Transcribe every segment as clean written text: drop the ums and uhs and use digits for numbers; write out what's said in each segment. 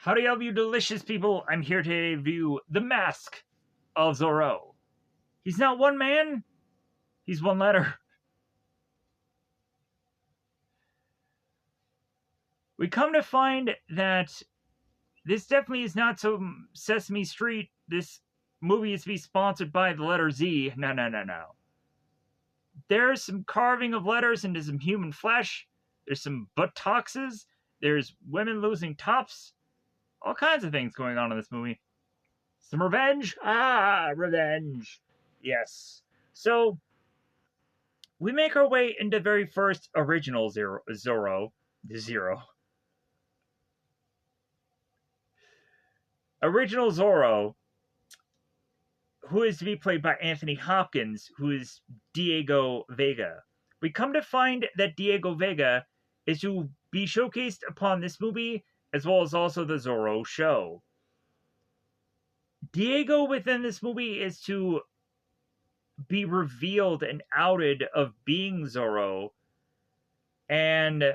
Howdy, all you delicious people. I'm here to review The Mask of Zorro. He's not one man, he's one letter. We come to find that this definitely is not some Sesame Street. This movie is to be sponsored by the letter Z. No. There's some carving of letters into some human flesh. There's some buttocks. There's women losing tops. All kinds of things going on in this movie. Some revenge. Revenge. Yes. So, we make our way into the very first original Zorro. Original Zorro, who is to be played by Anthony Hopkins, who is Diego Vega. We come to find that Diego Vega is to be showcased upon this movie, as well as also the Zorro show. Diego within this movie is to be revealed and outed of being Zorro, and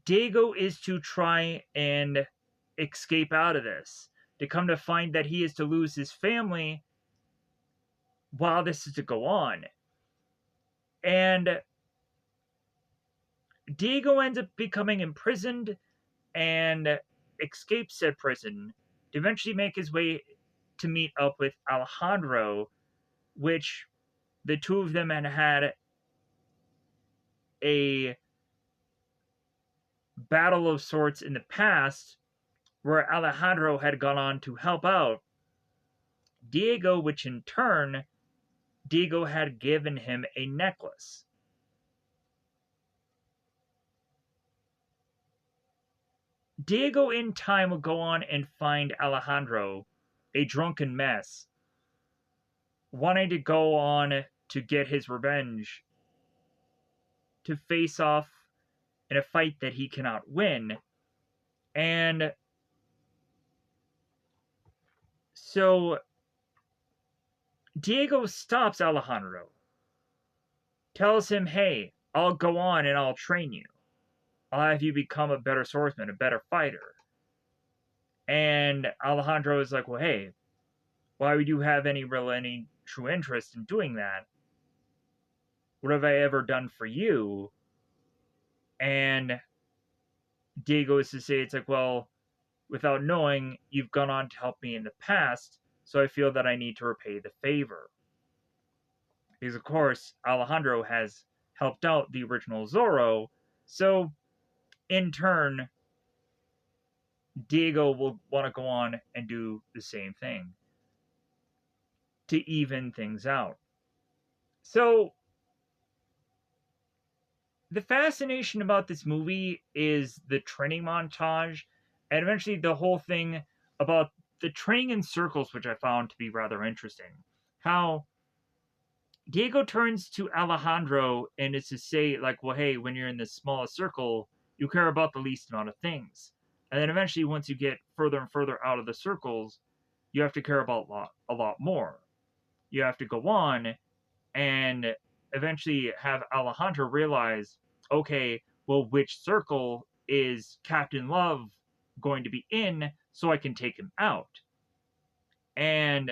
Diego is to try and escape out of this, to come to find that he is to lose his family while this is to go on. And Diego ends up becoming imprisoned and escapes said prison to eventually make his way to meet up with Alejandro, which the two of them had a battle of sorts in the past where Alejandro had gone on to help out Diego, which in turn, Diego had given him a necklace. Diego in time will go on and find Alejandro, a drunken mess, wanting to go on to get his revenge, to face off in a fight that he cannot win. And so Diego stops Alejandro, tells him, hey, I'll go on and I'll train you. I'll have you become a better swordsman, a better fighter. And Alejandro is like, well, hey, why would you have any true interest in doing that? What have I ever done for you? And Diego is to say, it's like, well, without knowing, you've gone on to help me in the past, so I feel that I need to repay the favor. Because, of course, Alejandro has helped out the original Zorro, so in turn, Diego will want to go on and do the same thing to even things out. So, the fascination about this movie is the training montage, and eventually the whole thing about the training in circles, which I found to be rather interesting. How Diego turns to Alejandro and is to say, like, well, hey, when you're in the smallest circle, you care about the least amount of things. And then eventually, once you get further and further out of the circles, you have to care about a lot more. You have to go on and eventually have Alejandro realize, okay, well, which circle is Captain Love going to be in so I can take him out? And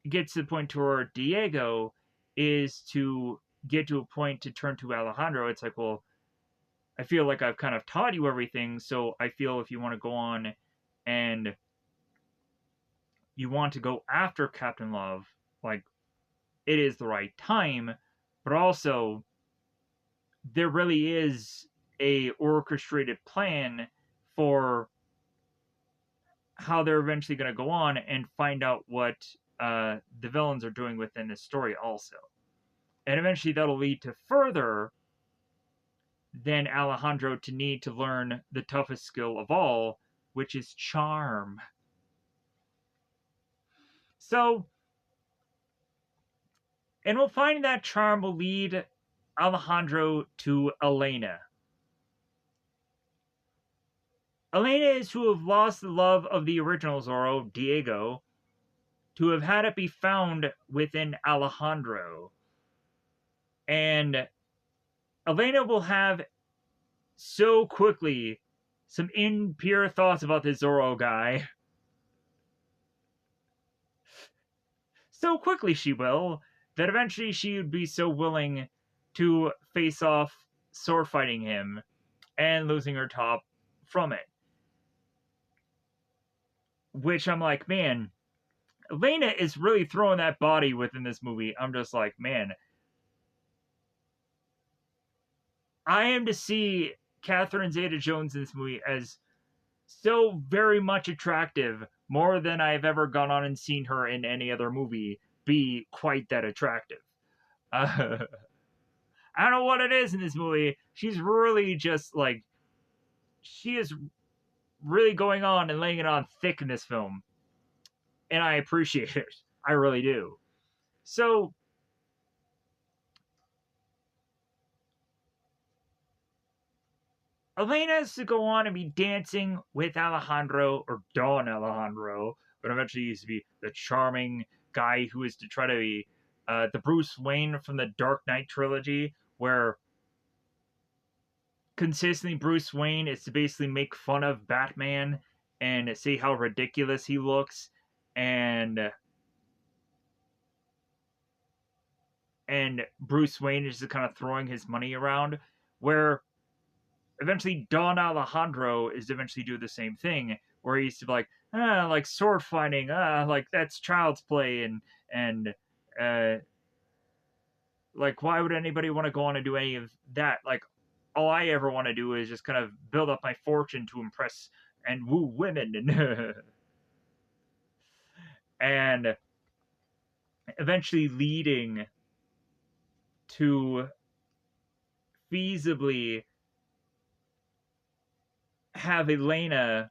it gets to the point to where Diego is to get to a point to turn to Alejandro. It's like, well, I feel like I've kind of taught you everything, so I feel if you want to go on and you want to go after Captain Love, like, it is the right time, but also there really is a orchestrated plan for how they're eventually going to go on and find out what the villains are doing within this story also. And eventually that'll lead to further than Alejandro to need to learn the toughest skill of all, which is charm. So, and we'll find that charm will lead Alejandro to Elena. Elena is to have lost the love of the original Zorro, Diego, to have had it be found within Alejandro. And Elena will have so quickly some impure thoughts about this Zorro guy. So quickly she will, that eventually she would be so willing to face off sword fighting him and losing her top from it. Which I'm like, man, Elena is really throwing that body within this movie. I'm just like, man, I am to see Catherine Zeta Jones in this movie as so very much attractive, more than I've ever gone on and seen her in any other movie be quite that attractive. Uh, I don't know what it is in this movie. She's really just like, she is really going on and laying it on thick in this film. And I appreciate it. I really do. So, Elena has to go on and be dancing with Alejandro, or Don Alejandro, but eventually used to be the charming guy who is to try to be the Bruce Wayne from the Dark Knight trilogy, where consistently Bruce Wayne is to basically make fun of Batman and say how ridiculous he looks, and Bruce Wayne is just kind of throwing his money around, where eventually Don Alejandro is to eventually do the same thing, where he's to be like sword fighting, like that's child's play, and uh, like why would anybody want to go on and do any of that? Like all I ever want to do is just kind of build up my fortune to impress and woo women, and and eventually leading to feasibly have Elena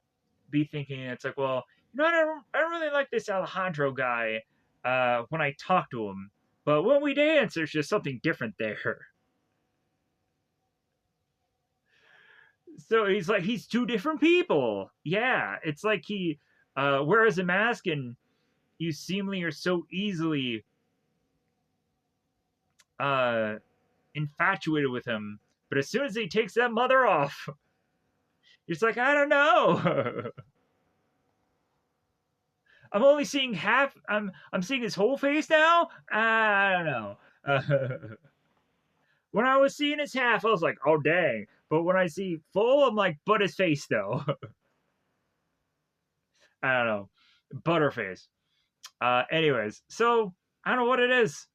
be thinking it's like, well, I don't really like this Alejandro guy when I talk to him, but when we dance, there's just something different there. So he's like, he's two different people. Yeah, it's like he wears a mask and you seemingly are so easily uh, infatuated with him, but as soon as he takes that mother off, it's like, I don't know. I'm only seeing half. I'm seeing his whole face now. I don't know. When I was seeing his half, I was like, oh dang. But when I see full, I'm like, but his face though. I don't know. Butterface. Anyways, so I don't know what it is.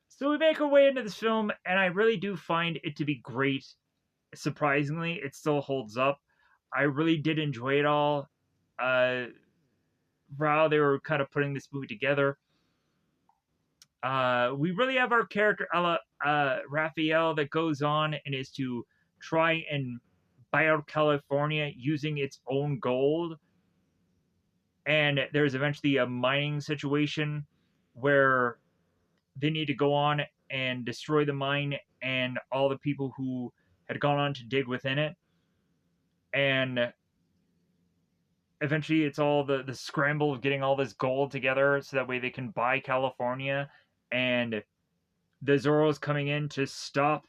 So we make our way into this film, and I really do find it to be great. Surprisingly, it still holds up. I really did enjoy it all. Uh, how they were kind of putting this movie together. We really have our character Ella Raphael that goes on and is to try and buy out California using its own gold. And there's eventually a mining situation where they need to go on and destroy the mine and all the people who had gone on to dig within it. And eventually it's all the scramble of getting all this gold together so that way they can buy California. And the Zorro's coming in to stop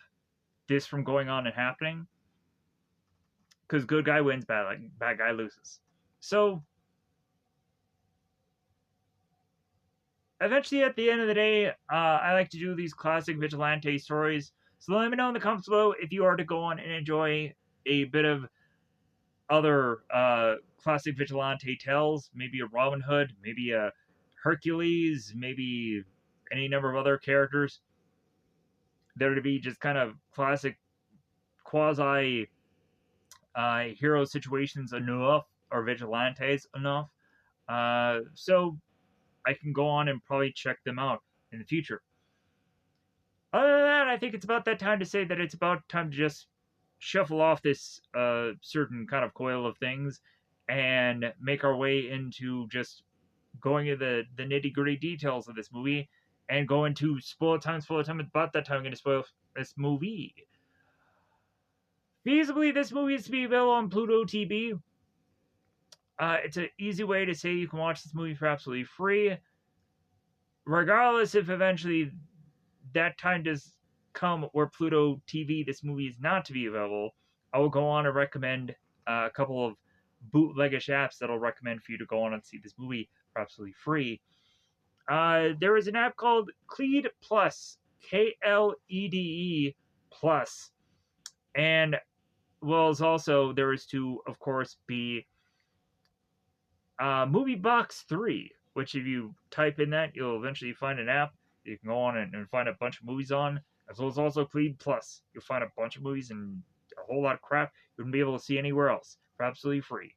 this from going on and happening, because good guy wins, bad guy loses. So eventually, at the end of the day, I like to do these classic vigilante stories. So let me know in the comments below if you are to go on and enjoy a bit of other classic vigilante tales, maybe a Robin Hood, maybe a Hercules, maybe any number of other characters that are to be just kind of classic quasi hero situations enough, or vigilantes enough. So I can go on and probably check them out in the future. Other than that, I think it's about that time to say that it's about time to just shuffle off this certain kind of coil of things and make our way into just going into the nitty gritty details of this movie and go into spoiler time. About that time, I'm going to spoil this movie. Feasibly, this movie is to be available on Pluto TV. It's an easy way to say you can watch this movie for absolutely free, regardless if eventually that time does come where Pluto TV, this movie is not to be available. I will go on and recommend a couple of bootlegish apps that'll recommend for you to go on and see this movie for absolutely free. There is an app called Clede Plus, KLEDE Plus, and well, as also there is to, of course, be Movie Box 3, which if you type in that, you'll eventually find an app you can go on and find a bunch of movies on, as well as also Clede Plus. You'll find a bunch of movies and a whole lot of crap you wouldn't be able to see anywhere else for absolutely free.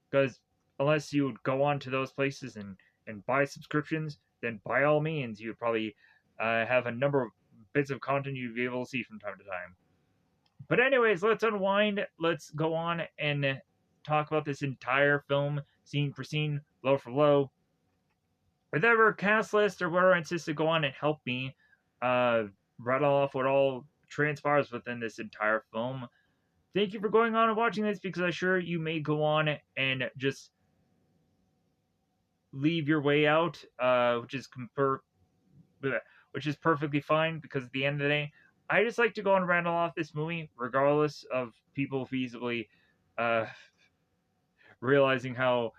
Because unless you would go on to those places and buy subscriptions, then by all means, you would probably have a number of bits of content you'd be able to see from time to time. But anyways, let's unwind. Let's go on and talk about this entire film, scene for scene, low for low. Whatever cast list or whatever insists to go on and help me rattle off what all transpires within this entire film. Thank you for going on and watching this, because I'm sure you may go on and just leave your way out, which is perfectly fine, because at the end of the day, I just like to go and rattle off this movie, regardless of people feasibly uh, realizing how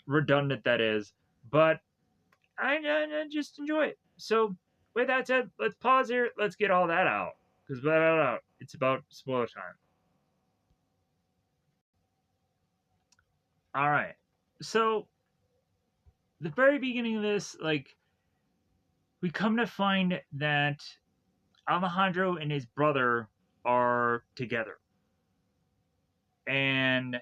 redundant that is. But I just enjoy it. So, with that said, let's pause here. Let's get all that out, because without a doubt, it's about spoiler time. All right. So, the very beginning of this, like, we come to find that Alejandro and his brother are together. And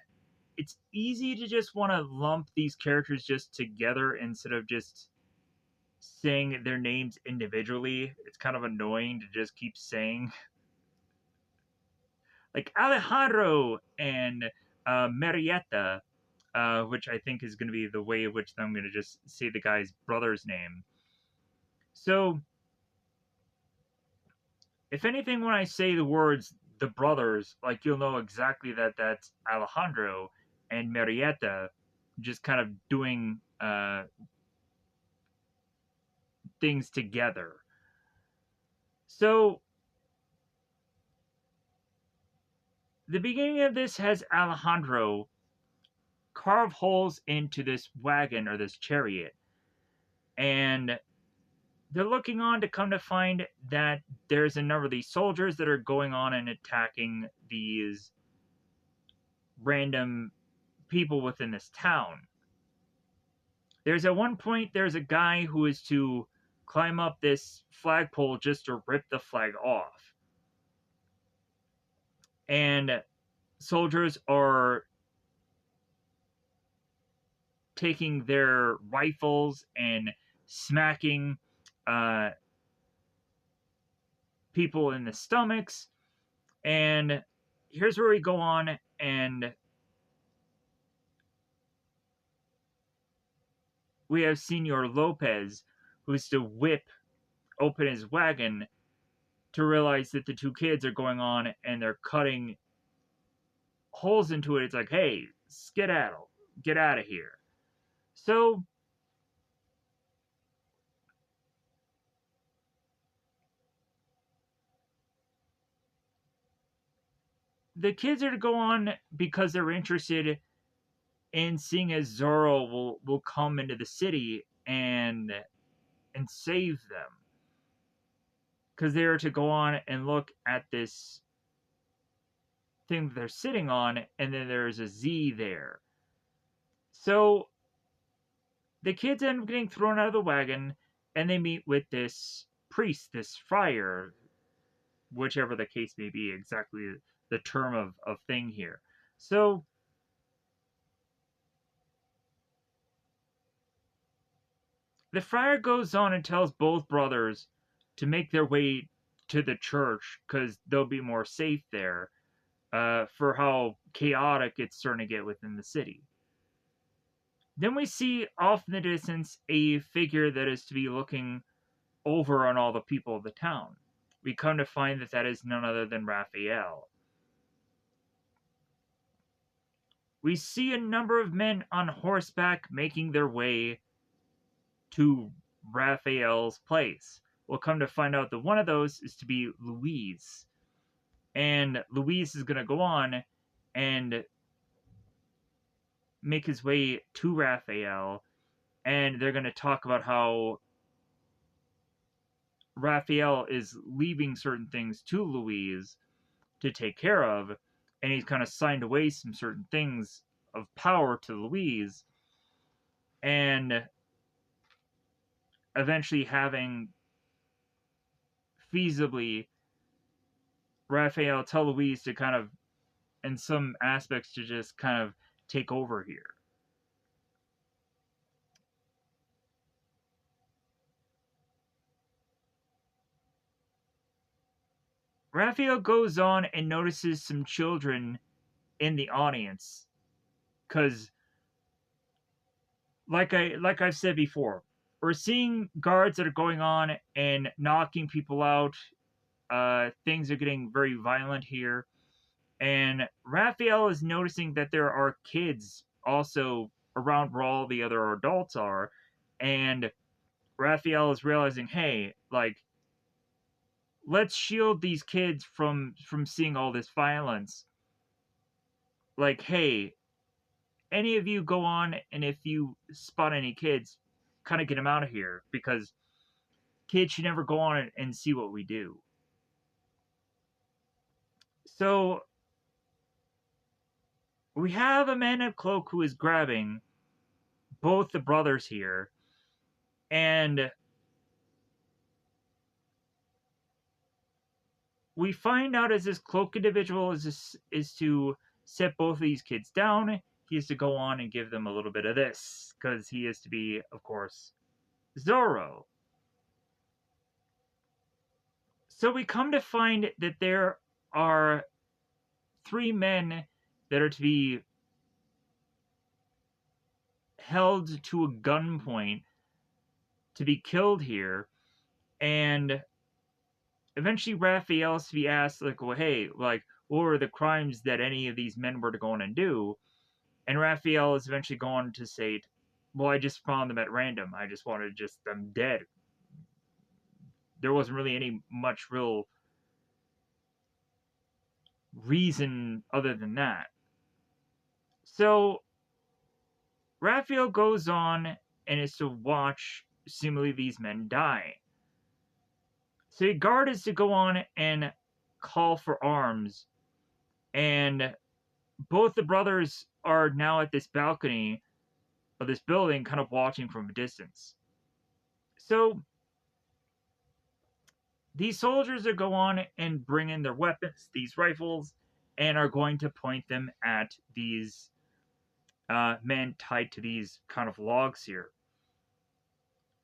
it's easy to just want to lump these characters just together instead of just saying their names individually. It's kind of annoying to just keep saying, like, Alejandro and Marietta, which I think is going to be the way in which I'm going to just say the guy's brother's name. So, if anything, when I say the words the brothers, like, you'll know exactly that that's Alejandro and Marietta just kind of doing things together. So, the beginning of this has Alejandro carve holes into this wagon or this chariot, and they're looking on to come to find that there's a number of these soldiers that are going on and attacking these random people within this town. There's at one point, there's a guy who is to climb up this flagpole just to rip the flag off. And soldiers are taking their rifles and smacking people in the stomachs. And here's where we go on, and we have Senor Lopez, who's to whip open his wagon to realize that the two kids are going on and they're cutting holes into it. It's like, hey, skedaddle, get out of here. So, the kids are to go on because they're interested in seeing as Zorro will come into the city and save them. Because they're to go on and look at this thing that they're sitting on, and then there's a Z there. So the kids end up getting thrown out of the wagon, and they meet with this priest, this friar, whichever the case may be, exactly the term of thing here. So the friar goes on and tells both brothers to make their way to the church because they'll be more safe there, for how chaotic it's starting to get within the city. Then we see off in the distance a figure that is to be looking over on all the people of the town. We come to find that that is none other than Raphael. We see a number of men on horseback making their way to Raphael's place. We'll come to find out that one of those is to be Louise. and Luis is going to go on and make his way to Raphael, and they're going to talk about how Raphael is leaving certain things to Louise to take care of, and he's kind of signed away some certain things of power to Louise, and eventually having feasibly Raphael tell Louise to kind of, in some aspects, to just kind of take over here. Raphael goes on and notices some children in the audience, because like I've said before, we're seeing guards that are going on and knocking people out. Things are getting very violent here, and Raphael is noticing that there are kids also around where all the other adults are, and Raphael is realizing, hey, like, let's shield these kids from seeing all this violence. Like, hey, any of you go on, and if you spot any kids, kind of get them out of here, because kids should never go on and see what we do. So we have a man in a cloak who is grabbing both the brothers here, and we find out as this cloak individual is to set both of these kids down. He is to go on and give them a little bit of this, because he is to be, of course, Zorro. So we come to find that there are three men that are to be held to a gunpoint to be killed here, and eventually Raphael's to be asked, like, well, hey, like, what were the crimes that any of these men were to go on and do? And Raphael is eventually going to say, well, I just found them at random. I just wanted just them dead. There wasn't really any much real reason other than that. So Raphael goes on and is to watch seemingly these men die. So the guard is to go on and call for arms, and both the brothers are now at this balcony of this building, kind of watching from a distance. So these soldiers are go on and bring in their weapons, these rifles, and are going to point them at these men tied to these kind of logs here.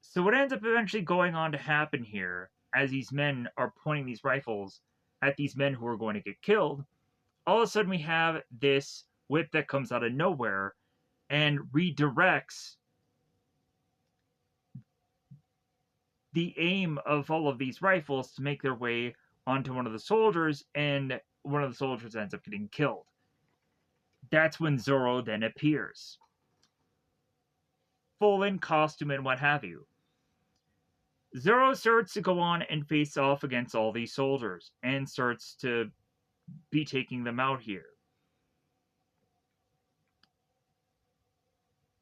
So what ends up eventually going on to happen here, as these men are pointing these rifles at these men who are going to get killed, all of a sudden we have this whip that comes out of nowhere and redirects the aim of all of these rifles to make their way onto one of the soldiers, and one of the soldiers ends up getting killed. That's when Zorro then appears, full in costume and what have you. Zorro starts to go on and face off against all these soldiers and starts to be taking them out here.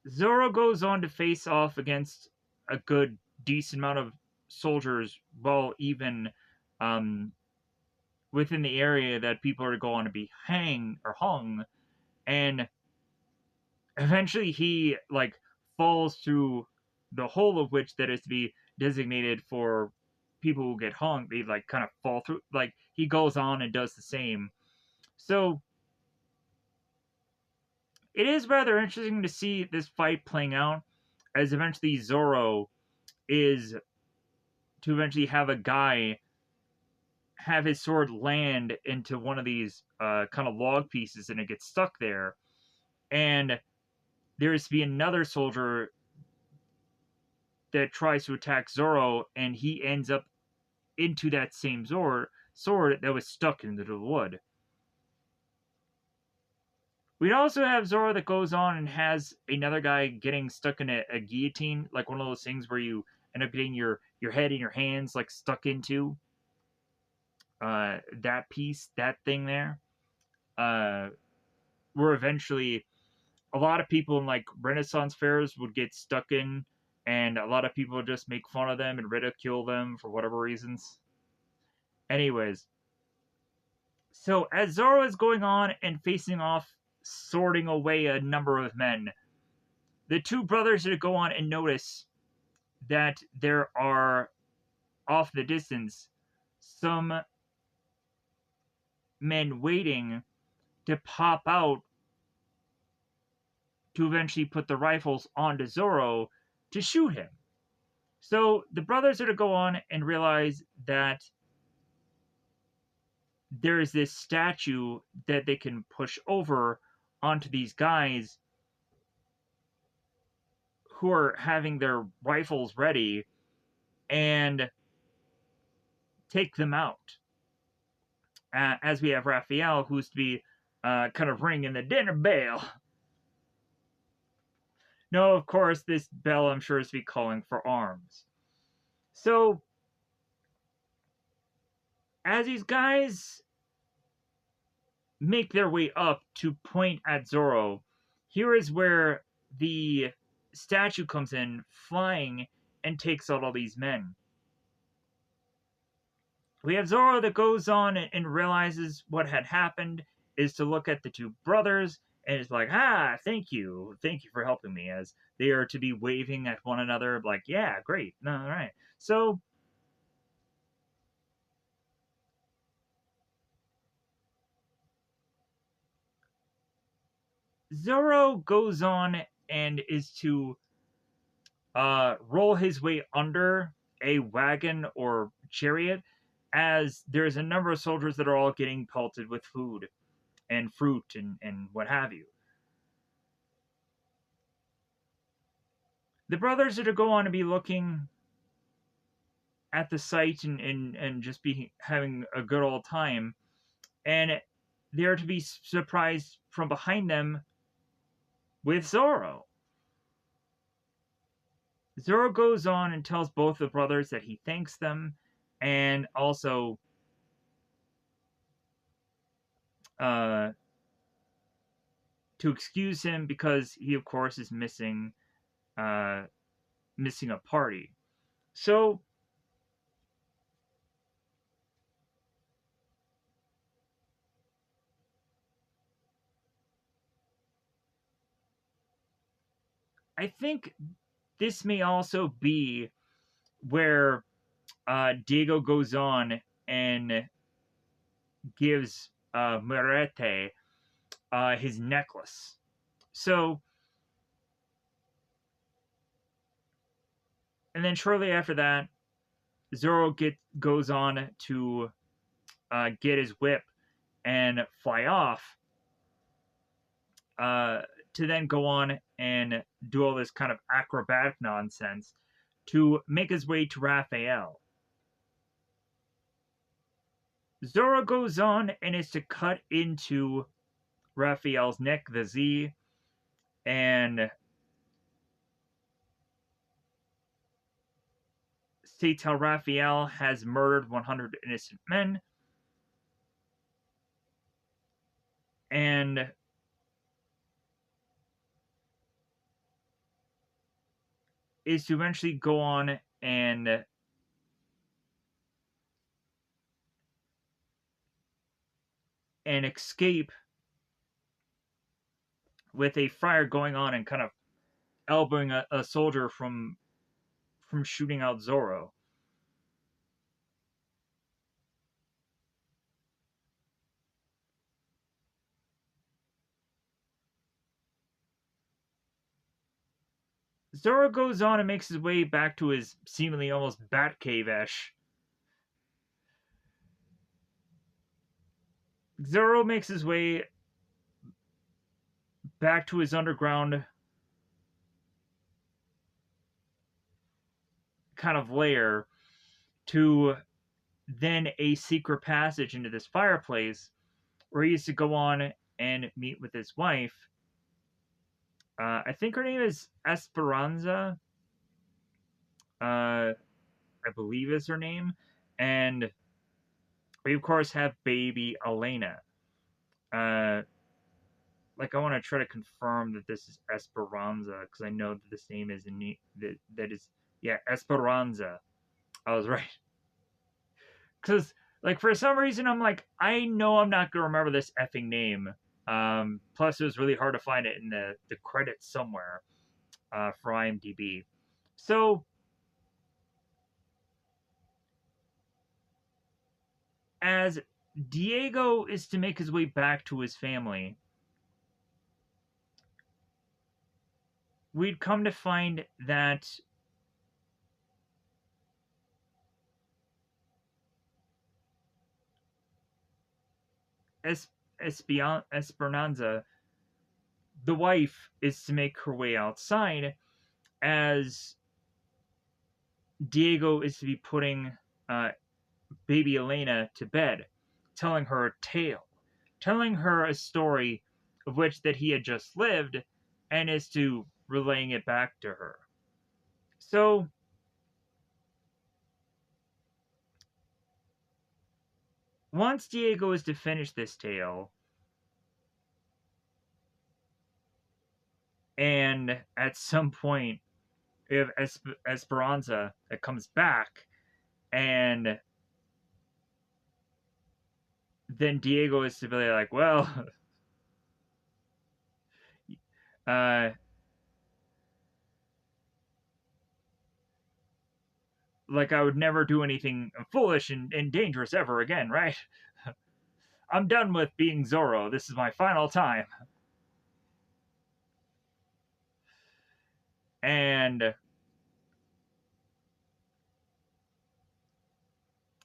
Zorro goes on to face off against a good, decent amount of soldiers, while even within the area that people are going to be hung, and eventually he like falls through the hole of which that is to be designated for people who get hung. They like kind of fall through. Like he goes on and does the same. So it is rather interesting to see this fight playing out, as eventually Zorro is to eventually have a guy have his sword land into one of these kind of log pieces, and it gets stuck there. And there is to be another soldier that tries to attack Zorro, and he ends up into that same sword that was stuck into the wood. We'd also have Zorro that goes on and has another guy getting stuck in a guillotine, like one of those things where you end up getting your head and your hands like stuck into. that piece, that thing there, uh, where eventually a lot of people in like Renaissance fairs would get stuck in, and a lot of people would just make fun of them and ridicule them for whatever reasons. Anyways, so as Zorro is going on and facing off, sorting away a number of men, the two brothers that go on and notice that there are off in the distance some men waiting to pop out to eventually put the rifles onto Zorro to shoot him. So the brothers are to go on and realize that there is this statue that they can push over onto these guys who are having their rifles ready and take them out. As we have Raphael, who's to be kind of ringing the dinner bell. No, of course, this bell I'm sure is to be calling for arms. So, as these guys make their way up to point at Zorro, here is where the statue comes in, flying, and takes out all these men. We have Zorro that goes on and realizes what had happened, is to look at the two brothers, and is like, thank you for helping me, as they are to be waving at one another, like, yeah, great, all right. So, Zorro goes on and is to roll his way under a wagon or chariot, as there's a number of soldiers that are all getting pelted with food and fruit and what have you. The brothers are to go on to be looking at the sight and just be having a good old time, and they're to be surprised from behind them with Zorro. Zorro goes on and tells both the brothers that he thanks them, and also uh, to excuse him because he, of course, is uh, missing a party. So I think this may also be where Diego goes on and gives Merete his necklace. So, and then shortly after that, Zorro goes on to get his whip and fly off, uh, to then go on and do all this kind of acrobatic nonsense to make his way to Raphael. Zorro goes on and is to cut into Raphael's neck, the Z, and states how Raphael has murdered 100 innocent men and is to eventually go on and escape with a friar going on and kind of elbowing a soldier from shooting out Zorro. Zorro goes on and makes his way back to his seemingly almost Batcave-ish. Zorro makes his way back to his underground kind of lair to then a secret passage into this fireplace where he used to go on and meet with his wife. I think her name is Esperanza. I believe is her name, and We of course have baby Elena. Uh, like I want to try to confirm that this is Esperanza because I know that this name is in that is yeah Esperanza. I was right because like for some reason I'm like I know I'm not gonna remember this effing name. Plus it was really hard to find it in the credits somewhere for IMDb. So as Diego is to make his way back to his family, we'd come to find that es- Esperanza, the wife, is to make her way outside as Diego is to be putting uh, baby Elena to bed, telling her a tale, telling her a story of which that he had just lived, and is to relaying it back to her. So once Diego is to finish this tale, and at some point, if Esperanza that comes back, and then Diego is to be like, well, uh, like I would never do anything foolish and dangerous ever again, right? I'm done with being Zorro. This is my final time. And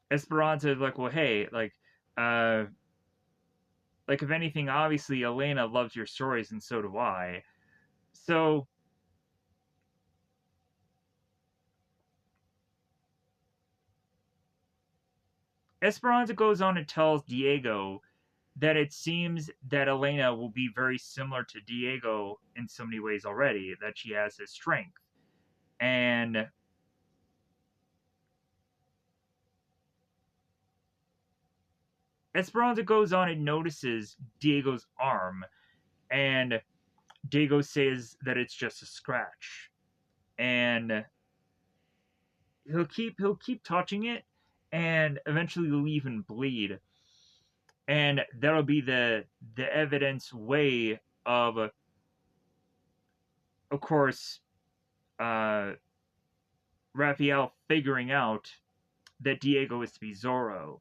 Esperanza is like, well, hey, uh, like if anything, obviously Elena loves your stories, and so do I. So Esperanza goes on and tells Diego that it seems that Elena will be very similar to Diego in so many ways already, that she has his strength. And Esperanza goes on and notices Diego's arm, and Diego says that it's just a scratch. And he'll keep touching it, and eventually he'll even bleed. And that'll be the evidence way of course, uh, Raphael figuring out that Diego is to be Zorro.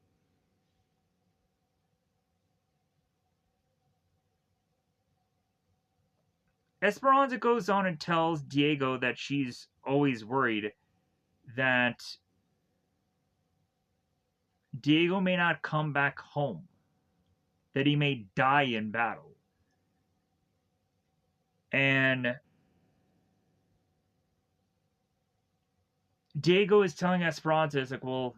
Esperanza goes on and tells Diego that she's always worried that Diego may not come back home, that he may die in battle. And Diego is telling Esperanza, it's like, well,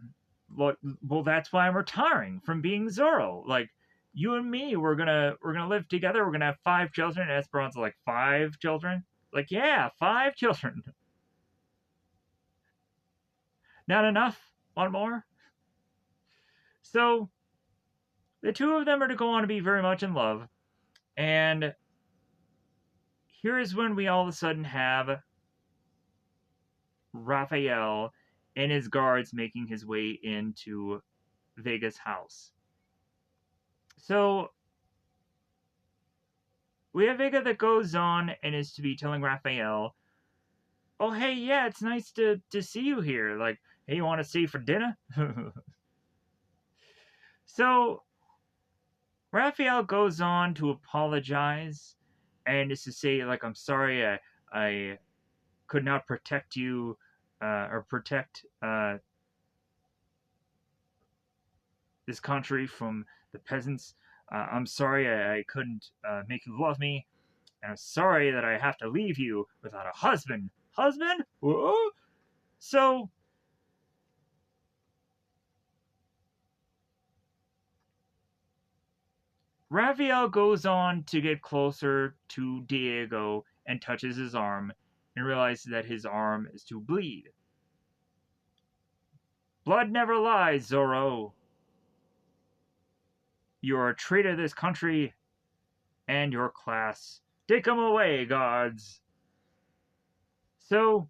that's why I'm retiring from being Zorro. Like, you and me, we're gonna live together. We're gonna have 5 children. And Esperanza, like, 5 children? Like, yeah, 5 children. Not enough? Want more? So the two of them are to go on to be very much in love. And here is when we all of a sudden have Raphael and his guards making his way into Vega's house. So we have Vega that goes on and is to be telling Raphael, "Oh, hey, yeah, it's nice to see you here. Like, hey, you want to stay for dinner?" So Raphael goes on to apologize and is to say, like, I'm sorry, I could not protect you or protect this country from the peasants. I'm sorry I couldn't make you love me, and I'm sorry that I have to leave you without a husband. Husband? Whoa? So Raphael goes on to get closer to Diego and touches his arm and realizes that his arm is to bleed. Blood never lies, Zorro. You're a traitor to this country and your class. Take him away, guards. So,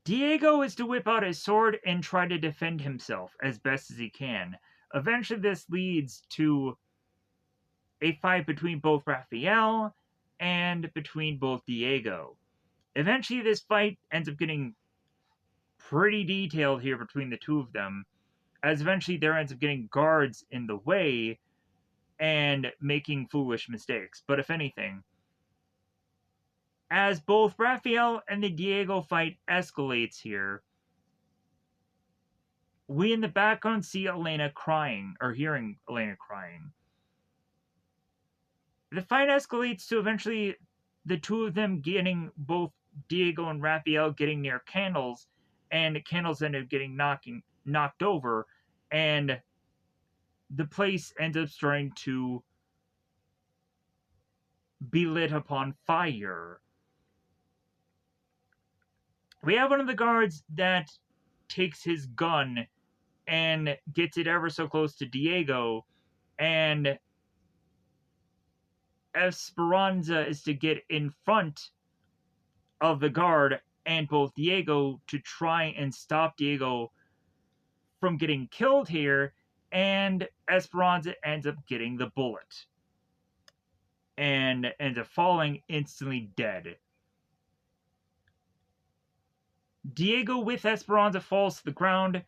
Diego is to whip out his sword and try to defend himself as best as he can. Eventually, this leads to a fight between both Raphael and between both Diego. Eventually, this fight ends up getting pretty detailed here between the two of them, as eventually there ends up getting guards in the way and making foolish mistakes. But if anything, as both Raphael and the Diego fight escalates here, we in the background see Elena crying, or hearing Elena crying. The fight escalates to eventually the two of them getting, both Diego and Raphael getting near candles, and the candles end up getting knocked over, and the place ends up starting to be lit upon fire. We have one of the guards that takes his gun and gets it ever so close to Diego, and Esperanza is to get in front of the guard and both Diego to try and stop Diego from getting killed here, and Esperanza ends up getting the bullet and ends up falling instantly dead. Diego with Esperanza falls to the ground,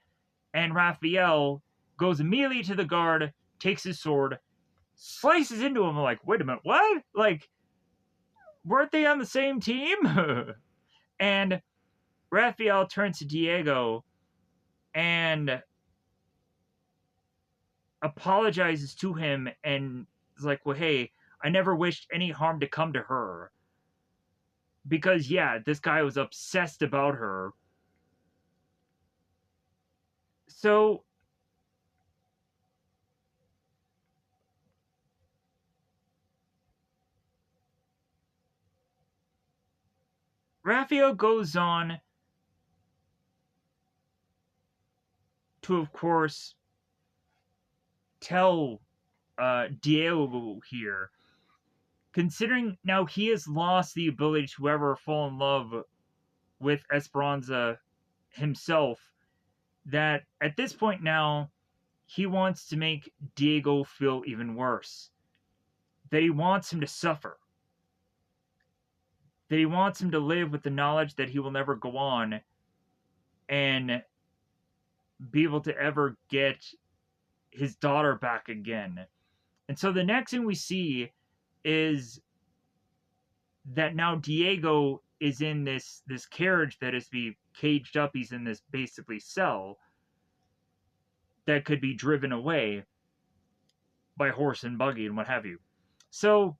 and Raphael goes immediately to the guard, takes his sword, slices into him. I'm like, wait a minute, what? Like, weren't they on the same team? And Raphael turns to Diego and apologizes to him and is like, well, hey, I never wished any harm to come to her. Because, yeah, this guy was obsessed about her. So, Raphael goes on to, of course, tell Diego here, considering now he has lost the ability to ever fall in love with Esperanza himself, that at this point now, he wants to make Diego feel even worse. That he wants him to suffer. That he wants him to live with the knowledge that he will never go on and be able to ever get his daughter back again. And so the next thing we see is that now Diego is in this carriage that is to be caged up. He's in this basically cell that could be driven away by horse and buggy and what have you. So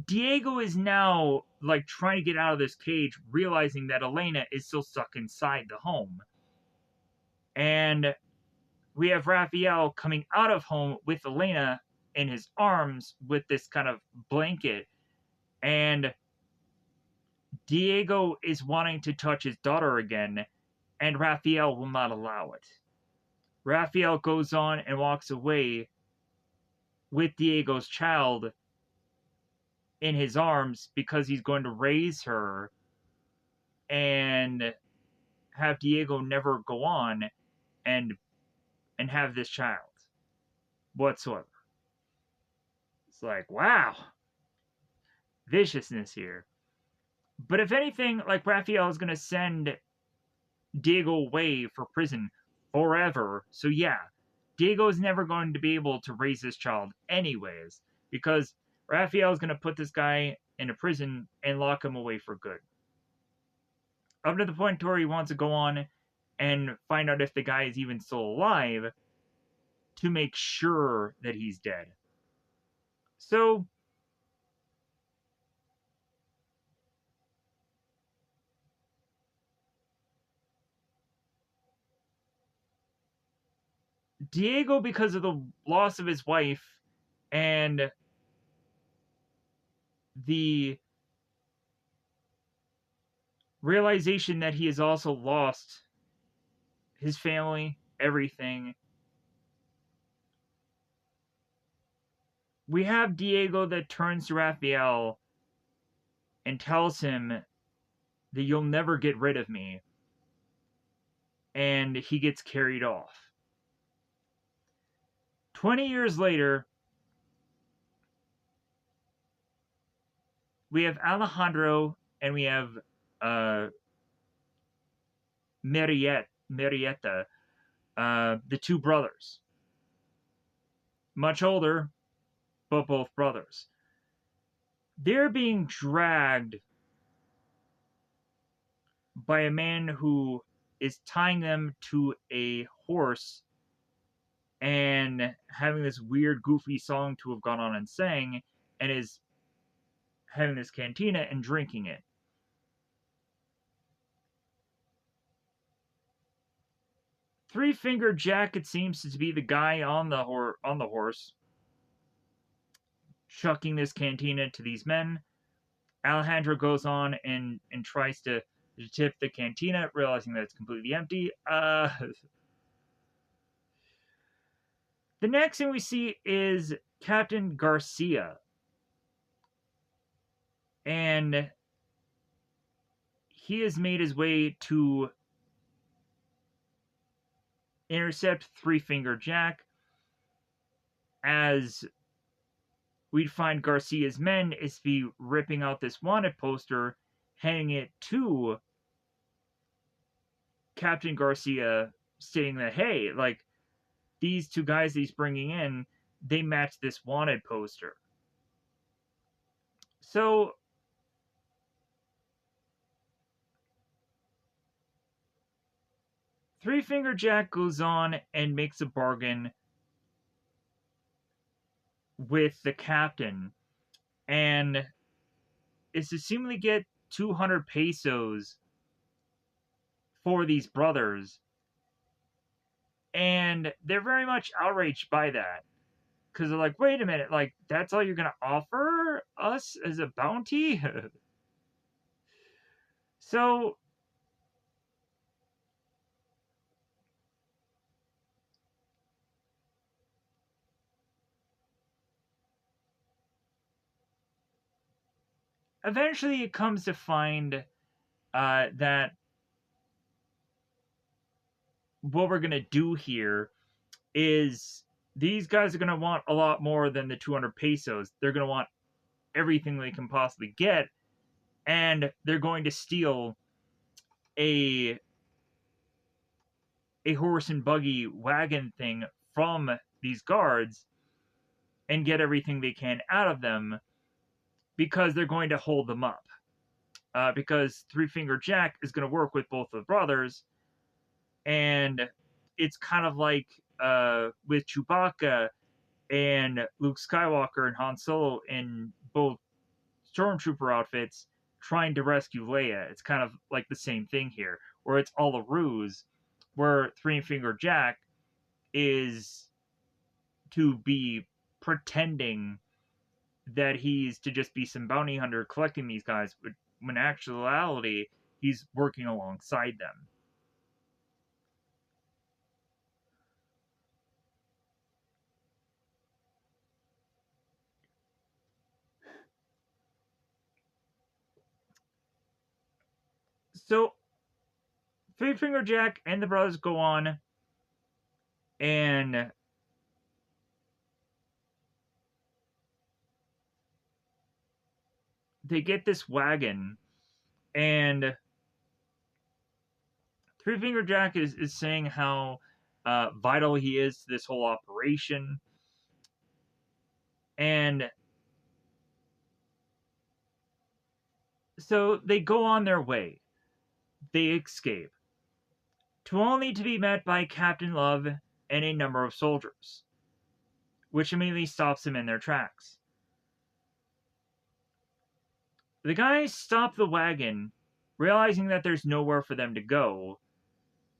Diego is now like trying to get out of this cage, realizing that Elena is still stuck inside the home. And we have Raphael coming out of home with Elena in his arms with this kind of blanket. And Diego is wanting to touch his daughter again, and Raphael will not allow it. Raphael goes on and walks away with Diego's child in his arms because he's going to raise her and have Diego never go on and have this child whatsoever. It's like, wow, viciousness here. But if anything, like, Raphael is going to send Diego away for prison forever. So yeah, Diego is never going to be able to raise this child anyways, because Raphael is going to put this guy in a prison and lock him away for good. Up to the point where he wants to go on and find out if the guy is even still alive to make sure that he's dead. So Diego, because of the loss of his wife and the realization that he has also lost his family, everything, we have Diego that turns to Raphael and tells him that you'll never get rid of me. And he gets carried off. 20 years later, we have Alejandro and we have uh, Marietta, the two brothers. Much older, but both brothers. They're being dragged by a man who is tying them to a horse and having this weird, goofy song to have gone on and sang, and is having this cantina and drinking it. Three Finger Jack, it seems to be the guy on the horse, chucking this cantina to these men. Alejandro goes on and tries to tip the cantina, realizing that it's completely empty. The next thing we see is Captain Garcia. And he has made his way to intercept Three Finger Jack, as we'd find Garcia's men is to be ripping out this wanted poster, handing it to Captain Garcia, stating that, hey, like, these two guys that he's bringing in, they match this wanted poster. So Three Finger Jack goes on and makes a bargain with the captain, and is to seemingly get 200 pesos for these brothers. And they're very much outraged by that, because they're like, wait a minute, like, that's all you're going to offer us as a bounty? So eventually it comes to find that what we're going to do here is these guys are going to want a lot more than the 200 pesos. They're going to want everything they can possibly get, and they're going to steal a horse and buggy wagon thing from these guards and get everything they can out of them, because they're going to hold them up. Because Three Finger Jack is going to work with both the brothers, and it's kind of like with Chewbacca and Luke Skywalker and Han Solo in both Stormtrooper outfits trying to rescue Leia. It's kind of like the same thing here, where it's all a ruse, where Three Finger Jack is to be pretending that he's to just be some bounty hunter collecting these guys, but when in actuality, he's working alongside them. So, Three Finger Jack and the brothers go on and they get this wagon, and Three Finger Jack is saying how vital he is to this whole operation. And so they go on their way. They escape, to only to be met by Captain Love and a number of soldiers, which immediately stops them in their tracks. The guys stop the wagon, realizing that there's nowhere for them to go,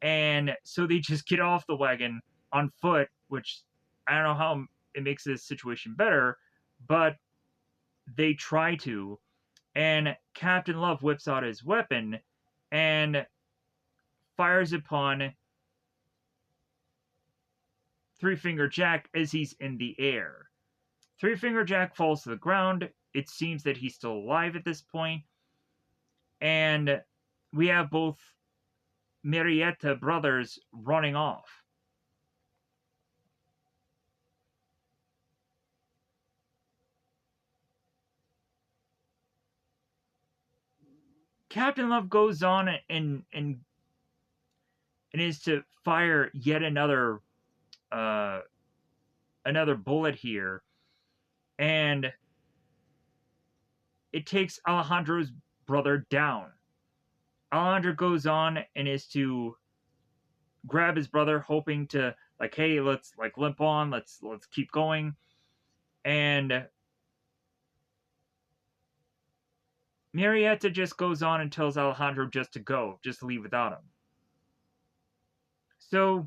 and so they just get off the wagon on foot, which I don't know how it makes this situation better, but they try to, and Captain Love whips out his weapon and fires upon Three Finger Jack as he's in the air. Three Finger Jack falls to the ground. It seems that he's still alive at this point, and we have both Marietta brothers running off. Captain Love goes on and is to fire yet uh, another bullet here, and it takes Alejandro's brother down. Alejandro goes on and is to grab his brother, hoping to like, hey, let's like limp on, let's keep going, and Marietta just goes on and tells Alejandro just to go, just to leave without him. So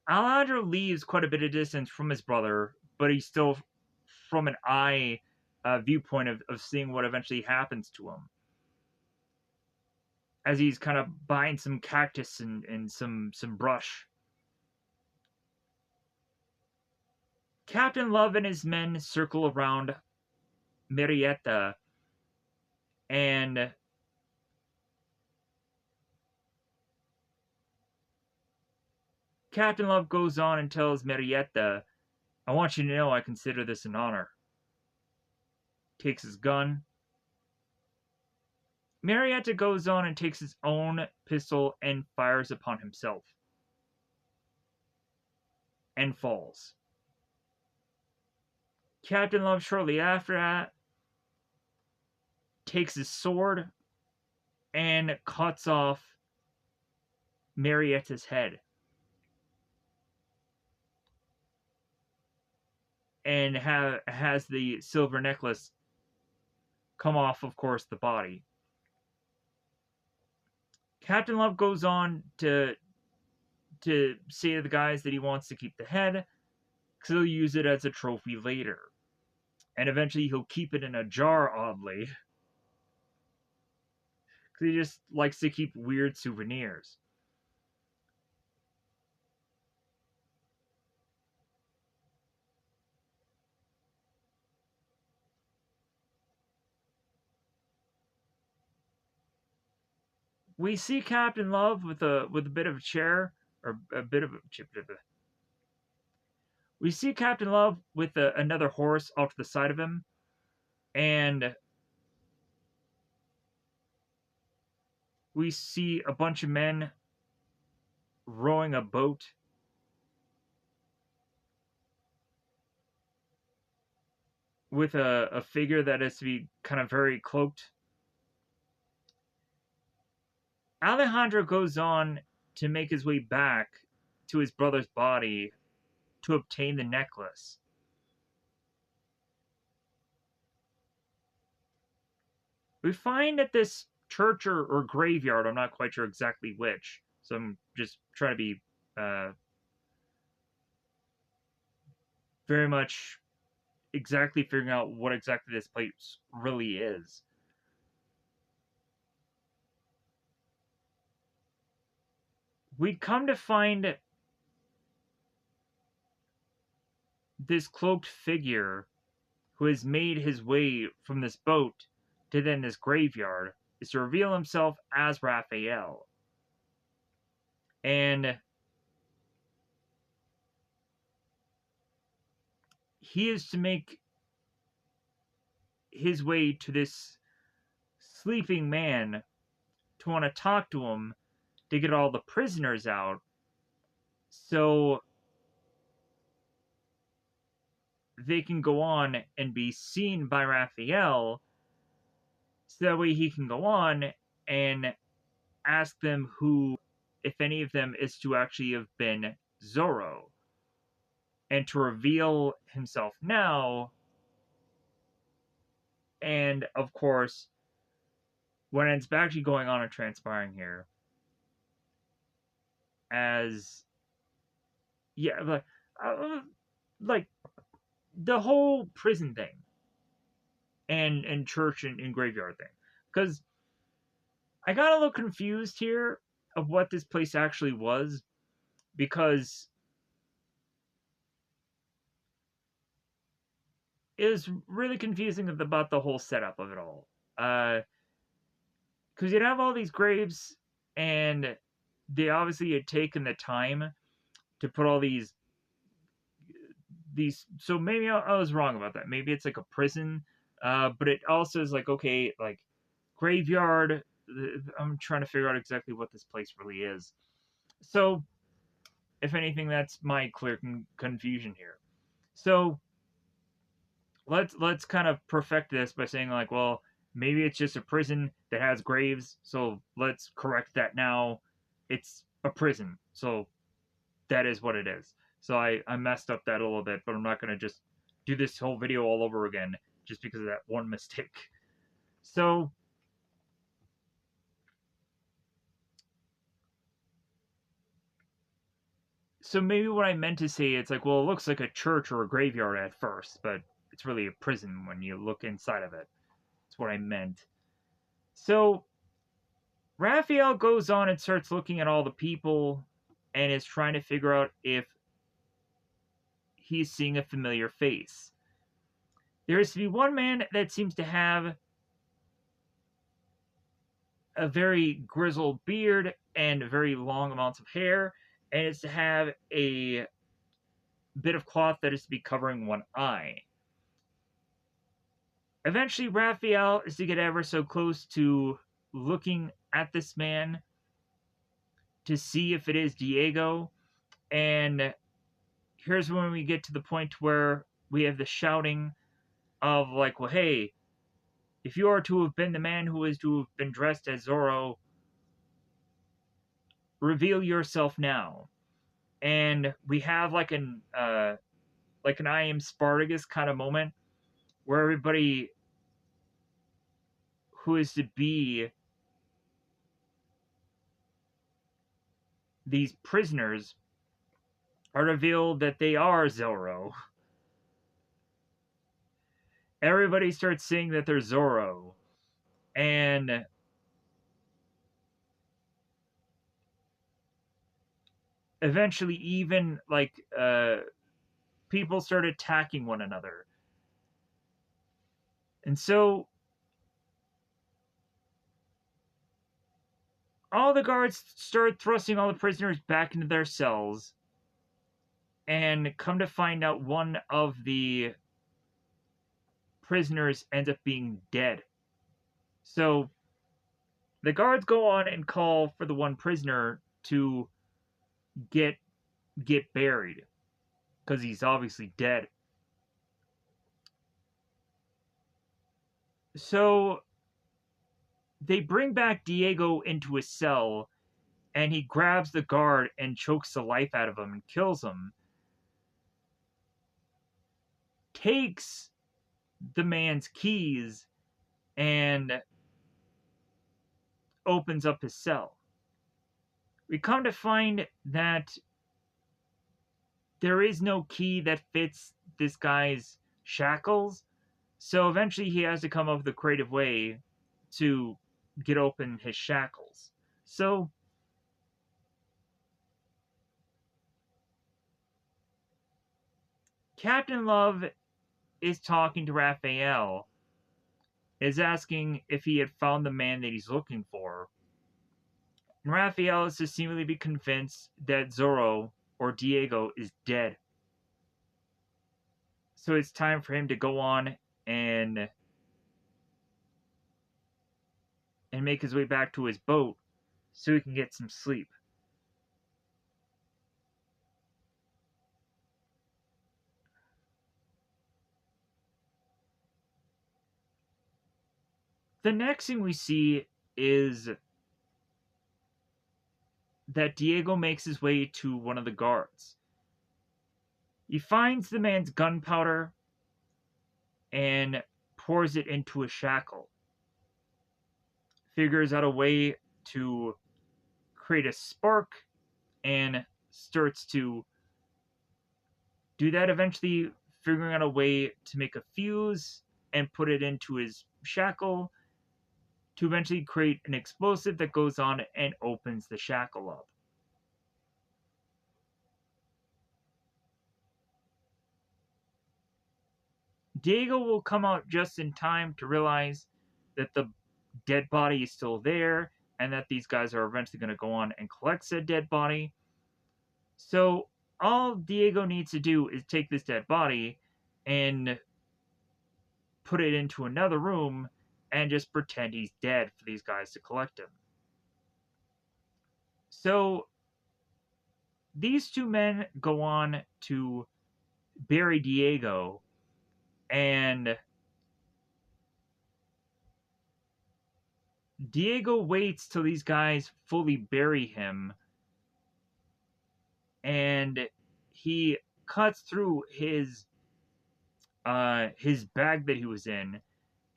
Alejandro leaves quite a bit of distance from his brother, but he's still from an eye viewpoint of seeing what eventually happens to him. As he's kind of buying some cactus and some brush. Captain Love and his men circle around Marietta, and Captain Love goes on and tells Marietta, I want you to know I consider this an honor. Takes his gun. Marietta goes on and takes his own pistol and fires upon himself. And falls. Captain Love, shortly after that, takes his sword and cuts off Marietta's head. And has the silver necklace come off, of course, the body. Captain Love goes on to say to the guys that he wants to keep the head because he'll use it as a trophy later. And eventually he'll keep it in a jar, oddly. Because he just likes to keep weird souvenirs. We see Captain Love with a bit of a chair, or a bit of a... We see Captain Love with another horse off to the side of him, and we see a bunch of men rowing a boat with a figure that is to be kind of very cloaked. Alejandro goes on to make his way back to his brother's body to obtain the necklace. We find at this church or graveyard, I'm not quite sure exactly which, so I'm just trying to be very much exactly figuring out what exactly this place really is. We come to find this cloaked figure who has made his way from this boat to then this graveyard is to reveal himself as Raphael. And he is to make his way to this sleeping man to want to talk to him to get all the prisoners out so they can go on and be seen by Raphael so that way he can go on and ask them who, if any of them, is to actually have been Zorro. And to reveal himself now, and of course, what ends up actually going on and transpiring here, as yeah, like the whole prison thing, and church and graveyard thing, because I got a little confused here of what this place actually was, because it was really confusing about the whole setup of it all. Because you'd have all these graves, and they obviously had taken the time to put all these. So maybe I was wrong about that. Maybe it's like a prison, but it also is like, okay, like graveyard. I'm trying to figure out exactly what this place really is. So, if anything, that's my clear confusion here. So let's kind of perfect this by saying like, well, maybe it's just a prison that has graves. So let's correct that now. It's a prison. So that is what it is. So I messed up that a little bit, but I'm not going to just do this whole video all over again just because of that one mistake. So maybe what I meant to say, it's like, well, it looks like a church or a graveyard at first, but it's really a prison when you look inside of it. That's what I meant. So Raphael goes on and starts looking at all the people and is trying to figure out if he's seeing a familiar face. There is to be one man that seems to have a very grizzled beard and very long amounts of hair, and it's to have a bit of cloth that is to be covering one eye. Eventually, Raphael is to get ever so close to looking at this man to see if it is Diego, and here's when we get to the point where we have the shouting of like, well, hey, if you are to have been the man who is to have been dressed as Zorro, reveal yourself now. And we have like an I am Spartacus kind of moment where everybody who is to be these prisoners are revealed that they are Zorro. Everybody starts saying that they're Zorro. And eventually even like people start attacking one another. And so all the guards start thrusting all the prisoners back into their cells, and come to find out one of the prisoners ends up being dead. So the guards go on and call for the one prisoner to get buried because he's obviously dead. So they bring back Diego into his cell, and he grabs the guard and chokes the life out of him and kills him. Takes the man's keys and opens up his cell. We come to find that there is no key that fits this guy's shackles, so eventually he has to come up with a creative way to get open his shackles. So Captain Love is talking to Raphael, is asking if he had found the man that he's looking for. And Raphael is to seemingly be convinced that Zorro, or Diego, is dead. So it's time for him to go on and make his way back to his boat so he can get some sleep. The next thing we see is that Diego makes his way to one of the guards. He finds the man's gunpowder and pours it into a shackle. Figures out a way to create a spark and starts to do that, eventually figuring out a way to make a fuse and put it into his shackle to eventually create an explosive that goes on and opens the shackle up. Diego will come out just in time to realize that the dead body is still there and that these guys are eventually going to go on and collect said dead body. So all Diego needs to do is take this dead body and put it into another room and just pretend he's dead for these guys to collect him. So these two men go on to bury Diego, and Diego waits till these guys fully bury him, and he cuts through his bag that he was in,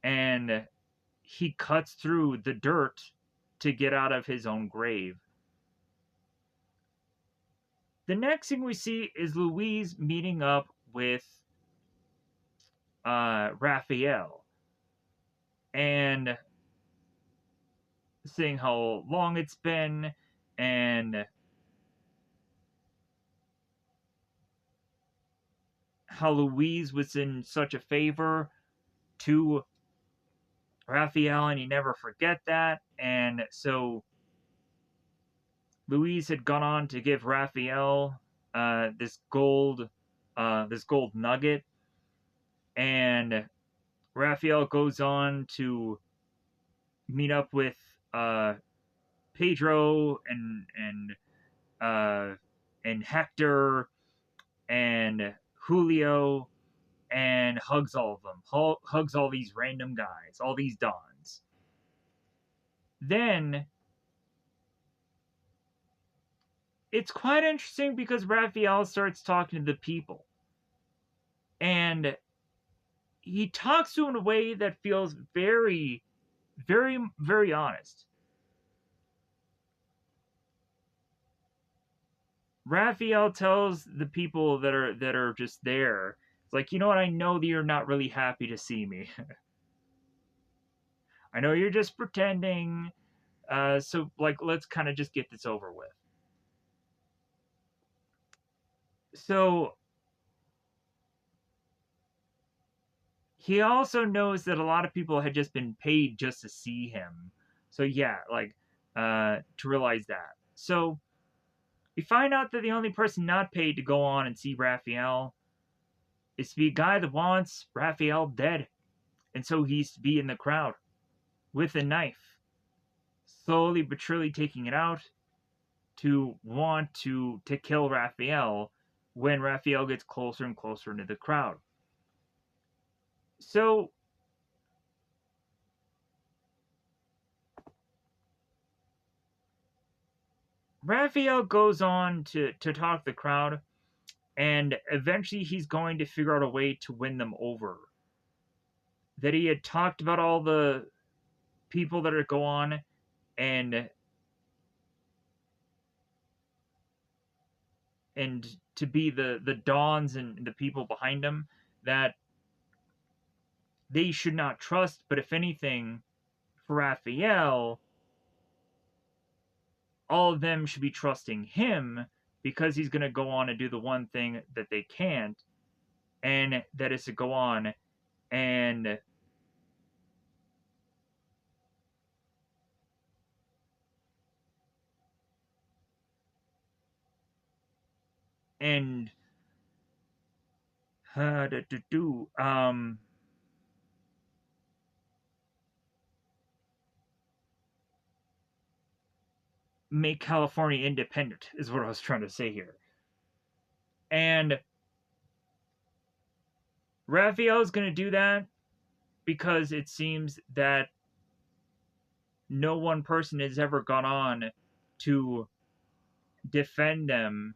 and he cuts through the dirt to get out of his own grave. The next thing we see is Louise meeting up with Raphael and seeing how long it's been and how Louise was in such a favor to Raphael and he never forget that. And so Louise had gone on to give Raphael this gold nugget, and Raphael goes on to meet up with uh, Pedro and Hector and Julio and hugs all of them. Hugs all these random guys, all these dons. Then it's quite interesting because Raphael starts talking to the people. And he talks to them in a way that feels very, very, very honest. Raphael tells the people that are just there, it's like, you know what, I know that you're not really happy to see me. I know you're just pretending. So like let's kind of just get this over with. So he also knows that a lot of people had just been paid just to see him. So yeah, like to realize that. So we find out that the only person not paid to go on and see Raphael is to be a guy that wants Raphael dead. And so he's to be in the crowd with a knife, slowly but surely taking it out to want to kill Raphael when Raphael gets closer and closer into the crowd. So Raphael goes on to talk the crowd, and eventually he's going to figure out a way to win them over. That he had talked about all the people that are go on and to be the dons and the people behind him that they should not trust, but if anything, for Raphael, all of them should be trusting him because he's going to go on and do the one thing that they can't, and that is to go on and and make California independent is what I was trying to say here. And Raphael is going to do that because it seems that no one person has ever gone on to defend them.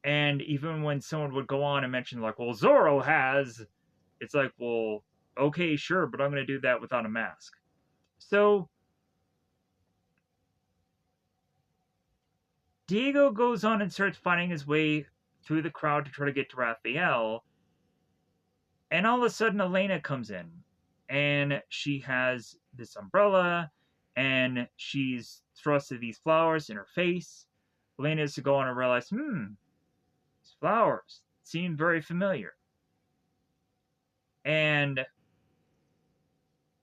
And even when someone would go on and mention, like, well, Zorro has, it's like, well, okay, sure, but I'm going to do that without a mask. So Diego goes on and starts finding his way through the crowd to try to get to Raphael. And all of a sudden, Elena comes in. And she has this umbrella. And she's thrusted these flowers in her face. Elena is to go on and realize, these flowers seem very familiar. And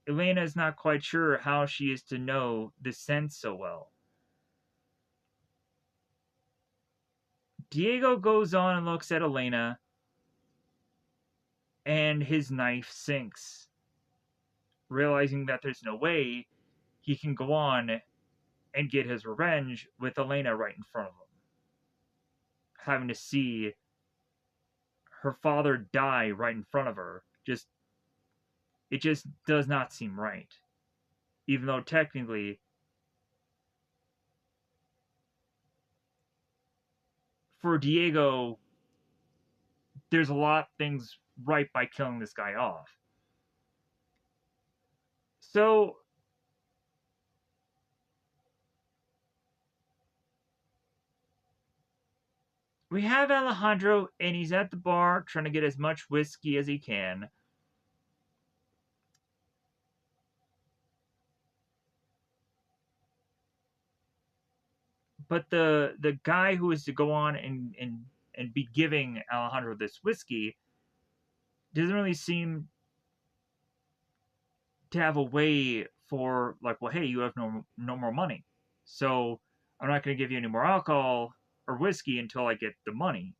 Elena is not quite sure how she is to know the scent so well. Diego goes on and looks at Elena, and his knife sinks, realizing that there's no way he can go on and get his revenge with Elena right in front of him. Having to see her father die right in front of her, it just does not seem right. Even though technically, for Diego, there's a lot of things right by killing this guy off. So we have Alejandro, and he's at the bar trying to get as much whiskey as he can. But the guy who is to go on and be giving Alejandro this whiskey doesn't really seem to have a way for, like, well, hey, you have no more money, so I'm not going to give you any more alcohol or whiskey until I get the money.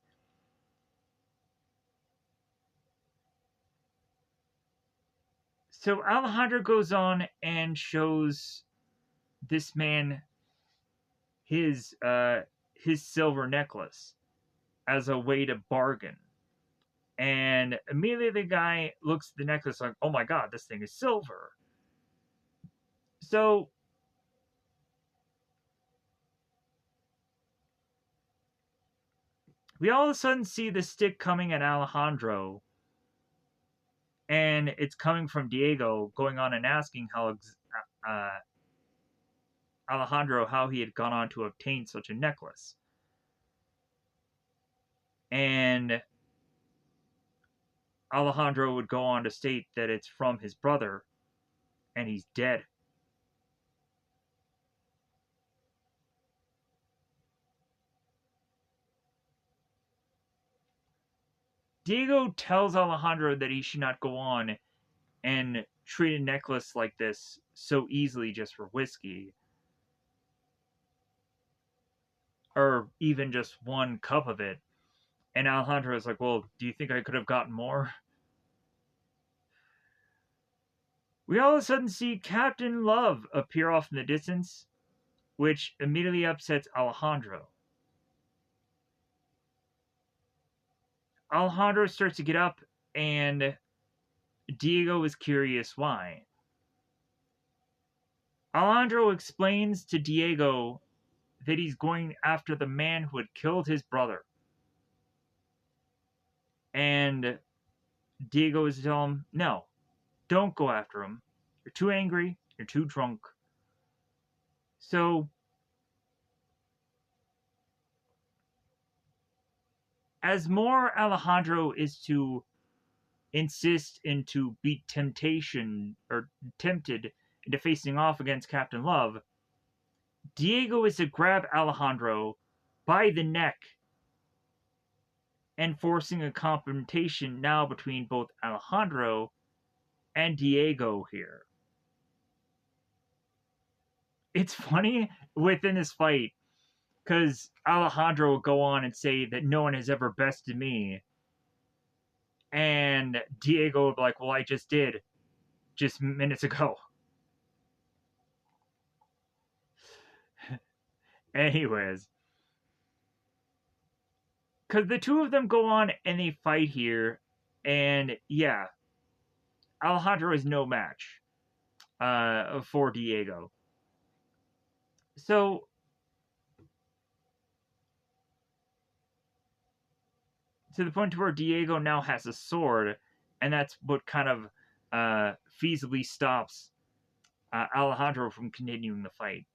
So Alejandro goes on and shows this man his his silver necklace as a way to bargain. And immediately the guy looks at the necklace like, oh my god, this thing is silver. So we all of a sudden see the stick coming at Alejandro, and it's coming from Diego, going on and asking how uh, Alejandro how he had gone on to obtain such a necklace. And Alejandro would go on to state that it's from his brother, and he's dead. Diego tells Alejandro that he should not go on and treat a necklace like this so easily just for whiskey, or even just one cup of it. And Alejandro is like, well, do you think I could have gotten more? We all of a sudden see Captain Love appear off in the distance, which immediately upsets Alejandro. Alejandro starts to get up, and Diego is curious why. Alejandro explains to Diego that he's going after the man who had killed his brother. And Diego is telling him, no, don't go after him. You're too angry, you're too drunk. So, as more Alejandro is to insist into beat temptation or tempted into facing off against Captain Love, Diego is to grab Alejandro by the neck and forcing a confrontation now between both Alejandro and Diego here. It's funny within this fight because Alejandro will go on and say that no one has ever bested me, and Diego will be like, well, I just did just minutes ago. Anyways, because the two of them go on and they fight here, and yeah, Alejandro is no match for Diego. So to the point where Diego now has a sword, and that's what kind of feasibly stops Alejandro from continuing the fight.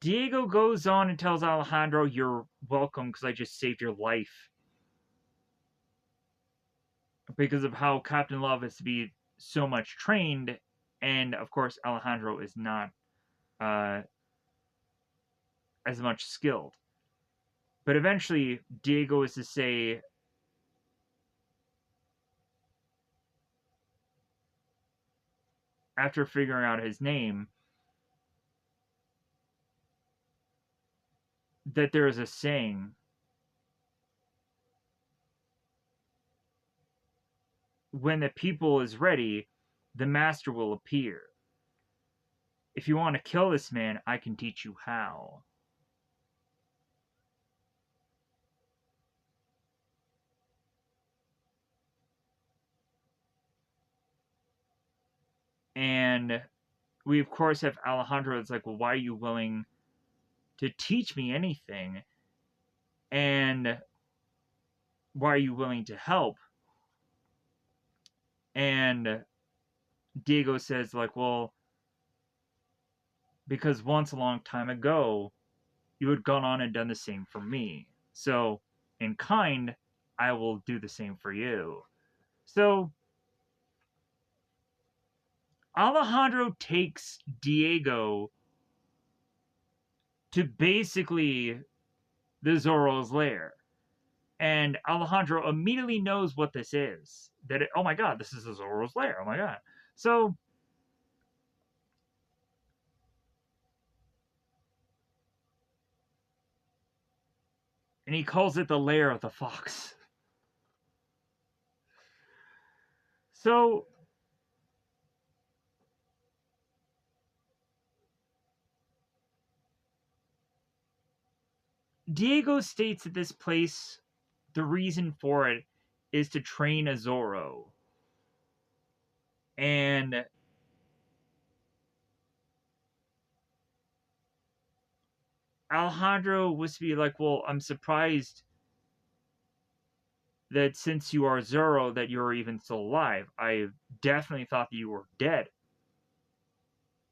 Diego goes on and tells Alejandro, "You're welcome, because I just saved your life." Because of how Captain Love is to be so much trained, and of course Alejandro is not uh, as much skilled. But eventually, Diego is to say, after figuring out his name, that there is a saying: when the people is ready, the master will appear. If you want to kill this man, I can teach you how. And we, of course, have Alejandro. It's like, well, why are you willing to teach me anything? And why are you willing to help? And Diego says, like, well, because once a long time ago, you had gone on and done the same for me. So, in kind, I will do the same for you. So, Alejandro takes Diego to basically the Zorro's lair. And Alejandro immediately knows what this is. Oh my god, this is the Zorro's lair. Oh my god. So, and he calls it the lair of the fox. So, Diego states that this place, the reason for it is to train a Zorro. And Alejandro was to be like, well, I'm surprised that since you are Zorro that you're even still alive. I definitely thought that you were dead.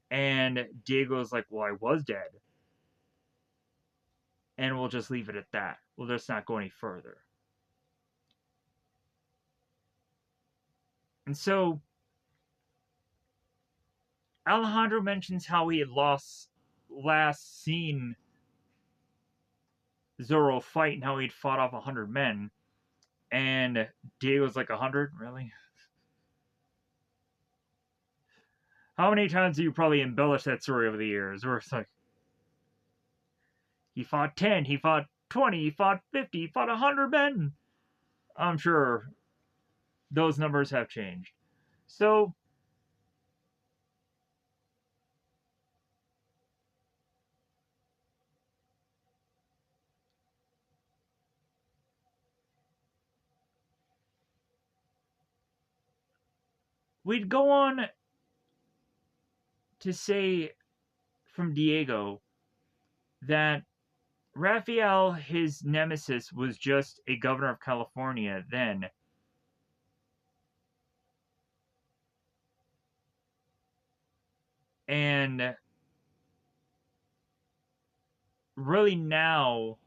And Diego's like, well, I was dead. And we'll just leave it at that. We'll just not go any further. And so Alejandro mentions how he had last seen Zorro fight and how he'd fought off 100 men. And Diego's like, 100? Really? How many times do you probably embellish that story over the years? Where it's like, he fought 10, he fought 20, he fought 50, he fought 100 men. I'm sure those numbers have changed. So, we'd go on to say from Diego that Raphael, his nemesis, was just a governor of California then. And really now,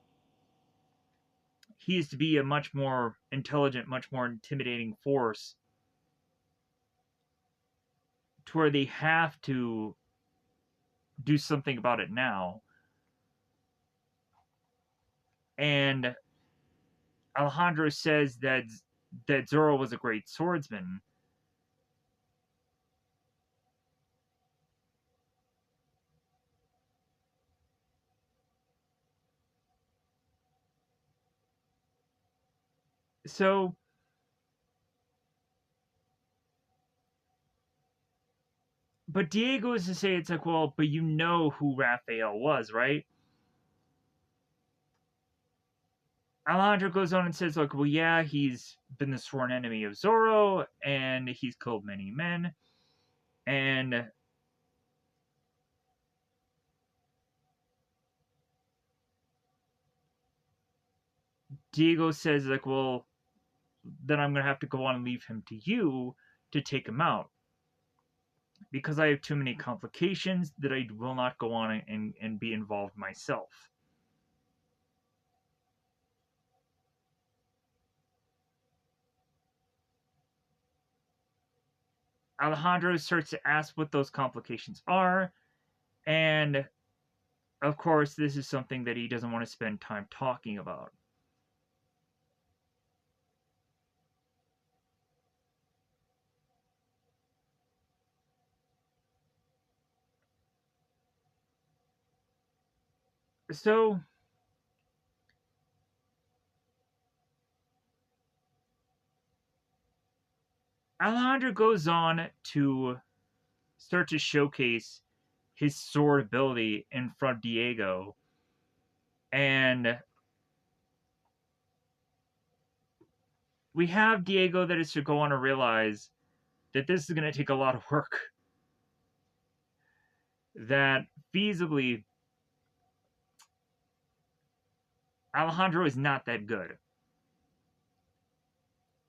he is to be a much more intelligent, much more intimidating force to where they have to do something about it now. And Alejandro says that Zorro was a great swordsman. So but Diego is to say, it's like, well, but you know who Raphael was, right? Alejandro goes on and says, like, well, yeah, he's been the sworn enemy of Zorro, and he's killed many men. And Diego says, like, well, then I'm going to have to go on and leave him to you to take him out. Because I have too many complications that I will not go on and be involved myself. Alejandro starts to ask what those complications are, and of course, this is something that he doesn't want to spend time talking about. So Alejandro goes on to start to showcase his sword ability in front of Diego, and we have Diego that is to go on to realize that this is going to take a lot of work. That feasibly, Alejandro is not that good.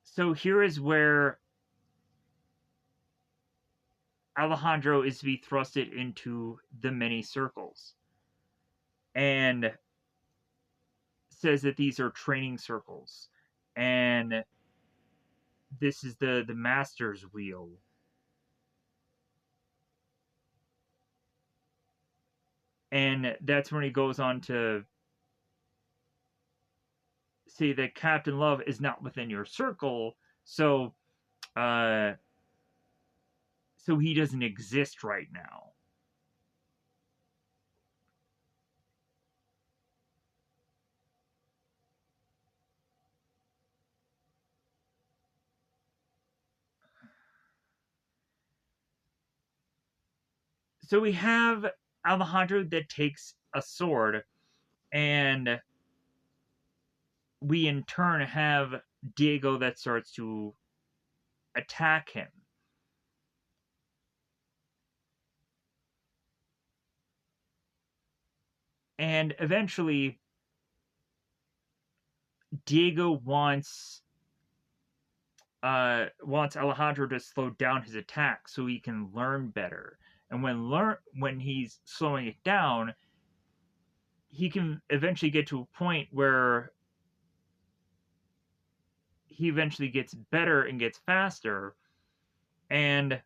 So here is where Alejandro is to be thrusted into the many circles and says that these are training circles and this is the master's wheel. And that's when he goes on to say that Captain Love is not within your circle, so uh so he doesn't exist right now. So we have Alejandro that takes a sword, and we in turn have Diego that starts to attack him. And eventually, Diego wants Alejandro to slow down his attack so he can learn better. And when he's slowing it down, he can eventually get to a point where he eventually gets better and gets faster. And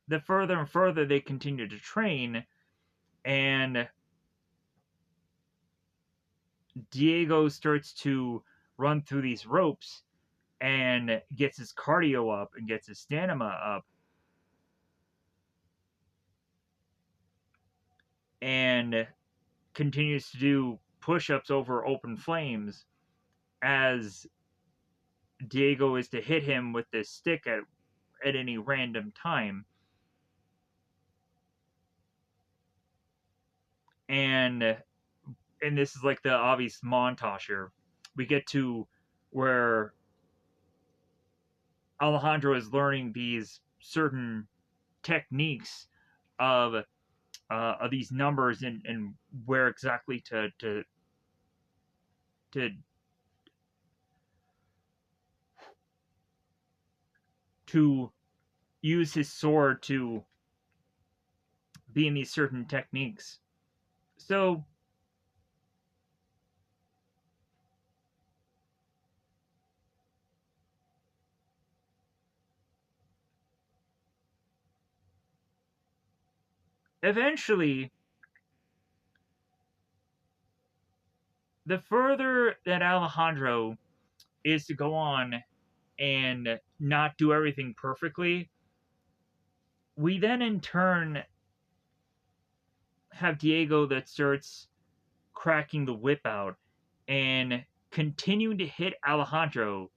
the further and further they continue to train, and Diego starts to run through these ropes and gets his cardio up and gets his stamina up, and continues to do push-ups over open flames as Diego is to hit him with this stick at any random time. And this is like the obvious montage here. We get to where Alejandro is learning these certain techniques of these numbers and where exactly to to use his sword to be in these certain techniques. So eventually, the further that Alejandro is to go on and not do everything perfectly, we then in turn have Diego that starts cracking the whip out and continuing to hit Alejandro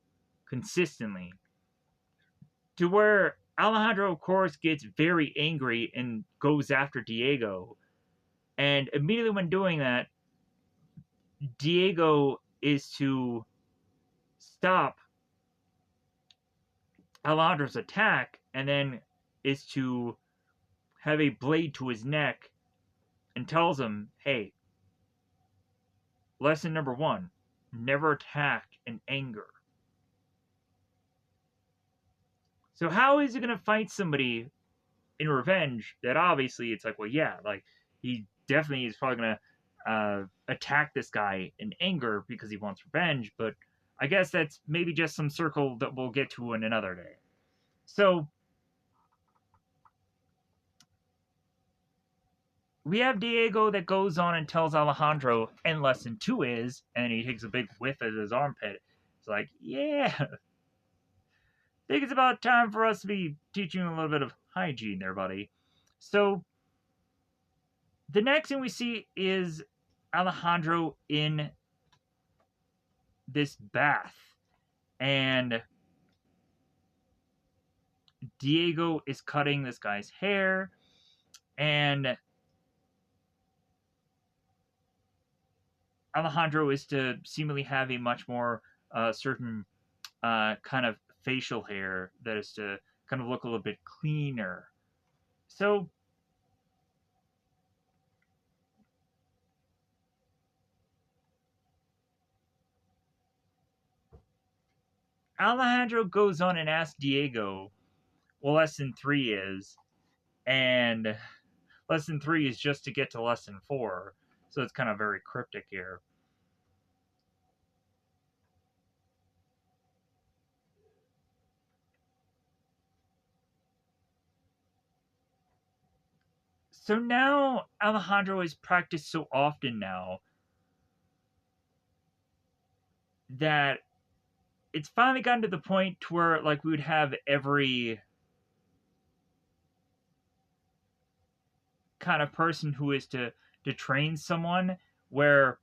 consistently to where Alejandro, of course, gets very angry and goes after Diego. And immediately when doing that, Diego is to stop Alejandro's attack and then is to have a blade to his neck and tells him, hey, lesson number one, never attack in anger. So how is he going to fight somebody in revenge that obviously it's like, well, yeah, like he definitely is probably going to attack this guy in anger because he wants revenge, but I guess that's maybe just some circle that we'll get to in another day. So we have Diego that goes on and tells Alejandro, and lesson two is, and he takes a big whiff at his armpit. It's like, yeah, I think it's about time for us to be teaching a little bit of hygiene there, buddy. So The next thing we see is Alejandro in this bath, and Diego is cutting this guy's hair, and Alejandro is to seemingly have a much more certain kind of facial hair that is to kind of look a little bit cleaner. So Alejandro goes on and asks Diego what lesson 3 is, and lesson 3 is just to get to lesson 4. So it's kind of very cryptic here. So now Alejandro has practiced so often now that it's finally gotten to the point to where like we would have every kind of person who is to train someone, where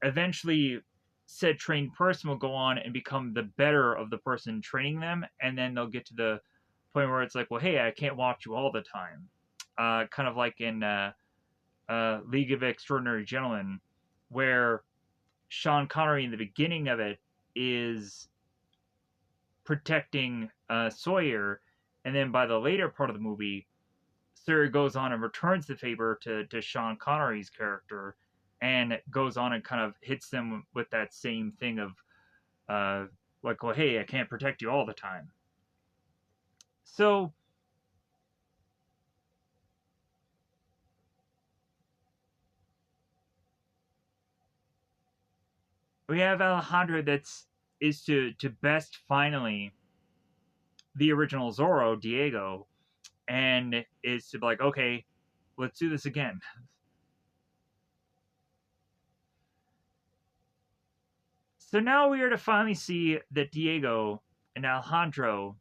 eventually said trained person will go on and become the better of the person training them, and then they'll get to the point where it's like, well, hey, I can't watch you all the time. Kind of like in League of Extraordinary Gentlemen, where Sean Connery in the beginning of it is protecting Sawyer, and then by the later part of the movie, Sawyer goes on and returns the favor to Sean Connery's character, and goes on and kind of hits them with that same thing of like, well, hey, I can't protect you all the time. So we have Alejandro that's is to best finally the original Zorro, Diego, and is to be like, okay, let's do this again. So now we are to finally see that Diego and Alejandro,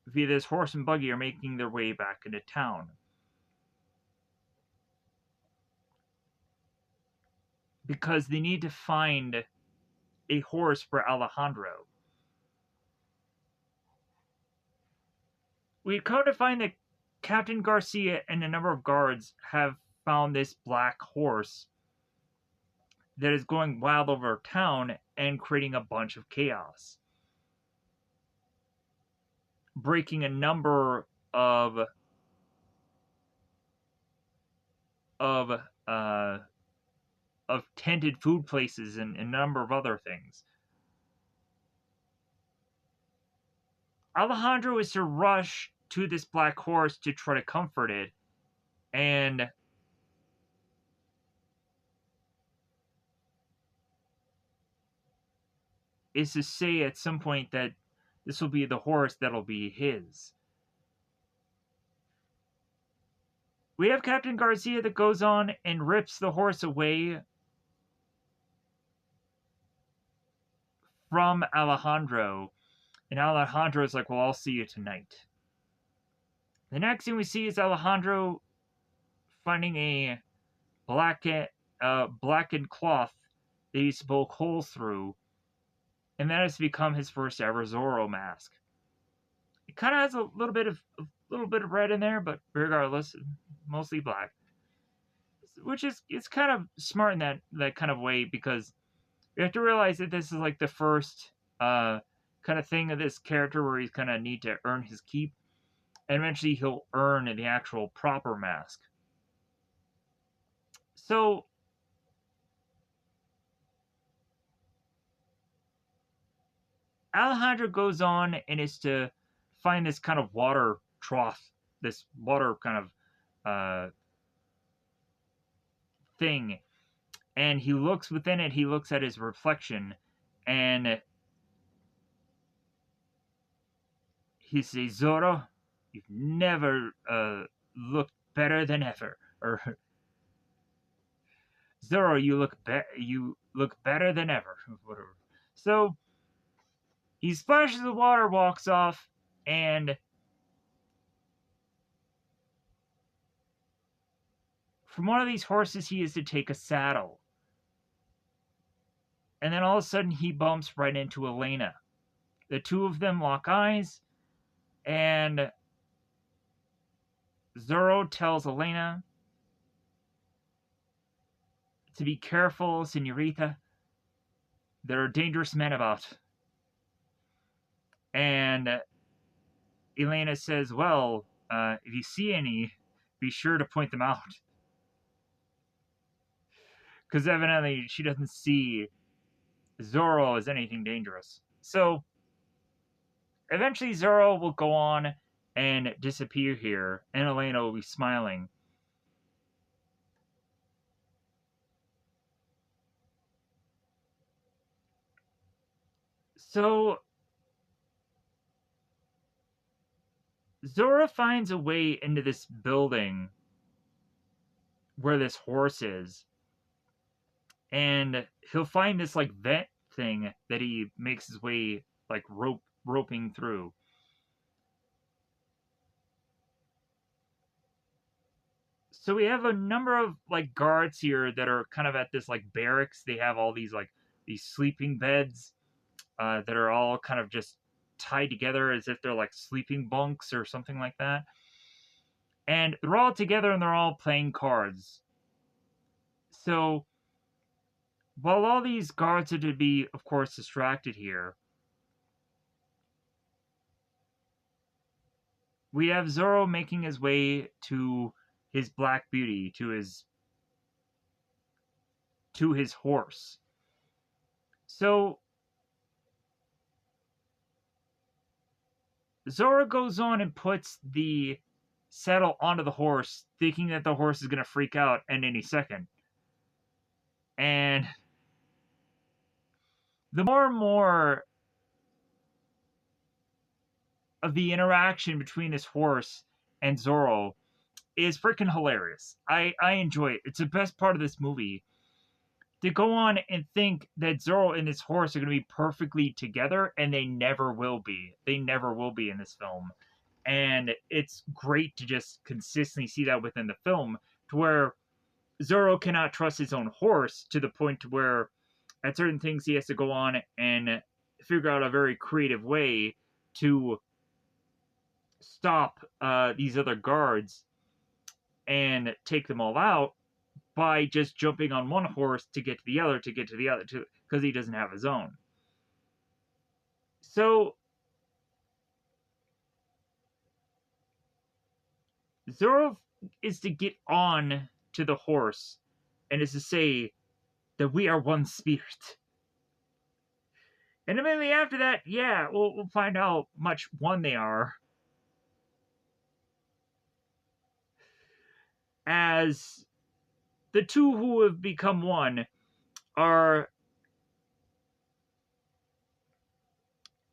via this horse and buggy, are making their way back into town. Because they need to find a horse for Alejandro. We come to find that Captain Garcia and a number of guards have found this black horse that is going wild over town and creating a bunch of chaos, breaking a number of uh, of tented food places and a number of other things. Alejandro is to rush to this black horse to try to comfort it, and is to say at some point that this will be the horse that'll be his. We have Captain Garcia that goes on and rips the horse away from Alejandro, and Alejandro is like, well, I'll see you tonight. The next thing we see is Alejandro finding a blackened cloth that he used to poke holes through, and that has become his first ever Zorro mask. It kind of has a little bit of red in there, but regardless, mostly black. Which is it's kind of smart in that kind of way, because you have to realize that this is like the first kind of thing of this character where he's kind of need to earn his keep, and eventually he'll earn the actual proper mask. So Alejandro goes on and is to find this kind of water trough, this water kind of thing, and he looks within it. He looks at his reflection, and he says, "Zorro, you've never looked better than ever." Or Zorro, you look better than ever. Whatever. So he splashes the water, walks off, and from one of these horses he is to take a saddle. And then all of a sudden he bumps right into Elena. The two of them lock eyes, and Zorro tells Elena to be careful, senorita. There are dangerous men about. And Elena says, well, if you see any, be sure to point them out. Because evidently she doesn't see Zorro as anything dangerous. So eventually Zorro will go on and disappear here, and Elena will be smiling. So Zorro finds a way into this building where this horse is, and he'll find this like vent thing that he makes his way like roping through. So we have a number of like guards here that are kind of at this like barracks. They have all these sleeping beds that are all kind of just tied together as if they're like sleeping bunks or something like that. And they're all together and they're all playing cards. So while all these guards are to be, of course, distracted here, we have Zorro making his way to his Black Beauty, to his horse. So Zorro goes on and puts the saddle onto the horse, thinking that the horse is going to freak out at any second. And the more and more of the interaction between this horse and Zorro is freaking hilarious. I enjoy it. It's the best part of this movie. To go on and think that Zorro and his horse are going to be perfectly together, and they never will be. They never will be in this film. And it's great to just consistently see that within the film, to where Zorro cannot trust his own horse to the point to where at certain things he has to go on and figure out a very creative way to stop these other guards and take them all out by just jumping on one horse to get to the other, because he doesn't have his own. So Zorro is to get on to the horse and is to say that we are one spirit. And immediately after that, yeah, we'll find out much one they are. As the two who have become one are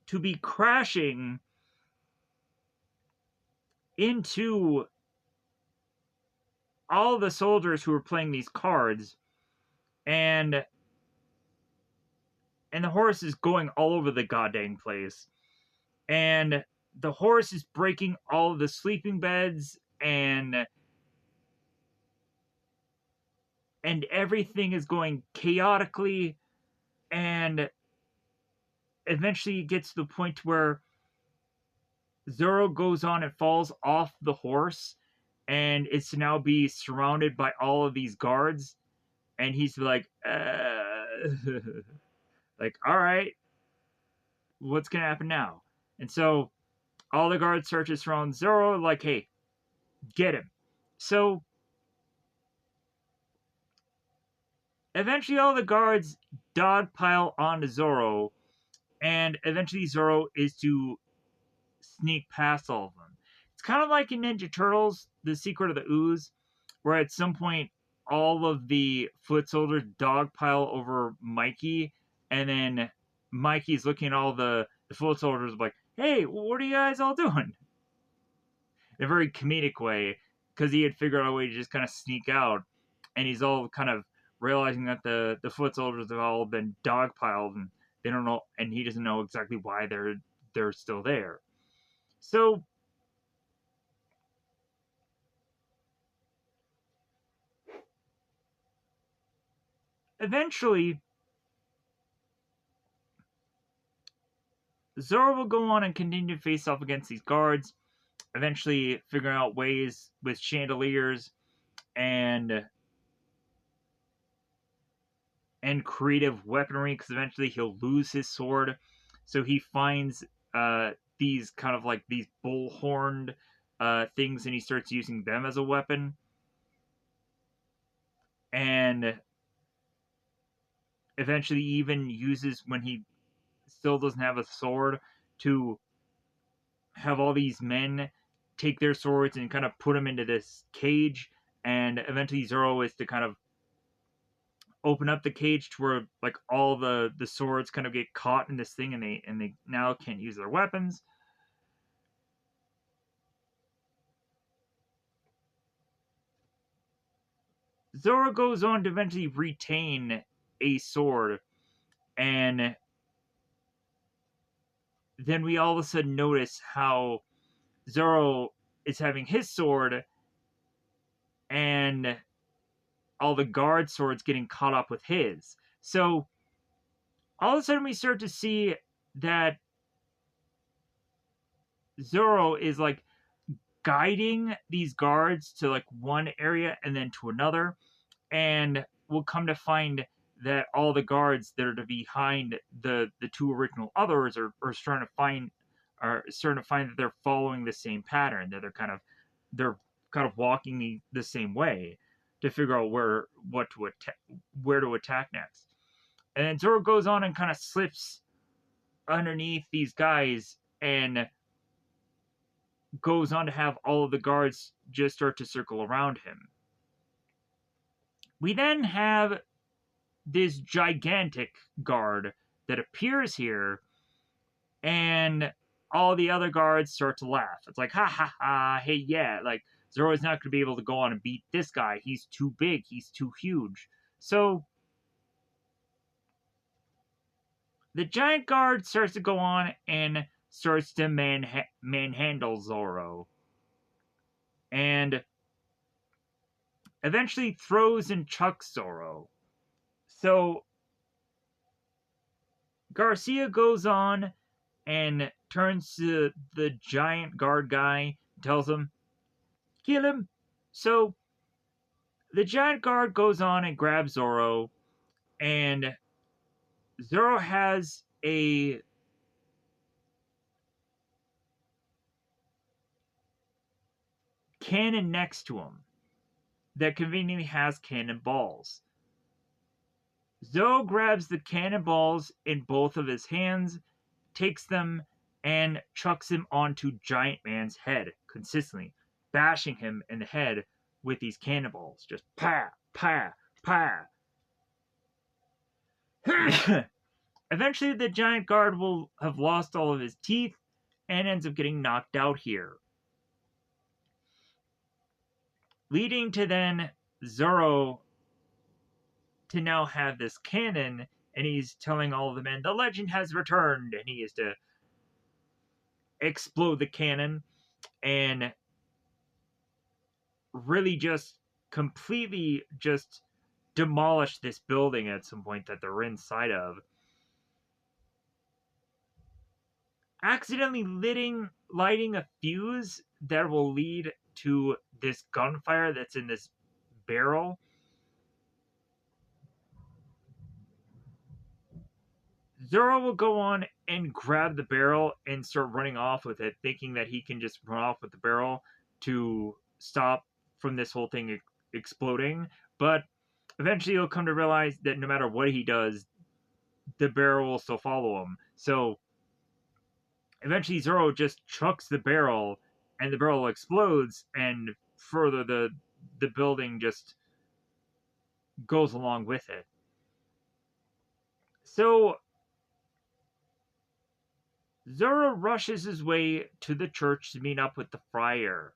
to be crashing into all the soldiers who are playing these cards, and the horse is going all over the goddamn place. And the horse is breaking all of the sleeping beds, and everything is going chaotically, and eventually it gets to the point where Zorro goes on and falls off the horse, and it's to now be surrounded by all of these guards, and he's like, like, all right, what's gonna happen now? And so all the guards search to surround Zorro, like, hey, get him. So eventually all the guards dogpile onto Zorro, and eventually Zorro is to sneak past all of them. It's kind of like in Ninja Turtles, The Secret of the Ooze, where at some point all of the foot soldiers dogpile over Mikey, and then Mikey's looking at all the foot soldiers like, hey, what are you guys all doing? In a very comedic way, because he had figured out a way to just kind of sneak out, and he's all kind of realizing that the foot soldiers have all been dogpiled, and they don't know, and he doesn't know exactly why they're still there. So Eventually, Zorro will go on and continue to face off against these guards, eventually figuring out ways with chandeliers and creative weaponry, because eventually he'll lose his sword. So he finds these kind of like these bullhorned things, and he starts using them as a weapon. And eventually, even uses, when he still doesn't have a sword, to have all these men take their swords and kind of put them into this cage. And eventually, Zorro is to kind of open up the cage to where like all the swords kind of get caught in this thing, and they now can't use their weapons. Zorro goes on to eventually retain a sword, and then we all of a sudden notice how Zorro is having his sword, and all the guard swords getting caught up with his. So all of a sudden we start to see that Zorro is like guiding these guards to like one area and then to another, and we'll come to find that all the guards that are behind the two original others are starting to find that they're following the same pattern, that they're kind of walking the same way to figure out where to attack next. And then Zoro goes on and kind of slips underneath these guys and goes on to have all of the guards just start to circle around him. We then have this gigantic guard that appears here, and all the other guards start to laugh. It's like, ha ha ha, hey, yeah, like, Zoro's not going to be able to go on and beat this guy. He's too big, he's too huge. So, the giant guard starts to go on and starts to manhandle Zoro. And eventually throws and chucks Zoro. So, Garcia goes on and turns to the giant guard guy, tells him, kill him. So the giant guard goes on and grabs Zorro, and Zorro has a cannon next to him that conveniently has cannonballs. Zorro grabs the cannonballs in both of his hands, takes them, and chucks him onto Giant Man's head consistently, bashing him in the head with these cannonballs. Just pa, pa, pa. Eventually, the giant guard will have lost all of his teeth and ends up getting knocked out here. Leading to then Zorro to now have this cannon, and he's telling all of the men, the legend has returned, and he is to explode the cannon and really just completely just demolish this building at some point that they're inside of. Accidentally lighting a fuse that will lead to this gunfire that's in this barrel. Zorro will go on and grab the barrel and start running off with it, thinking that he can just run off with the barrel to stop from this whole thing exploding. But eventually he'll come to realize that no matter what he does, the barrel will still follow him. So eventually Zorro just chucks the barrel, and the barrel explodes, and further the building just goes along with it. So Zorro rushes his way to the church to meet up with the friar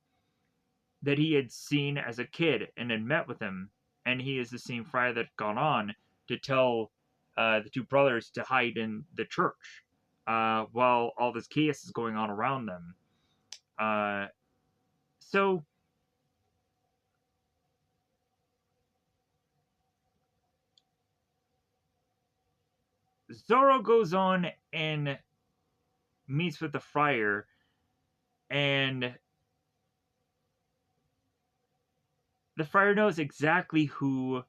that he had seen as a kid and had met with him, and he is the same friar that had gone on to tell the two brothers to hide in the church while all this chaos is going on around them. So Zorro goes on and meets with the friar, and the friar knows exactly who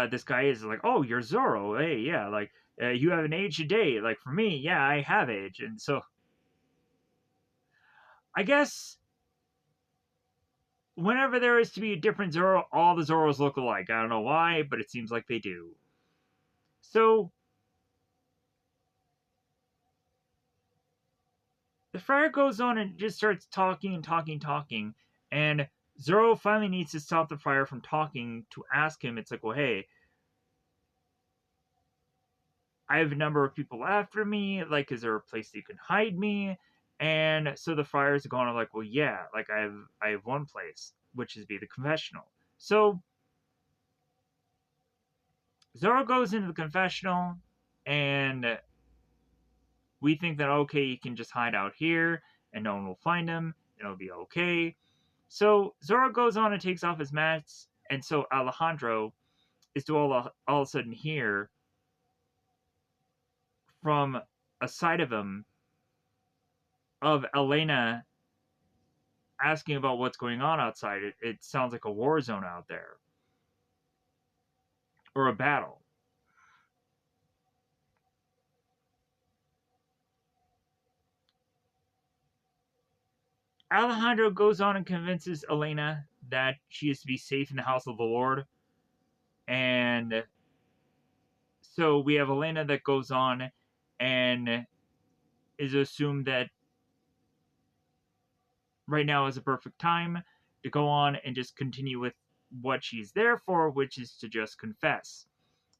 this guy is. Like, oh, you're Zorro. Hey, yeah, like you haven't aged a day. Like for me, yeah, I have aged, and so I guess whenever there is to be a different Zorro, all the Zorros look alike. I don't know why, but it seems like they do. So the friar goes on and just starts talking and talking, talking, and Zorro finally needs to stop the friar from talking to ask him. It's like, well, hey, I have a number of people after me. Like, is there a place you can hide me? And so the friars are going like, well, yeah, like I have one place, which is be the confessional. So Zorro goes into the confessional, and we think that okay, he can just hide out here, and no one will find him, and it'll be okay. So Zorro goes on and takes off his mask, and so Alejandro is to all of a sudden hear from a side of him of Elena asking about what's going on outside. It sounds like a war zone out there or a battle. Alejandro goes on and convinces Elena that she is to be safe in the house of the Lord. And so we have Elena that goes on and is assumed that right now is a perfect time to go on and just continue with what she's there for, which is to just confess.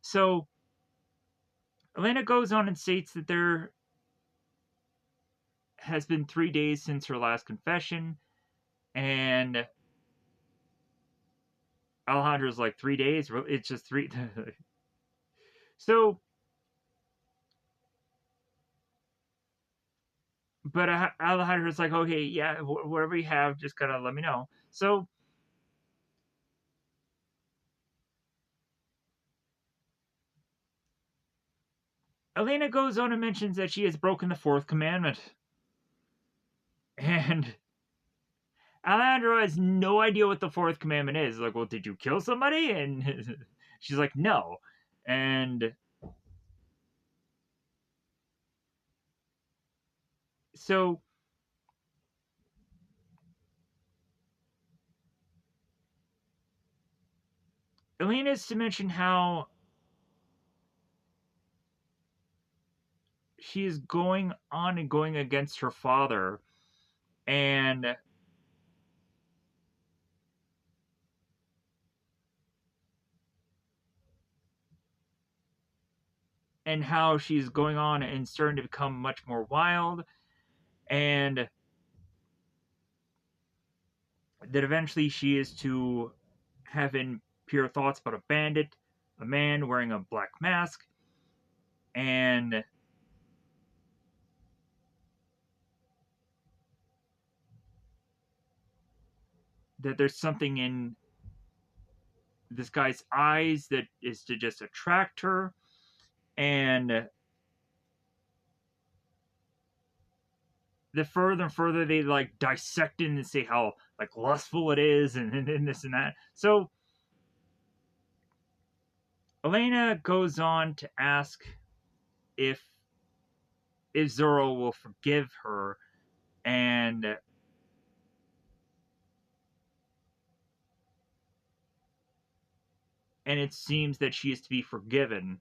So Elena goes on and states that there has been 3 days since her last confession, and Alejandro's like 3 days. It's just three. So, but Alejandro's like, okay, yeah, whatever you have, just gotta let me know. So Elena goes on and mentions that she has broken the fourth commandment, and Alejandro has no idea what the fourth commandment is. Like, well, did you kill somebody? And she's like, no. And so Elena is to mention how she is going on and going against her father, and how she's going on and starting to become much more wild, and that eventually she is to have impure thoughts about a bandit, a man wearing a black mask, and that there's something in this guy's eyes that is to just attract her, and the further and further they like dissect it and say how like lustful it is, and this and that. So Elena goes on to ask if Zorro will forgive her, and it seems that she is to be forgiven.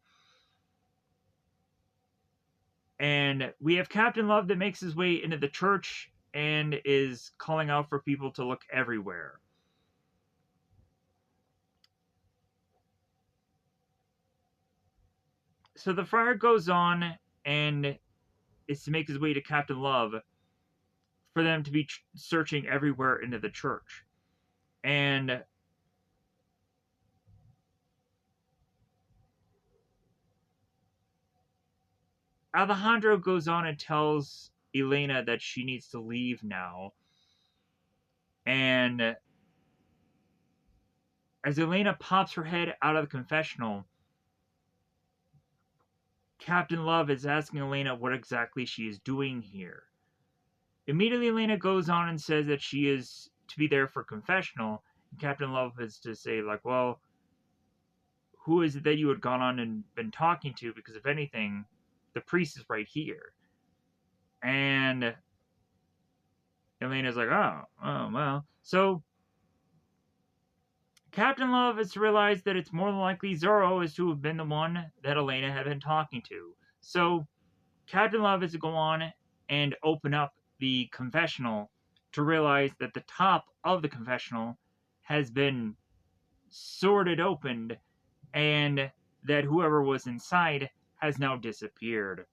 And we have Captain Love that makes his way into the church and is calling out for people to look everywhere. So the friar goes on and is to make his way to Captain Love for them to be searching everywhere into the church. And Alejandro goes on and tells Elena that she needs to leave now. And as Elena pops her head out of the confessional, Captain Love is asking Elena what exactly she is doing here. Immediately, Elena goes on and says that she is to be there for confessional. And Captain Love is to say, like, well, who is it that you had gone on and been talking to? Because if anything, the priest is right here. And Elena's like, oh, well. So Captain Love has realized that it's more than likely Zorro is to have been the one that Elena had been talking to. So Captain Love is to go on and open up the confessional to realize that the top of the confessional has been sorted open and that whoever was inside has now disappeared.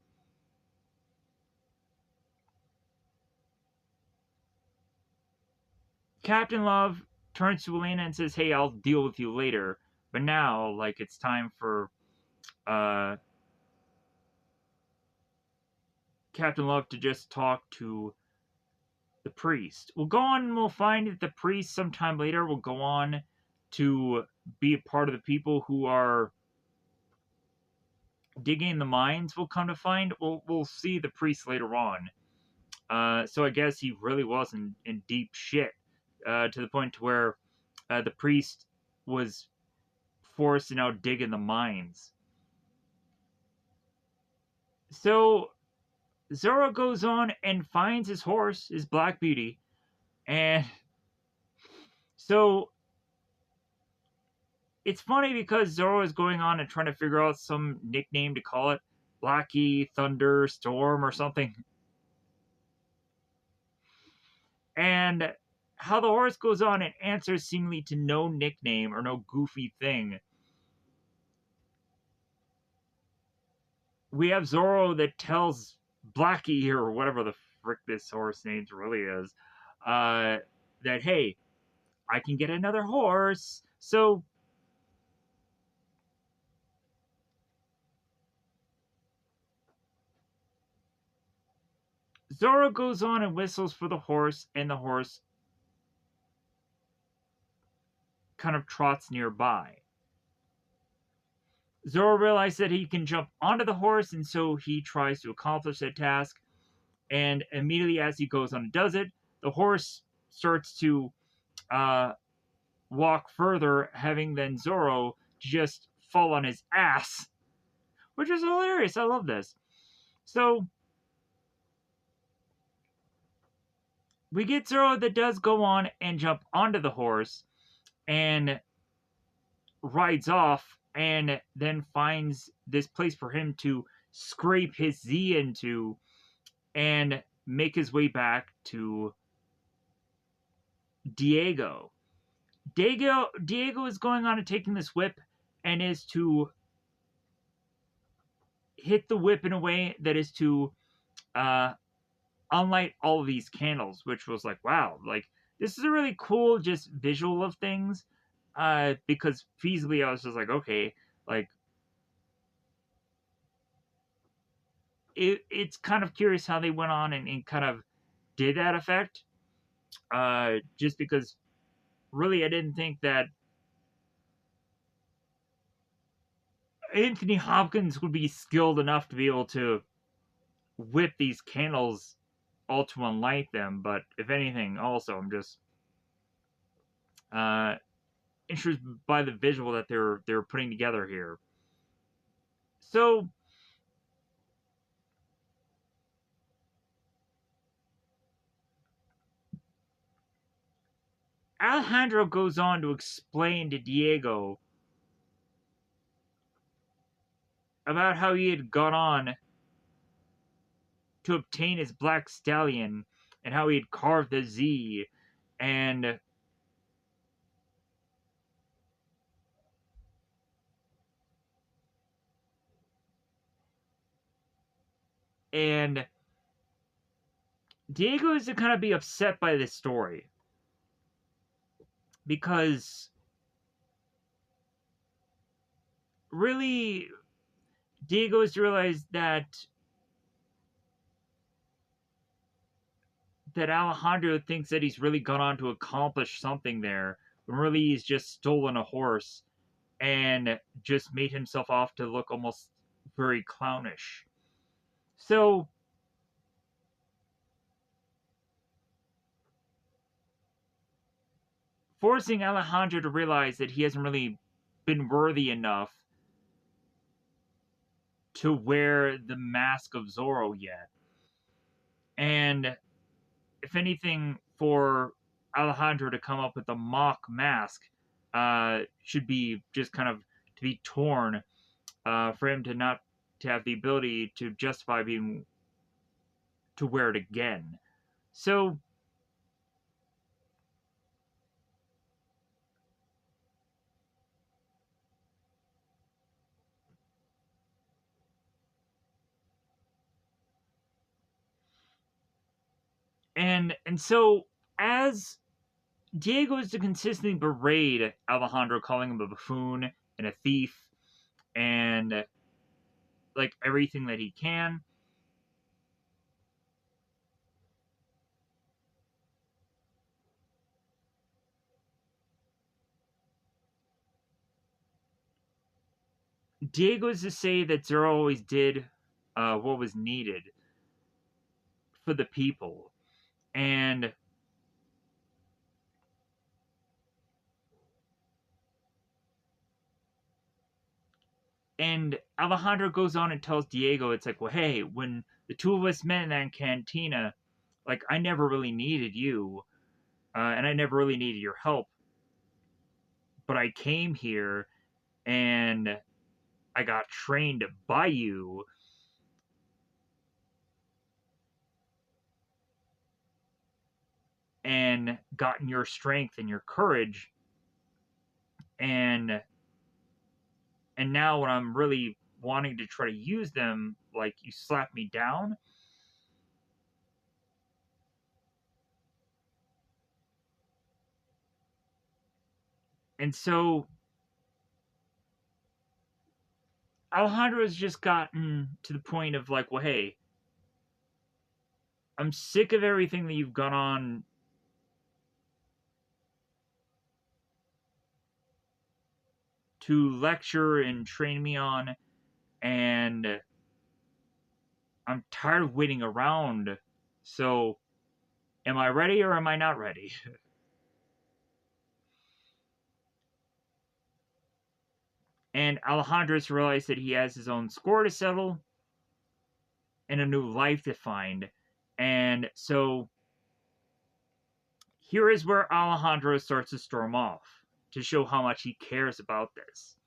Captain Love turns to Elena and says, hey, I'll deal with you later. But now, like, it's time for Captain Love to just talk to the priest. We'll go on and we'll find that the priest sometime later will go on to be a part of the people who are digging the mines. We'll come to find we'll see the priest later on. So I guess he really was in deep shit to the point to where the priest was forced to now dig in the mines. So Zorro goes on and finds his horse, his Black Beauty, and so it's funny because Zorro is going on and trying to figure out some nickname to call it, Blackie, Thunder, Storm, or something. And how the horse goes on and answers seemingly to no nickname or no goofy thing. We have Zorro that tells Blackie, or whatever the frick this horse name really is, that, hey, I can get another horse. So Zorro goes on and whistles for the horse, and the horse kind of trots nearby. Zorro realizes that he can jump onto the horse, and so he tries to accomplish that task. And immediately as he goes on and does it, the horse starts to walk further, having then Zorro just fall on his ass, which is hilarious. I love this. So we get Zorro that does go on and jump onto the horse and rides off, and then finds this place for him to scrape his Z into and make his way back to Diego. Diego is going on and taking this whip and is to hit the whip in a way that is to unlight all of these candles, which was like, wow, like this is a really cool just visual of things. Because feasibly I was just like, okay, like it's kind of curious how they went on and kind of did that effect. Just because really I didn't think that Anthony Hopkins would be skilled enough to be able to whip these candles all to unlight them. But if anything, also I'm just uh, interested by the visual that they're putting together here. So Alejandro goes on to explain to Diego about how he had gone on to obtain his black stallion and how he had carved the Z and and Diego is to kind of be upset by this story because really Diego is to realize that Alejandro thinks that he's really gone on to accomplish something there, when really he's just stolen a horse and just made himself off to look almost very clownish. So forcing Alejandro to realize that he hasn't really been worthy enough to wear the mask of Zorro yet. And if anything, for Alejandro to come up with a mock mask should be just kind of to be torn for him to not to have the ability to justify being to wear it again. So so as Diego is to consistently berate Alejandro, calling him a buffoon and a thief and like everything that he can. Diego is to say that Zoro always did what was needed for the people, and Alejandro goes on and tells Diego, it's like, well, hey, when the two of us met in that cantina, like I never really needed you, and I never really needed your help, but I came here and I got trained by you, and gotten your strength and your courage, and now when I'm really wanting to try to use them, like you slap me down. And so Alejandro has just gotten to the point of like, well, hey, I'm sick of everything that you've gone on to lecture and train me on, and I'm tired of waiting around. So, am I ready or am I not ready? And Alejandro's realized that he has his own score to settle and a new life to find. And so, here is where Alejandro starts to storm off to show how much he cares about this.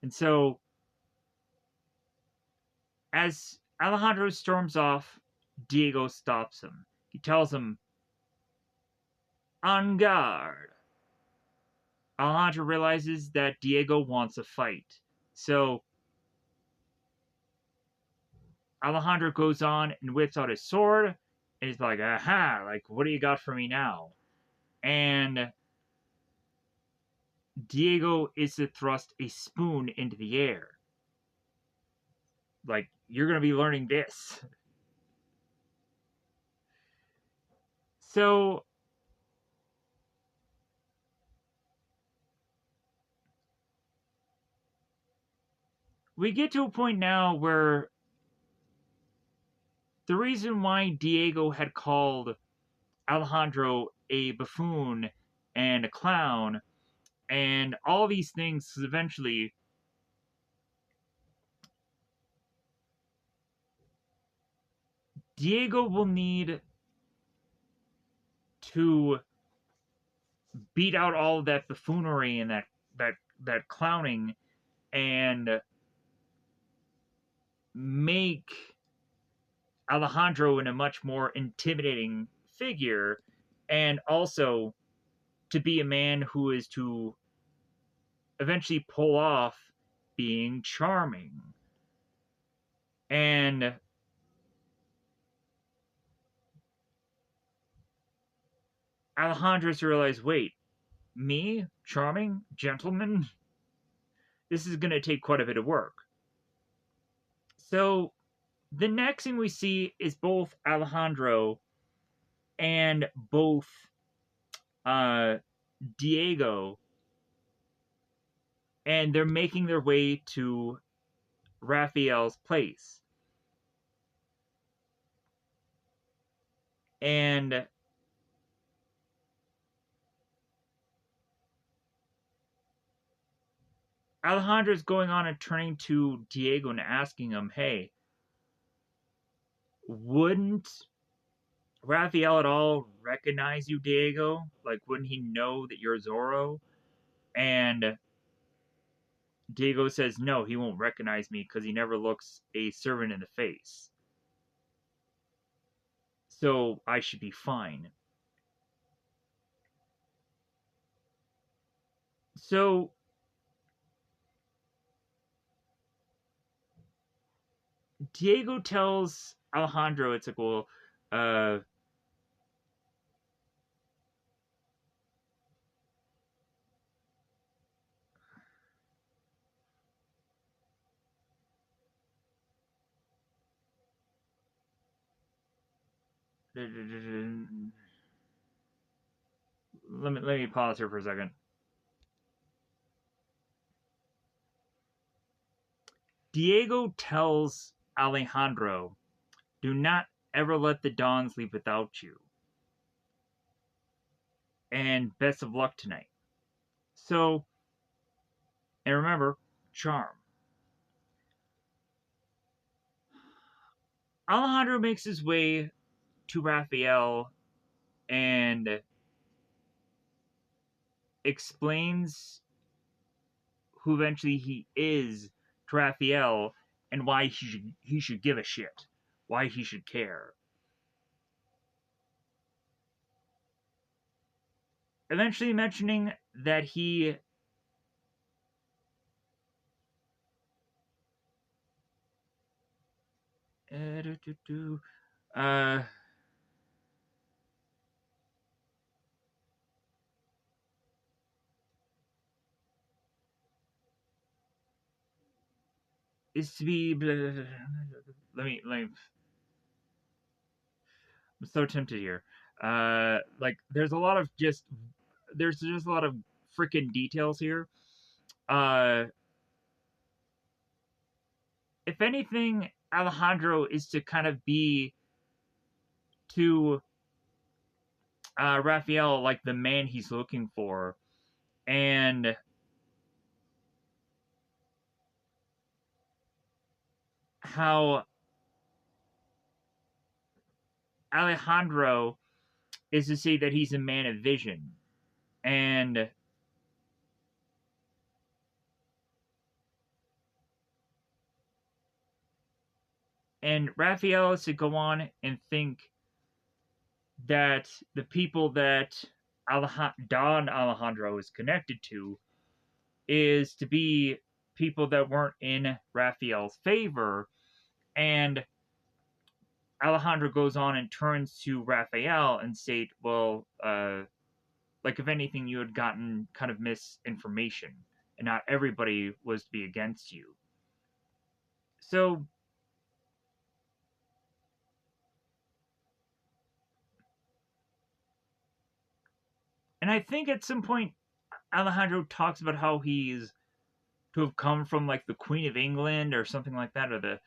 And so, as Alejandro storms off, Diego stops him. He tells him, "En garde." Alejandro realizes that Diego wants a fight. So Alejandro goes on and whips out his sword, and he's like, aha, like, what do you got for me now? And Diego is to thrust a spoon into the air. Like, you're going to be learning this. So we get to a point now where the reason why Diego had called Alejandro a buffoon and a clown and all these things eventually Diego will need to beat out all of that buffoonery and that clowning and make Alejandro in a much more intimidating figure, and also to be a man who is to eventually pull off being charming. And Alejandro's realized, wait, me? Charming? Gentleman? This is going to take quite a bit of work. So the next thing we see is both Alejandro and both uh, Diego, and they're making their way to Raphael's place. And Alejandro's going on and turning to Diego and asking him, hey, wouldn't Raphael at all recognize you, Diego? Like, wouldn't he know that you're Zorro? And Diego says, no, he won't recognize me because he never looks a servant in the face. So I should be fine. So Diego tells Alejandro, it's like, well, uh, let me pause here for a second. Diego tells Alejandro, do not ever let the dawn sleep without you. And best of luck tonight. So, and remember, charm. Alejandro makes his way to Raphael and explains who eventually he is to Raphael and why he should give a shit, why he should care. Eventually mentioning that he uh, is to be. Let me. I'm so tempted here. Like there's just a lot of freaking details here. Uh, if anything, Alejandro is to kind of be to Raphael like the man he's looking for, and how Alejandro is to say that he's a man of vision, and Raphael is to go on and think that the people that Don Alejandro is connected to is to be people that weren't in Raphael's favor, and Alejandro goes on and turns to Raphael and state, well, like if anything, you had gotten kind of misinformation, and not everybody was to be against you. So, and I think at some point Alejandro talks about how he's to have come from like the Queen of England or something like that, or the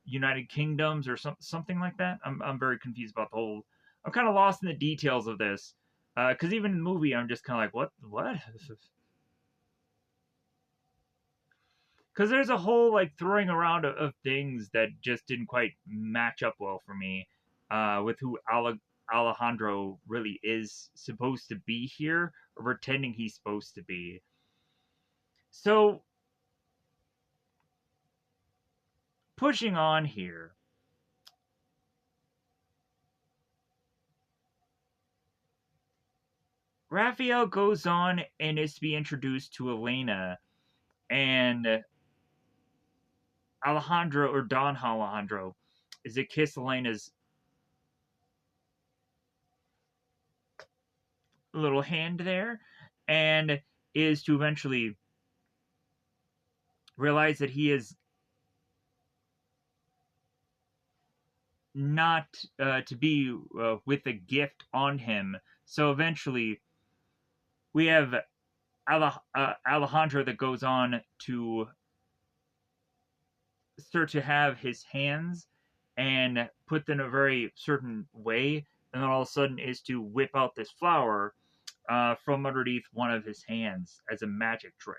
United Kingdoms or something like that. I'm very confused about the whole. I'm kind of lost in the details of this because even in the movie, I'm just kind of like, what? Because there's a whole like throwing around of things that just didn't quite match up well for me with who Alejandro really is supposed to be here, or pretending he's supposed to be. So pushing on here, Raphael goes on and is to be introduced to Elena, and Alejandro, or Don Alejandro, is to kiss Elena's little hand there, and is to eventually realize that he is not to be with a gift on him. So eventually, we have Alejandro that goes on to start to have his hands and put them in a very certain way, and then all of a sudden is to whip out this flower from underneath one of his hands as a magic trick.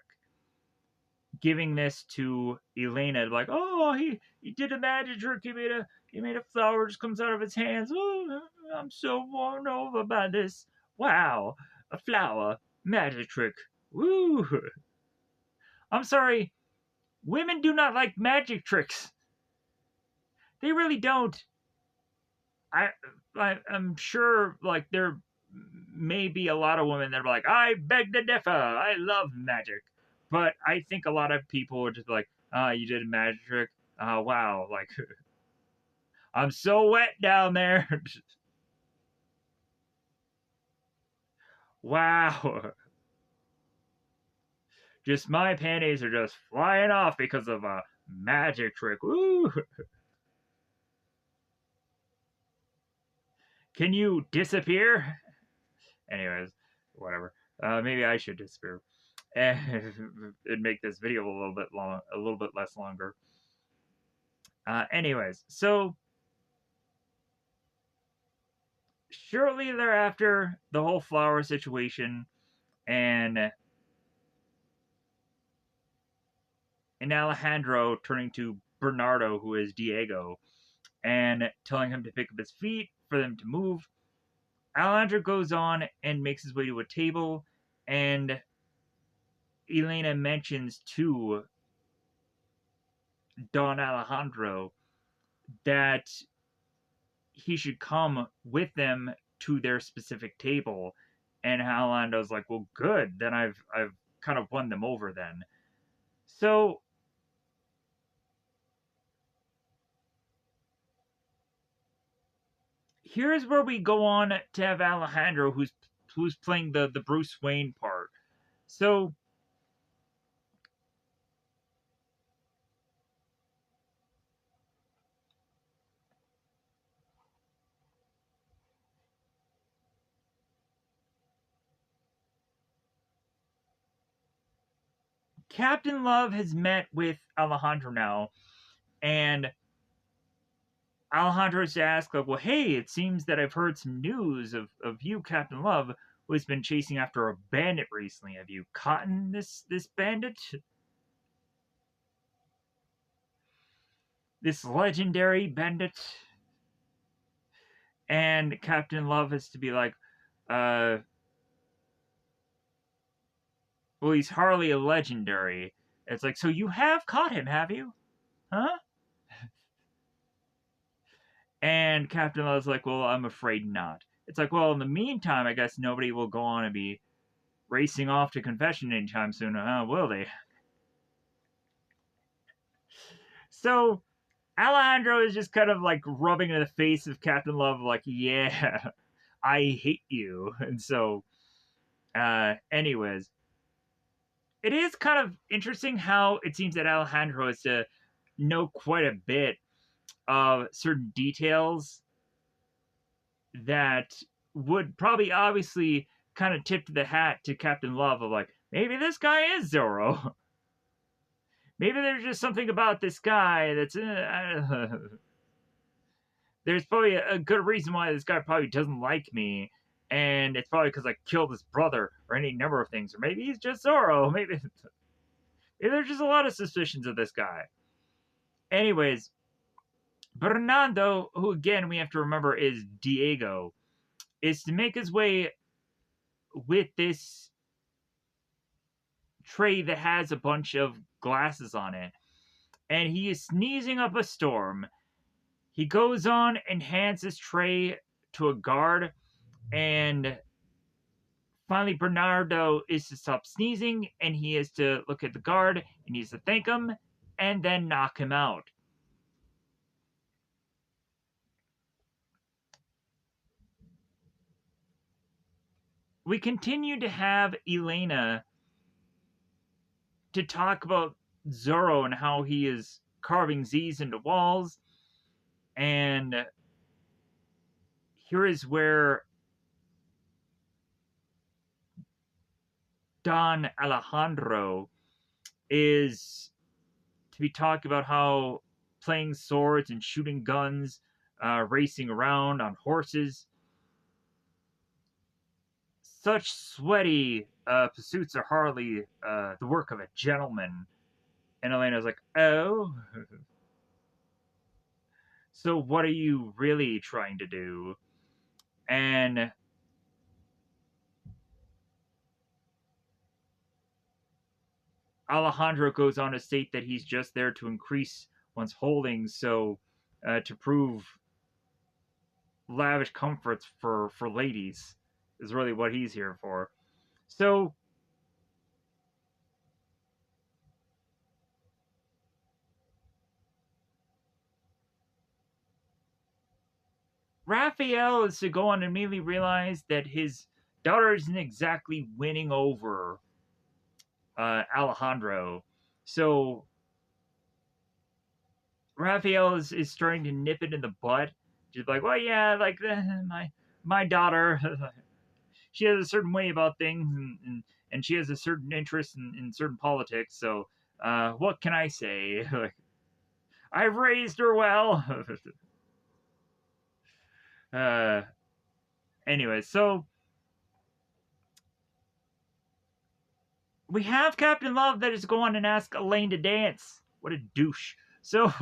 Giving this to Elena, like, oh, he did a magic trick. He made a flower just comes out of his hands. Oh, I'm so won over by this. Wow, a flower magic trick. Woo! I'm sorry, women do not like magic tricks. They really don't. I, I'm sure, like, there may be a lot of women that are like, I beg to differ. I love magic. But I think a lot of people are just like, you did a magic trick. Wow. Like, I'm so wet down there. Wow. Just my panties are just flying off because of a magic trick. Woo. Can you disappear? Anyways, whatever. Maybe I should disappear and make this video a little bit less longer. Anyways, so shortly thereafter, the whole flower situation and Alejandro turning to Bernardo, who is Diego, and telling him to pick up his feet for them to move. Alejandro goes on and makes his way to a table, and Elena mentions to Don Alejandro that he should come with them to their specific table. And Alejandro's like, well, good, then I've kind of won them over then. So here's where we go on to have Alejandro, who's playing the Bruce Wayne part. So Captain Love has met with Alejandro now, and Alejandro's asked, like, well, hey, it seems that I've heard some news of you, Captain Love, who has been chasing after a bandit recently. Have you caught this bandit? This legendary bandit? And Captain Love has to be like, well, he's hardly a legendary. It's like, so you have caught him, have you? Huh? And Captain Love's like, well, I'm afraid not. It's like, well, in the meantime, I guess nobody will go on and be racing off to confession anytime soon, will they? So Alejandro is just kind of like rubbing in the face of Captain Love, like, yeah, I hate you. And so, anyways, it is kind of interesting how it seems that Alejandro has to know quite a bit of certain details that would probably obviously kind of tip the hat to Captain Love of like, maybe this guy is Zorro. Maybe there's just something about this guy that's there's probably a good reason why this guy probably doesn't like me, and it's probably because I killed his brother, or any number of things, or maybe he's just Zorro. Maybe there's just a lot of suspicions of this guy. Anyways, Bernardo, who again we have to remember is Diego, is to make his way with this tray that has a bunch of glasses on it, and he is sneezing up a storm. He goes on and hands his tray to a guard, and finally Bernardo is to stop sneezing, and he is to look at the guard, and he is to thank him, and then knock him out. We continue to have Elena to talk about Zorro and how he is carving Z's into walls, and here is where Don Alejandro is to be talking about how playing swords and shooting guns, racing around on horses. Such sweaty pursuits are hardly the work of a gentleman. And Elena's like, oh, so what are you really trying to do? And Alejandro goes on to state that he's just there to increase one's holdings, so to prove lavish comforts for ladies is really what he's here for. So Raphael is to go on and immediately realize that his daughter isn't exactly winning over Alejandro. So Raphael is starting to nip it in the butt. Just like, well, yeah, like my daughter, she has a certain way about things, and she has a certain interest in certain politics. So, what can I say? I've raised her well. uh, anyway, so we have Captain Love that is going and ask Elaine to dance. What a douche. So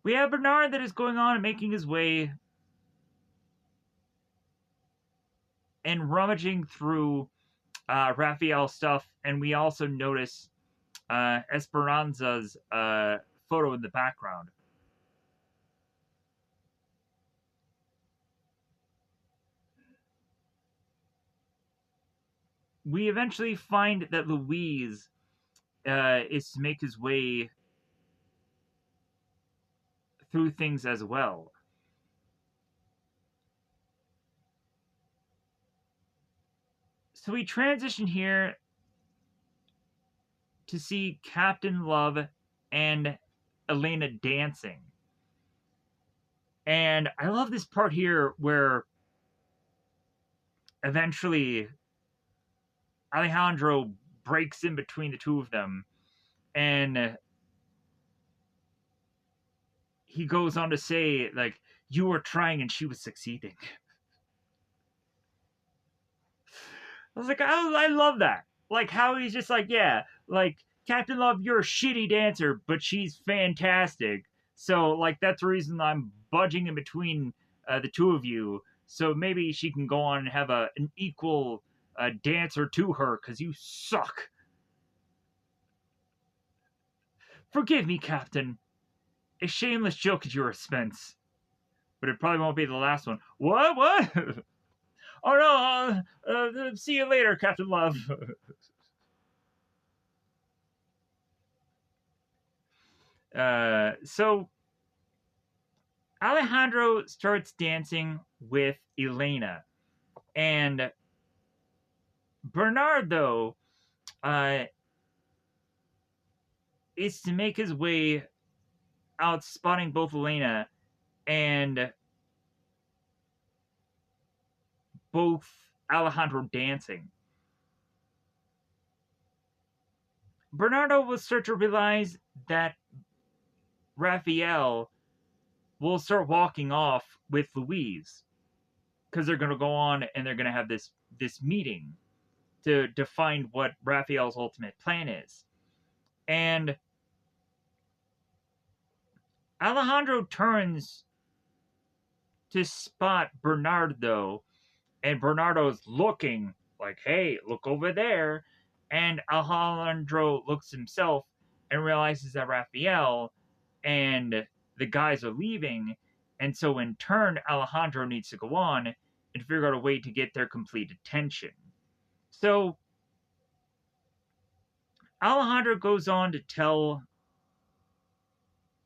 we have Bernard that is going on and making his way and rummaging through Raphael's stuff, and we also notice Esperanza's photo in the background. We eventually find that Louise is to make his way through things as well. So we transition here to see Captain Love and Elena dancing. And I love this part here where eventually Alejandro breaks in between the two of them, and he goes on to say, like, you were trying and she was succeeding. I was like, I love that. Like, how he's just like, yeah, like, Captain Love, you're a shitty dancer, but she's fantastic. So, like, that's the reason I'm budging in between the two of you. So maybe she can go on and have an equal dancer to her, because you suck. Forgive me, Captain. A shameless joke at your expense. But it probably won't be the last one. What? Oh no, see you later, Captain Love. So Alejandro starts dancing with Elena. And Bernard, though, is to make his way out, spotting both Elena and both Alejandro dancing. Bernardo will start to realize that Raphael will start walking off with Louise, because they're going to go on and they're going to have this meeting to define what Raphael's ultimate plan is. And Alejandro turns to spot Bernardo, and Bernardo's looking like, hey, look over there. And Alejandro looks himself and realizes that Raphael and the guys are leaving. And so, in turn, Alejandro needs to go on and figure out a way to get their complete attention. So, Alejandro goes on to tell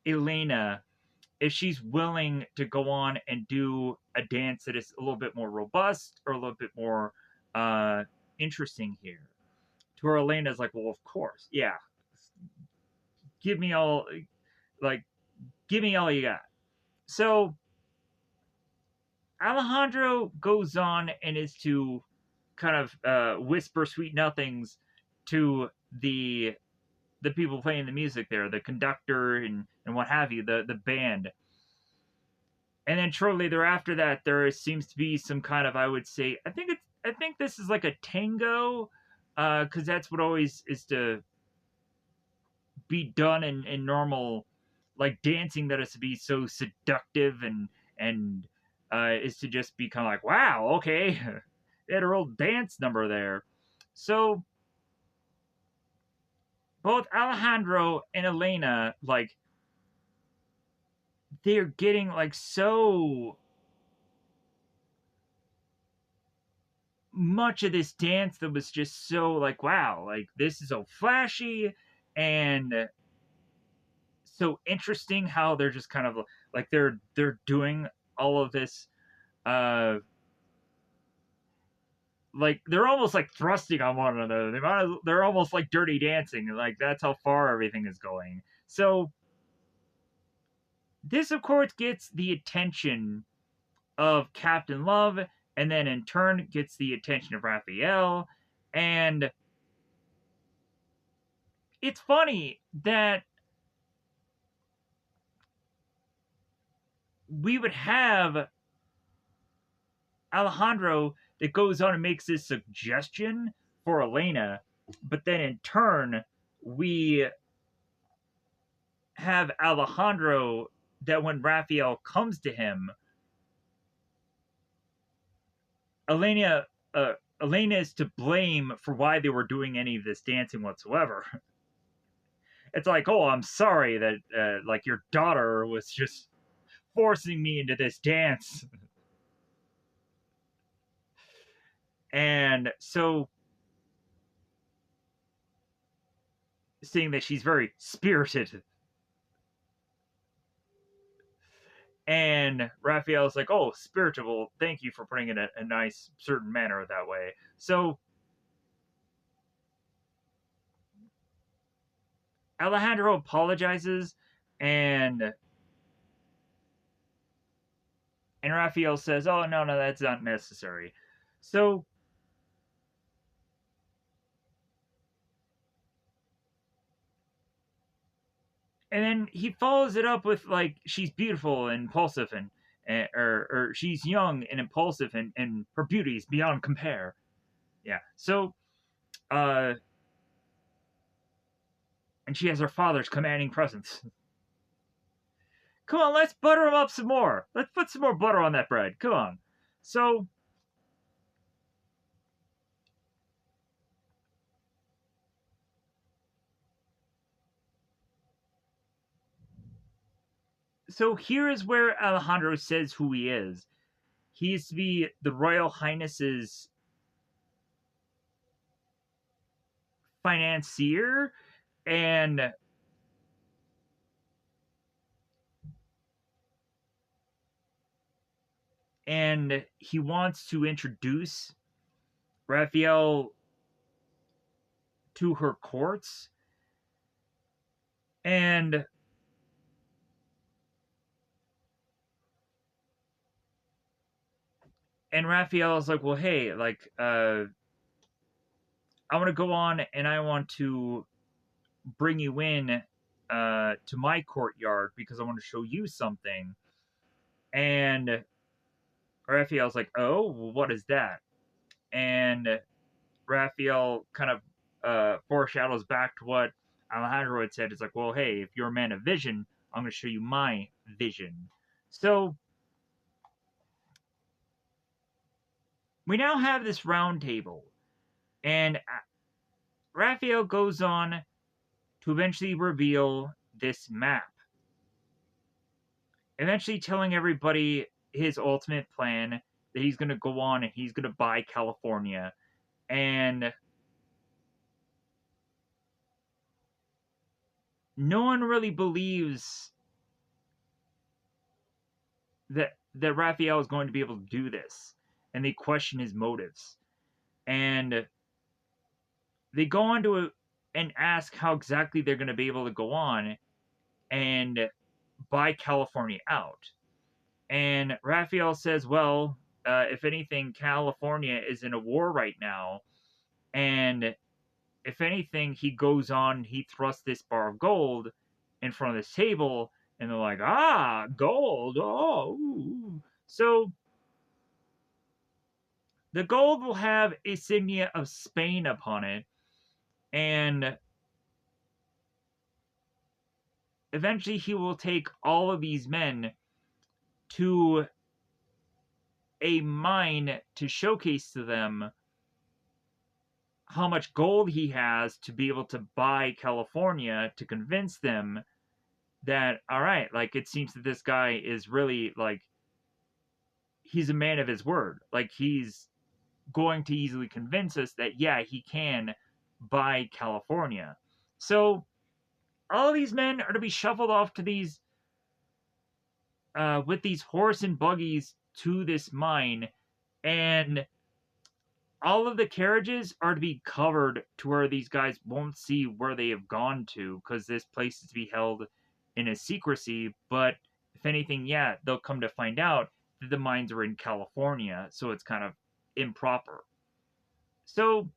Elena if she's willing to go on and do a dance that is a little bit more robust or a little bit more interesting here. To where Elena's like, well, of course, yeah. Give me all, like, give me all you got. So Alejandro goes on and is to kind of whisper sweet nothings to the the people playing the music there, the conductor and what have you, the band. And then shortly thereafter that there seems to be some kind of, I would say, I think this is like a tango, because that's what always is to be done in normal like dancing, that is to be so seductive and is to just be kind of like, wow, okay, they had a real dance number there. So both Alejandro and Elena, like, they're getting like so much of this dance that was just so like, wow, like this is so flashy and so interesting, how they're just kind of like they're doing all of this, uh like they're almost like thrusting on one another. They're almost like dirty dancing. Like that's how far everything is going. So this, of course, gets the attention of Captain Love, and then in turn gets the attention of Raphael. And it's funny that we would have Alejandro that goes on and makes this suggestion for Elena, but then in turn we have Alejandro that when Raphael comes to him, Elena Elena is to blame for why they were doing any of this dancing whatsoever. It's like, oh, I'm sorry that like your daughter was just forcing me into this dance. And so, seeing that she's very spirited, and Raphael's like, oh, spiritual, thank you for putting it in a nice, certain manner that way. So, Alejandro apologizes, and Raphael says, oh, no, no, that's not necessary. So, and then he follows it up with like, she's beautiful and impulsive, or she's young and impulsive, and her beauty is beyond compare. Yeah. So, uh, and she has her father's commanding presence. Come on, let's butter him up some more. Let's put some more butter on that bread. Come on. So, here is where Alejandro says who he is. He is to be the Royal Highness's financier, and he wants to introduce Raphael to her courts, and Raphael is like, well, hey, like, I want to go on and I want to bring you in to my courtyard because I want to show you something. And Raphael's like, oh, well, what is that? And Raphael kind of foreshadows back to what Alejandro had said. It's like, well, hey, if you're a man of vision, I'm going to show you my vision. So we now have this round table, and Raphael goes on to eventually reveal this map, eventually telling everybody his ultimate plan, that he's going to go on and he's going to buy California. And no one really believes that Raphael is going to be able to do this, and they question his motives. And they go on to and ask how exactly they're going to be able to go on and buy California out. And Raphael says, well, if anything, California is in a war right now, and if anything, he goes on, he thrusts this bar of gold in front of this table, and they're like, ah, gold, oh. Ooh. So the gold will have insignia of Spain upon it, and eventually he will take all of these men to a mine to showcase to them how much gold he has to be able to buy California, to convince them that, all right, like, it seems that this guy is really, like, he's a man of his word. Like, he's going to easily convince us that, yeah, he can buy California. So all these men are to be shuffled off to these with these horse and buggies to this mine, and all of the carriages are to be covered to where these guys won't see where they have gone to, because this place is to be held in a secrecy. But if anything, yeah, they'll come to find out that the mines are in California, so it's kind of improper. So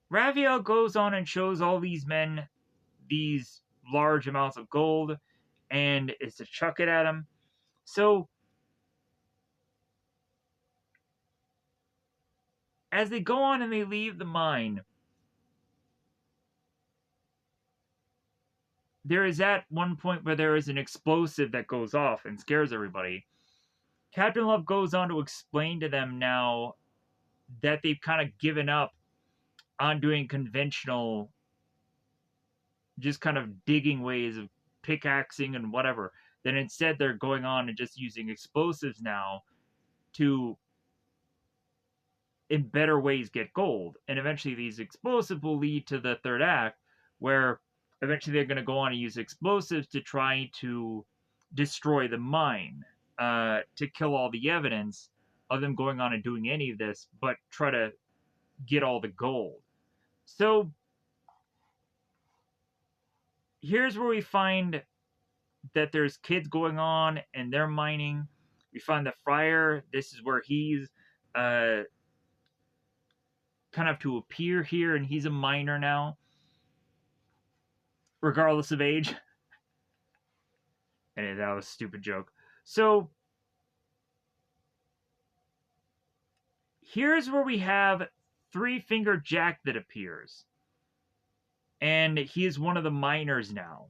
Raphael goes on and shows all these men these large amounts of gold and is to chuck it at them. So as they go on and they leave the mine, there is at one point where there is an explosive that goes off and scares everybody. Captain Love goes on to explain to them now that they've kind of given up on doing conventional, just kind of digging ways of pickaxing and whatever. That instead they're going on and just using explosives now to, in better ways, get gold. And eventually these explosives will lead to the third act, where eventually they're going to go on and use explosives to try to destroy the mine, to kill all the evidence of them going on and doing any of this, but try to get all the gold. So here's where we find that there's kids going on and they're mining. We find the friar. This is where he's kind of to appear here, and he's a miner now, regardless of age. And that was a stupid joke. So here's where we have Three Finger Jack that appears. And he is one of the miners now.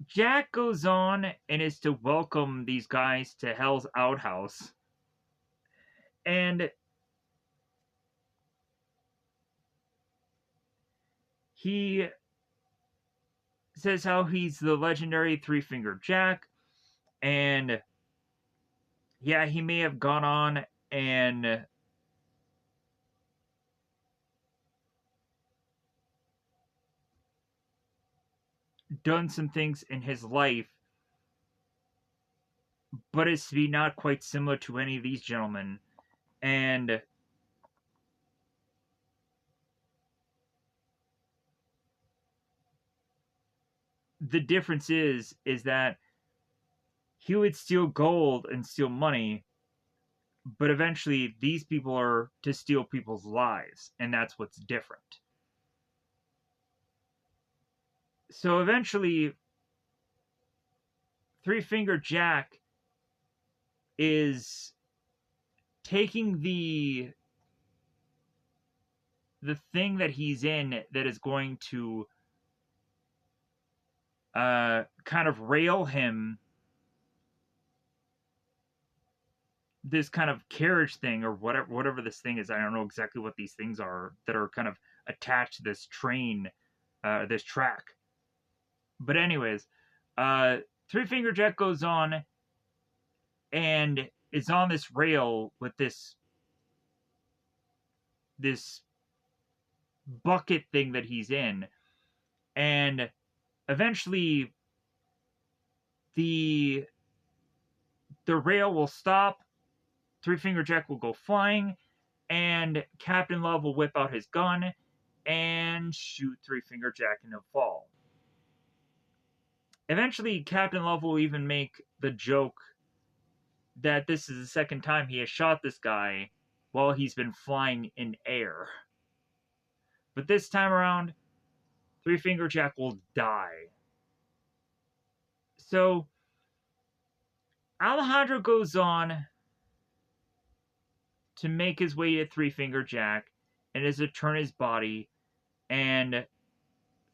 Jack goes on and is to welcome these guys to Hell's Outhouse. And he says how he's the legendary Three Finger Jack. And yeah, he may have gone on and done some things in his life, but it's to be not quite similar to any of these gentlemen. And the difference is that he would steal gold and steal money, but eventually these people are to steal people's lives, and that's what's different. So eventually, Three Finger Jack is taking the thing that he's in that is going to kind of rail him, this kind of carriage thing or whatever this thing is. I don't know exactly what these things are that are kind of attached to this train, this track. But anyways, Three Finger Jack goes on and is on this rail with this bucket thing that he's in, and eventually the rail will stop. Three Finger Jack will go flying, and Captain Love will whip out his gun and shoot Three Finger Jack in the fall. Eventually, Captain Love will even make the joke that this is the second time he has shot this guy while he's been flying in air. But this time around, Three Finger Jack will die. So Alejandro goes on to make his way to Three Finger Jack and is to turn his body, and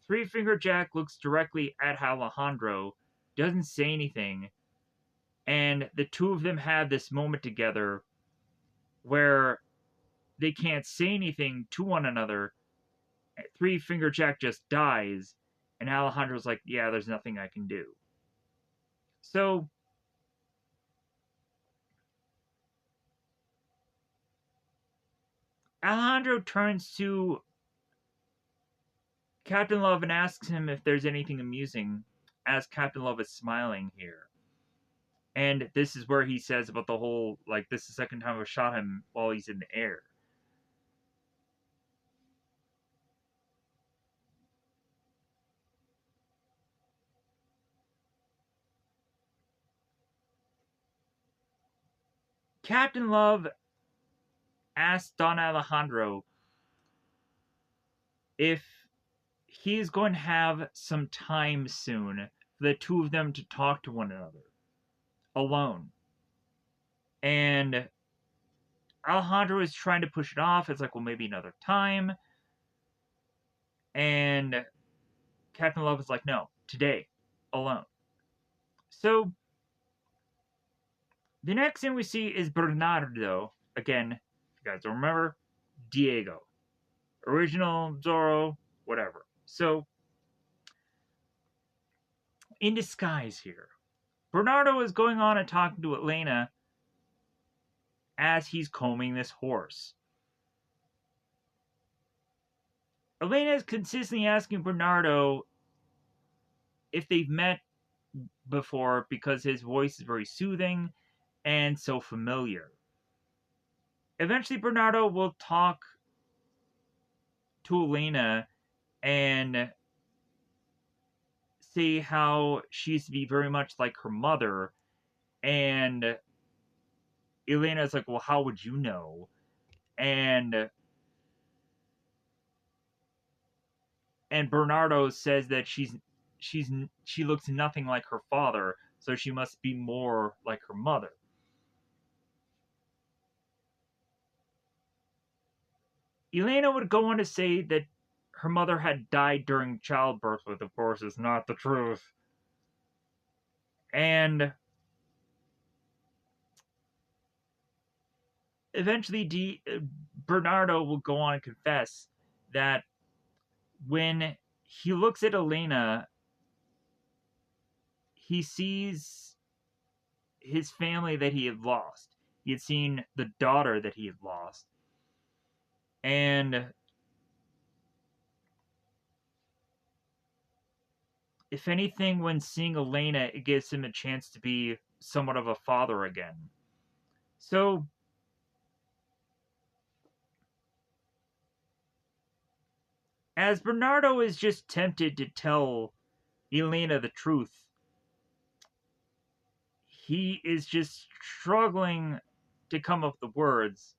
Three Finger Jack looks directly at Alejandro, doesn't say anything, and the two of them have this moment together where they can't say anything to one another. Three Finger Jack just dies, and Alejandro's like, yeah, there's nothing I can do. So Alejandro turns to Captain Love and asks him if there's anything amusing, as Captain Love is smiling here. And this is where he says about the whole, like, this is the second time I've shot him while he's in the air. Captain Love asks Don Alejandro if he's going to have some time soon for the two of them to talk to one another alone. And Alejandro is trying to push it off. It's like, well, maybe another time. And Captain Love is like, no, today, alone. So the next thing we see is Bernardo. Again, if you guys don't remember, Diego. Original Zorro, whatever. So, in disguise here. Bernardo is going on and talking to Elena as he's combing this horse. Elena is consistently asking Bernardo if they've met before because his voice is very soothing and so familiar. Eventually, Bernardo will talk to Elena and say how she used to be very much like her mother, and Elena's like, well, how would you know? And Bernardo says that she looks nothing like her father, so she must be more like her mother. Elena would go on to say that her mother had died during childbirth, which of course is not the truth. And eventually Bernardo will go on and confess that when he looks at Elena, he sees his family that he had lost. He had seen the daughter that he had lost. And if anything, when seeing Elena, it gives him a chance to be somewhat of a father again. So, as Bernardo is just tempted to tell Elena the truth, he is just struggling to come up with the words,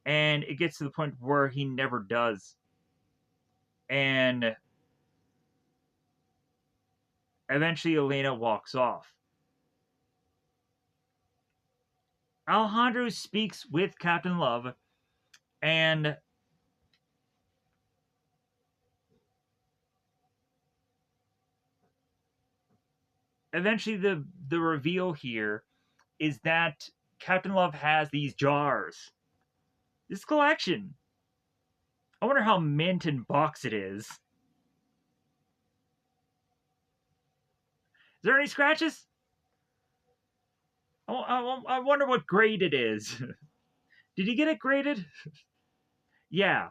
and it gets to the point where he never does. And eventually Elena walks off. Alejandro speaks with Captain Love, and eventually the reveal here is that Captain Love has these jars. This collection. I wonder how mint and box it is. Is there any scratches? I wonder what grade it is. Did he get it graded? Yeah.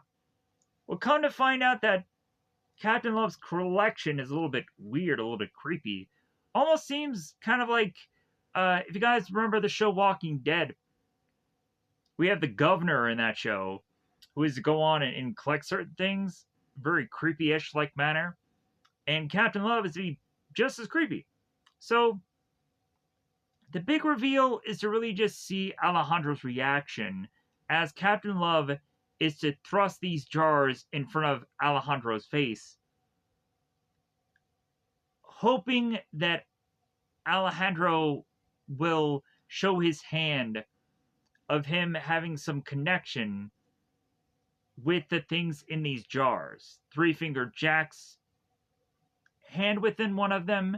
Well, come to find out that Captain Love's collection is a little bit weird, a little bit creepy. Almost seems kind of like, if you guys remember the show Walking Dead, we have the governor in that show who is to go on and collect certain things, very creepy-ish like manner. And Captain Love is to be just as creepy. So the big reveal is to really just see Alejandro's reaction as Captain Love is to thrust these jars in front of Alejandro's face, hoping that Alejandro will show his hand of him having some connection with the things in these jars. Three Finger Jack's hand within one of them,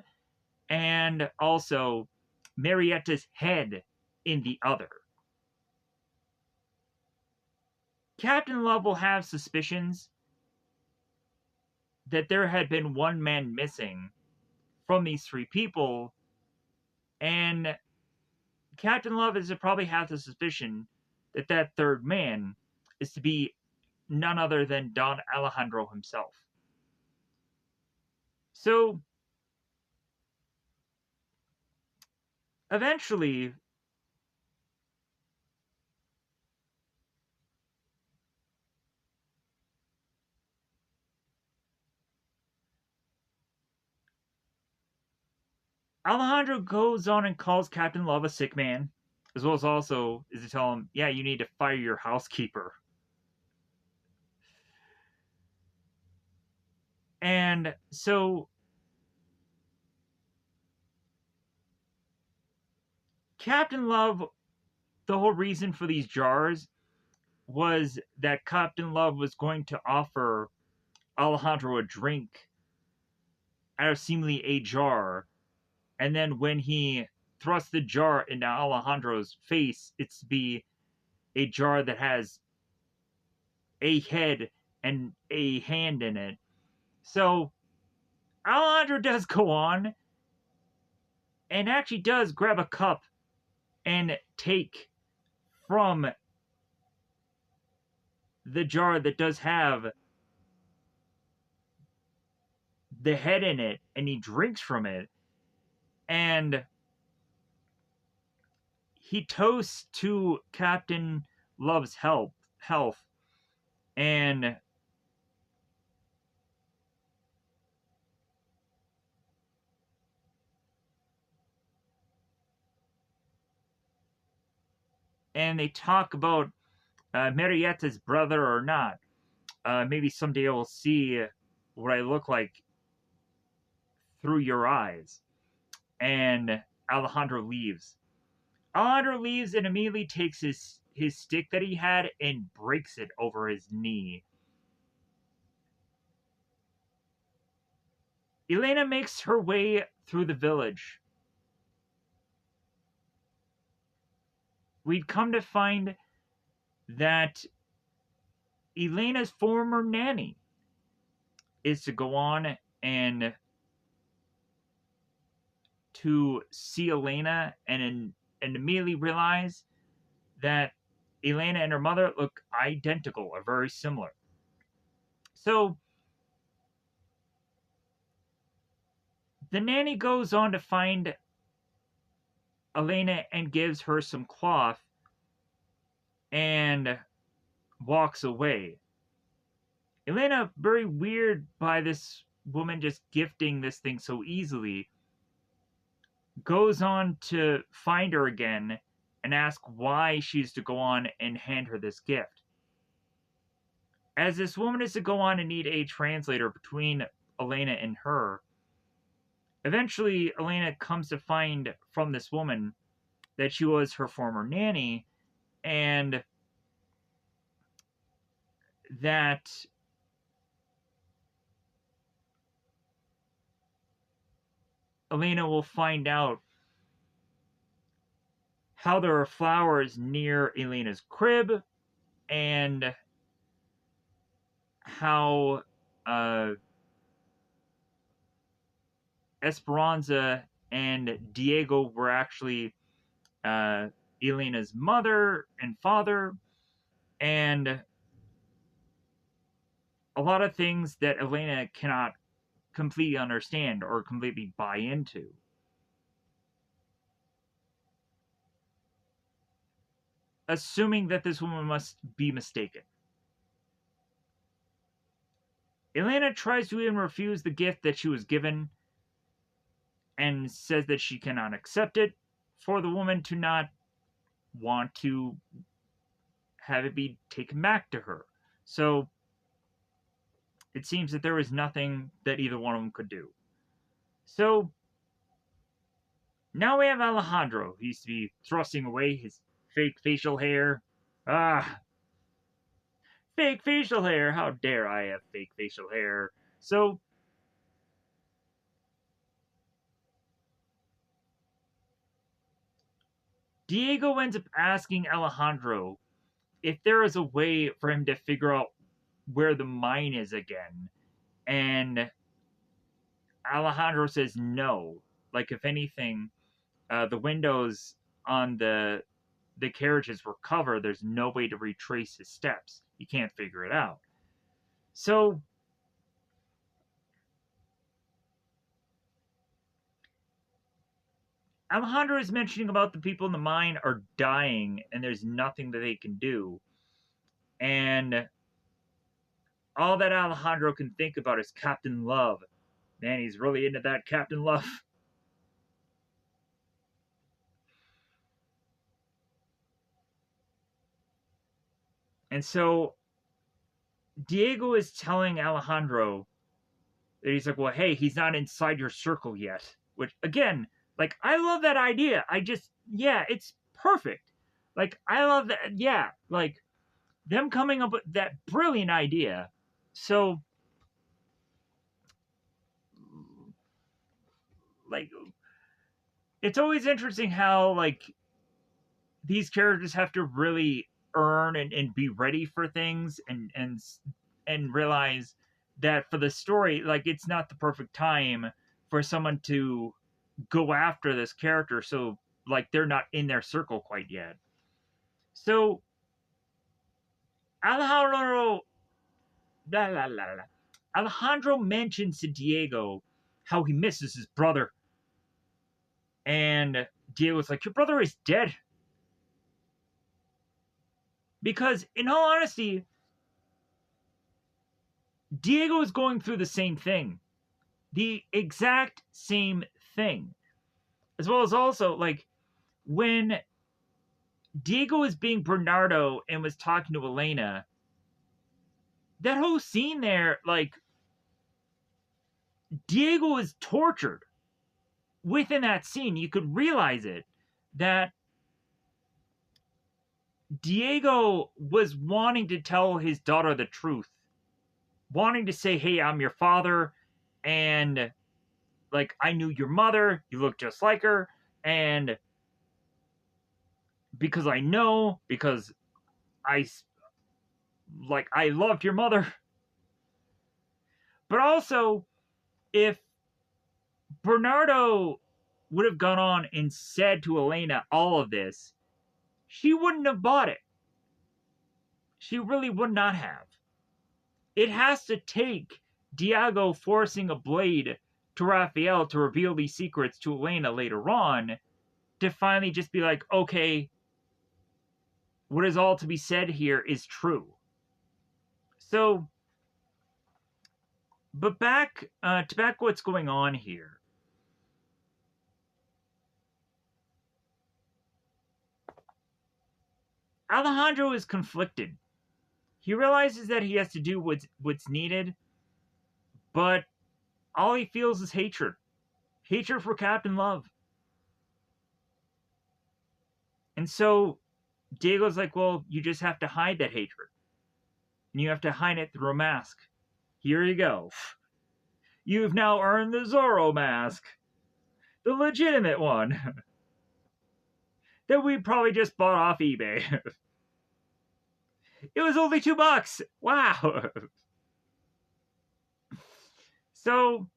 and also Marietta's head in the other. Captain Love will have suspicions that there had been one man missing from these three people, and Captain Love is to probably have the suspicion that that third man is to be none other than Don Alejandro himself. So, eventually, Alejandro goes on and calls Captain Love a sick man, as well as also is to tell him, yeah, you need to fire your housekeeper. And so Captain Love, the whole reason for these jars was that Captain Love was going to offer Alejandro a drink out of seemingly a jar, and then when he thrusts the jar into Alejandro's face, it's to be a jar that has a head and a hand in it. So Alejandro does go on and actually does grab a cup and take from the jar that does have the head in it, and he drinks from it, and he toasts to Captain Love's health, and they talk about Marietta's brother or not. Maybe someday we'll see what I look like through your eyes. And Alejandro leaves. Alejandro leaves and immediately takes his stick that he had and breaks it over his knee. Elena makes her way through the village. We'd come to find that Elena's former nanny is to go on and to see Elena and immediately realize that Elena and her mother look identical or very similar. So the nanny goes on to find Elena and gives her some cloth and walks away. Elena, very weird by this woman just gifting this thing so easily, goes on to find her again and ask why she's to go on and hand her this gift. As this woman is to go on and need a translator between Elena and her, eventually Elena comes to find from this woman that she was her former nanny, and that Elena will find out how there are flowers near Elena's crib, and how Esperanza and Diego were actually Elena's mother and father, and a lot of things that Elena cannot completely understand or completely buy into. Assuming that this woman must be mistaken. Elena tries to even refuse the gift that she was given, and says that she cannot accept it for the woman to not want to have it be taken back to her. So it seems that there was nothing that either one of them could do. So now we have Alejandro. He used to be thrusting away his fake facial hair. Ah, fake facial hair. How dare I have fake facial hair? So Diego ends up asking Alejandro if there is a way for him to figure out where the mine is again. And Alejandro says no. Like, if anything, the windows on the carriages were covered. There's no way to retrace his steps. You can't figure it out. So Alejandro is mentioning about the people in the mine are dying and there's nothing that they can do. And all that Alejandro can think about is Captain Love. Man, he's really into that Captain Love. And so Diego is telling Alejandro that he's like, well, hey, he's not inside your circle yet. Which, again, like, I love that idea. Yeah, it's perfect. Like, I love that. Yeah, like, them coming up with that brilliant idea. So, like, it's always interesting how, like, these characters have to really earn and be ready for things and realize that for the story, like, it's not the perfect time for someone to go after this character, so like they're not in their circle quite yet. So Alejandro blah, blah, blah, blah. Alejandro mentions to Diego how he misses his brother. And Diego's like, your brother is dead. Because in all honesty, Diego is going through the same thing. The exact same thing. As well as also, like, when Diego was being Bernardo and was talking to Elena, that whole scene there, like, Diego is tortured within that scene. You could realize it, that Diego was wanting to tell his daughter the truth, wanting to say, hey, I'm your father, and like, I knew your mother, you look just like her, and because I know, because I I loved your mother. But also, if Bernardo would have gone on and said to Elena all of this, she wouldn't have bought it. She really would not have. It has to take Diego forcing a blade to Raphael to reveal these secrets to Elena later on to finally just be like, okay, what is all to be said here is true. So, but back to what's going on here. Alejandro is conflicted. He realizes that he has to do what's needed, but all he feels is hatred. Hatred for Captain Love. And so Diego's like, well, you just have to hide that hatred. And you have to hide it through a mask. Here you go. You've now earned the Zorro mask. The legitimate one. That we probably just bought off eBay. It was only $2. Wow. So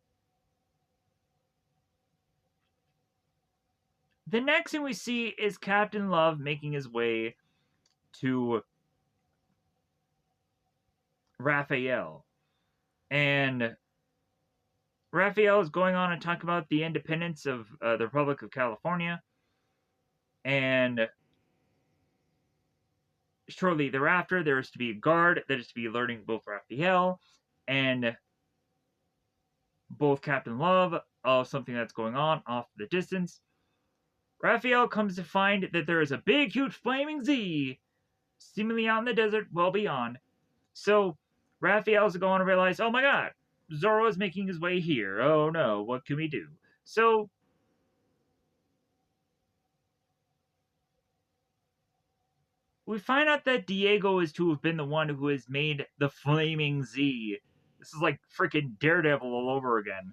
the next thing we see is Captain Love making his way to Raphael. And Raphael is going on and talking about the independence of the Republic of California. And shortly thereafter, there is to be a guard that is to be alerting both Raphael and both Captain Love of something that's going on off in the distance. Raphael comes to find that there is a big, huge flaming Z seemingly out in the desert well beyond. So Raphael's going to realize, oh my god, Zorro is making his way here. Oh no, what can we do? So we find out that Diego is to have been the one who has made the flaming Z. This is like freaking Daredevil all over again.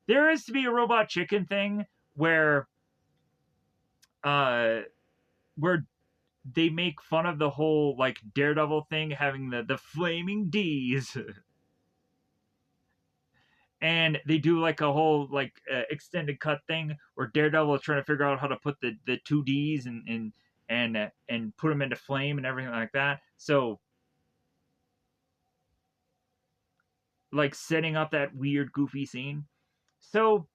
There is to be a robot chicken thing where uh where they make fun of the whole like Daredevil thing having the flaming D's. And they do like a whole like extended cut thing where Daredevil is trying to figure out how to put the two D's and put them into flame and everything like that. So like setting up that weird goofy scene. So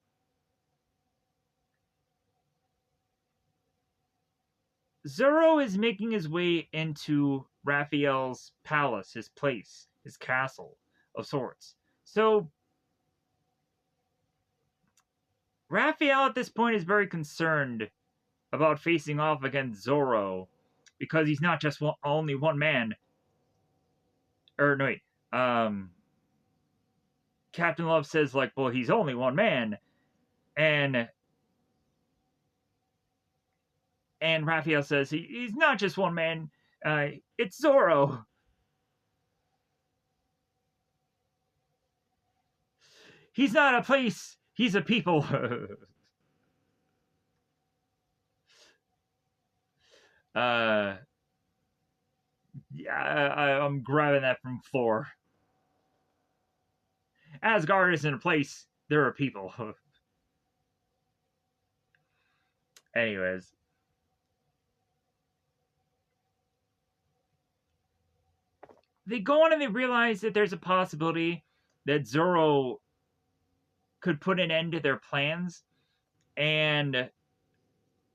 Zorro is making his way into Raphael's palace, his place, his castle of sorts. So Raphael at this point is very concerned about facing off against Zorro because he's not just only one man. Or no, wait. Captain Love says like, well, he's only one man, and Raphael says he's not just one man. It's Zorro. He's not a place. He's a people. Yeah, I'm grabbing that from Thor. Asgard isn't a place. There are people. Anyways. They go on and they realize that there's a possibility that Zorro could put an end to their plans. And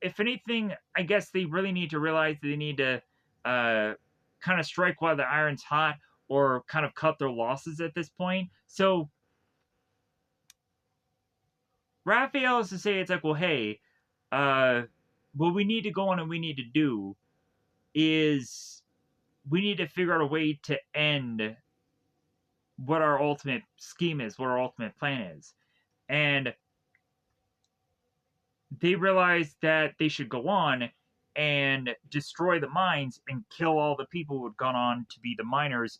if anything, I guess they really need to realize that they need to kind of strike while the iron's hot or kind of cut their losses at this point. So Raphael is to say, it's like, well, hey, what we need to go on and we need to do is we need to figure out a way to end what our ultimate scheme is, what our ultimate plan is. And they realize that they should go on and destroy the mines and kill all the people who had gone on to be the miners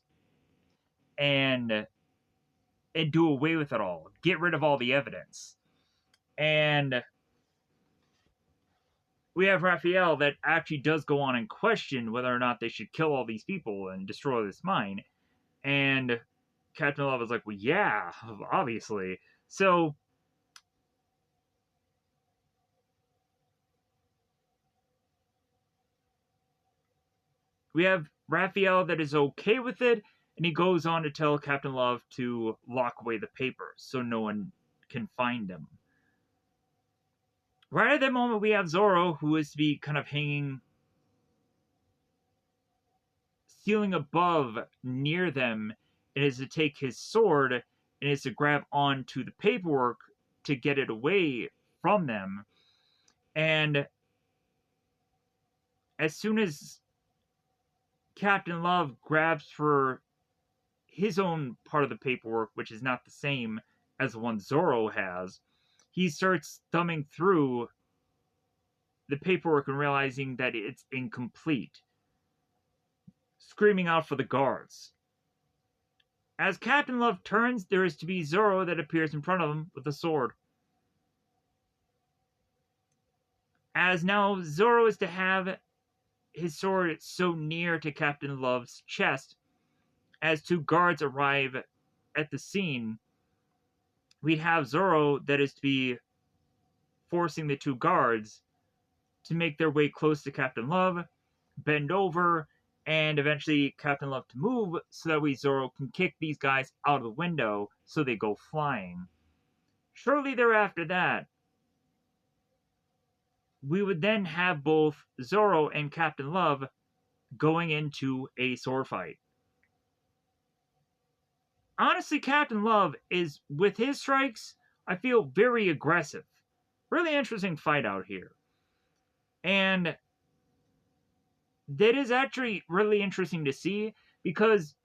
and do away with it all. Get rid of all the evidence. And we have Raphael that actually does go on and question whether or not they should kill all these people and destroy this mine. And Captain Love is like, well, yeah, obviously. So we have Raphael that is okay with it, and he goes on to tell Captain Love to lock away the papers so no one can find them. Right at that moment, we have Zorro, who is to be kind of hanging, ceiling above near them, and is to take his sword and is to grab onto the paperwork to get it away from them. And as soon as Captain Love grabs for his own part of the paperwork, which is not the same as the one Zorro has, he starts thumbing through the paperwork and realizing that it's incomplete, screaming out for the guards. As Captain Love turns, there is to be Zorro that appears in front of him with a sword. As now Zorro is to have his sword so near to Captain Love's chest, as two guards arrive at the scene, we'd have Zorro that is to be forcing the two guards to make their way close to Captain Love, bend over, and eventually Captain Love to move so that way Zorro can kick these guys out of the window so they go flying. Shortly thereafter that, we would then have both Zorro and Captain Love going into a sword fight. honestly, Captain Love is, with his strikes, I feel very aggressive. Really interesting fight out here. And that is actually really interesting to see because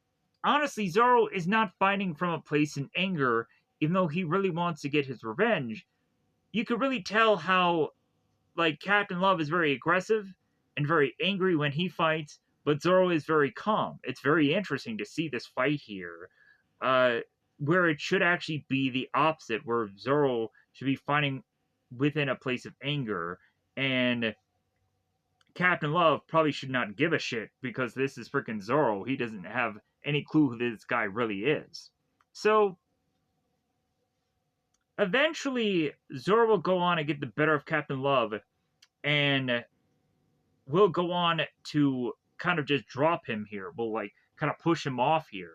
honestly, Zorro is not fighting from a place in anger, even though he really wants to get his revenge. You could really tell how, like, Captain Love is very aggressive and very angry when he fights, but Zorro is very calm. It's very interesting to see this fight here, uh, where it should actually be the opposite, where Zorro should be fighting within a place of anger, and Captain Love probably should not give a shit because this is freaking Zorro. He doesn't have any clue who this guy really is. So, eventually, Zorro will go on and get the better of Captain Love and will go on to kind of just drop him here. We'll, like, kind of push him off here.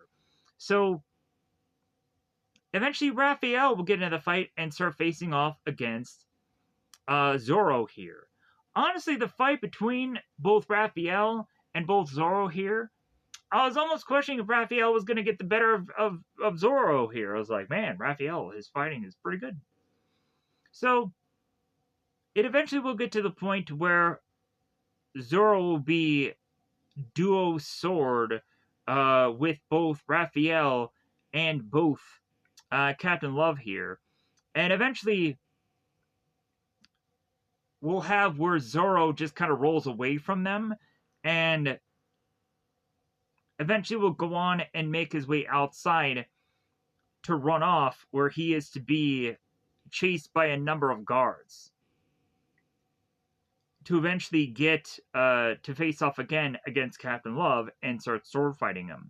So, eventually, Raphael will get into the fight and start facing off against Zorro here. Honestly, the fight between both Raphael and both Zorro here, I was almost questioning if Raphael was going to get the better of Zorro here. I was like, man, Raphael, his fighting is pretty good. So, it eventually will get to the point where Zorro will be duo sword with both Raphael and both Captain Love here. And eventually, we'll have where Zorro just kind of rolls away from them and eventually will go on and make his way outside to run off, where he is to be chased by a number of guards to eventually get to face off again against Captain Love and start sword fighting him.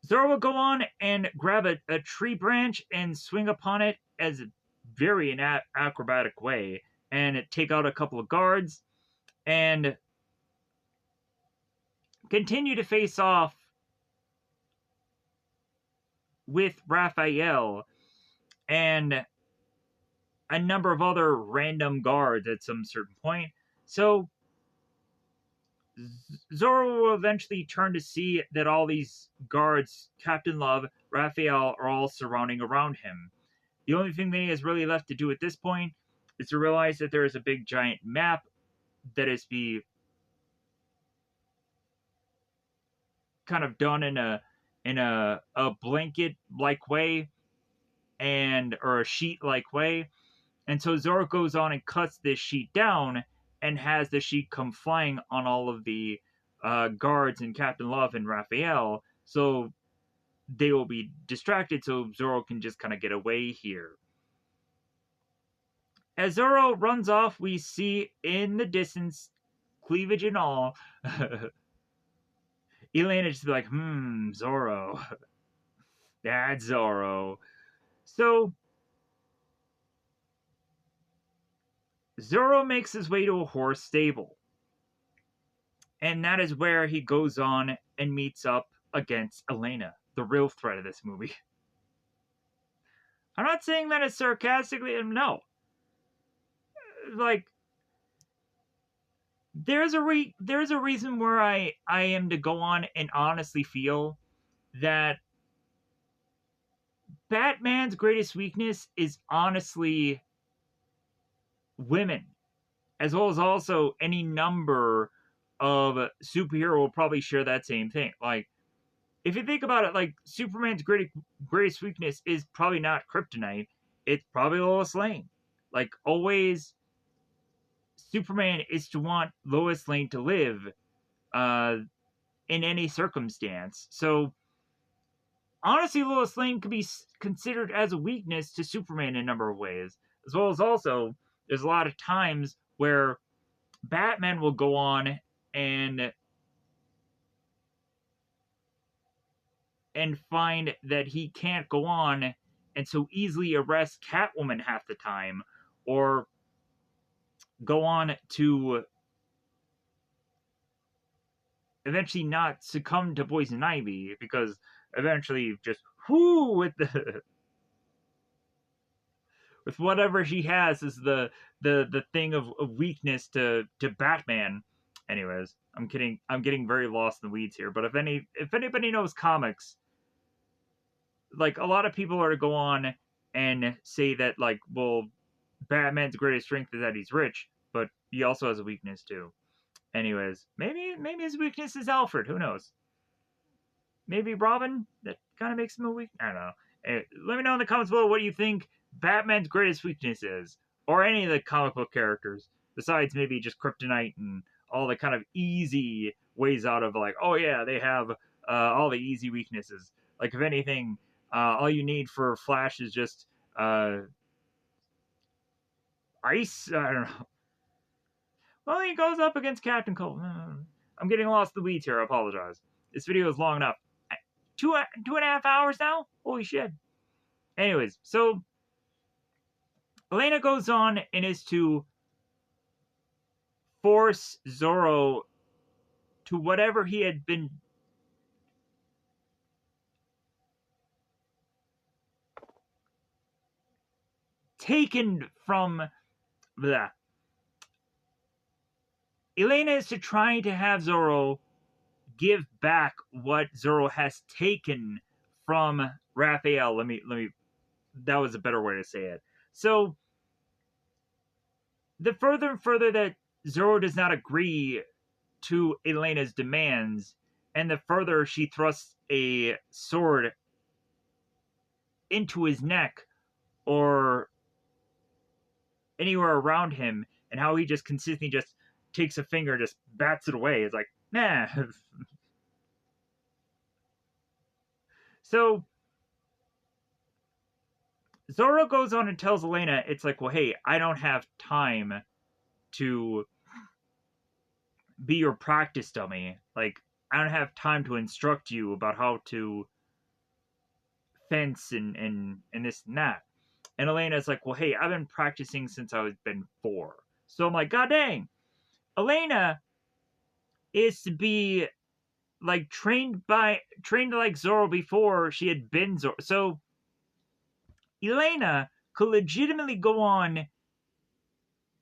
Zorro will go on and grab a tree branch and swing upon it as a very acrobatic way and take out a couple of guards and continue to face off with Raphael and a number of other random guards at some certain point. So Zorro will eventually turn to see that all these guards, Captain Love, Raphael, are all surrounding around him. The only thing that he has really left to do at this point is to realize that there is a big giant map that is be kind of done in a blanket like way and or a sheet like way. And so Zorro goes on and cuts this sheet down and has the sheet come flying on all of the guards and Captain Love and Raphael. So they will be distracted so Zorro can just kind of get away here. As Zorro runs off, we see in the distance, cleavage and all, Elena just be like, Zorro. That's Zorro. So, Zorro makes his way to a horse stable. And that is where he goes on and meets up against Elena, the real threat of this movie. I'm not saying that as sarcastically, no. Like, there's a reason where I am to go on and honestly feel that Batman's greatest weakness is honestly women, as well as also any number of superhero will probably share that same thing. Like, if you think about it, like, Superman's greatest weakness is probably not kryptonite, it's probably Lois Lane. Like, always, Superman is to want Lois Lane to live in any circumstance. So, honestly, Lois Lane could be considered as a weakness to Superman in a number of ways. As well as also, there's a lot of times where Batman will go on and find that he can't go on and so easily arrest Catwoman half the time, or go on to eventually not succumb to Poison Ivy, because eventually just with the with whatever she has is the thing of weakness to Batman. Anyways, I'm getting very lost in the weeds here. But if anybody knows comics, like a lot of people are to go on and say that like, well, Batman's greatest strength is that he's rich, but he also has a weakness too. Anyways, maybe his weakness is Alfred. Who knows? Maybe Robin. That kind of makes him a weak. I don't know. Let me know in the comments below what do you think Batman's greatest weakness is, or any of the comic book characters, besides maybe just Kryptonite and all the kind of easy ways out of like, oh yeah, they have all the easy weaknesses. Like if anything, all you need for Flash is just ice. I don't know. Well, he goes up against Captain Cold. I'm getting lost in the weeds here. I apologize. This video is long enough. 2.5 hours now? Holy shit. Anyways, so Elena goes on and is to force Zorro to whatever he had been taken from. Blah. Elena is to try to have Zorro give back what Zorro has taken from Raphael. Let me that was a better way to say it. So the further and further that Zorro does not agree to Elena's demands, and the further she thrusts a sword into his neck or anywhere around him, and how he just consistently just takes a finger, just bats it away. It's like, nah. So Zorro goes on and tells Elena, it's like, well, hey, I don't have time to be your practice dummy. Like, I don't have time to instruct you about how to fence and this and that. And Elena's like, well, hey, I've been practicing since I was been 4. So I'm like, god dang. Elena is to be like trained like Zorro before she had been Zorro. So Elena could legitimately go on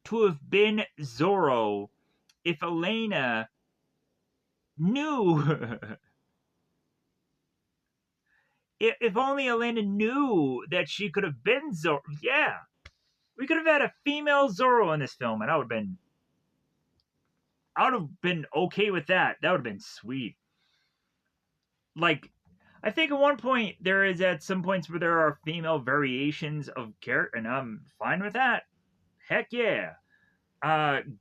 to have been Zorro if Elena knew. If only Elena knew that she could have been Zorro. Yeah. We could have had a female Zorro in this film, and I would have been okay with that. That would have been sweet. Like, I think at one point there is at some points where there are female variations of character, and I'm fine with that. Heck yeah.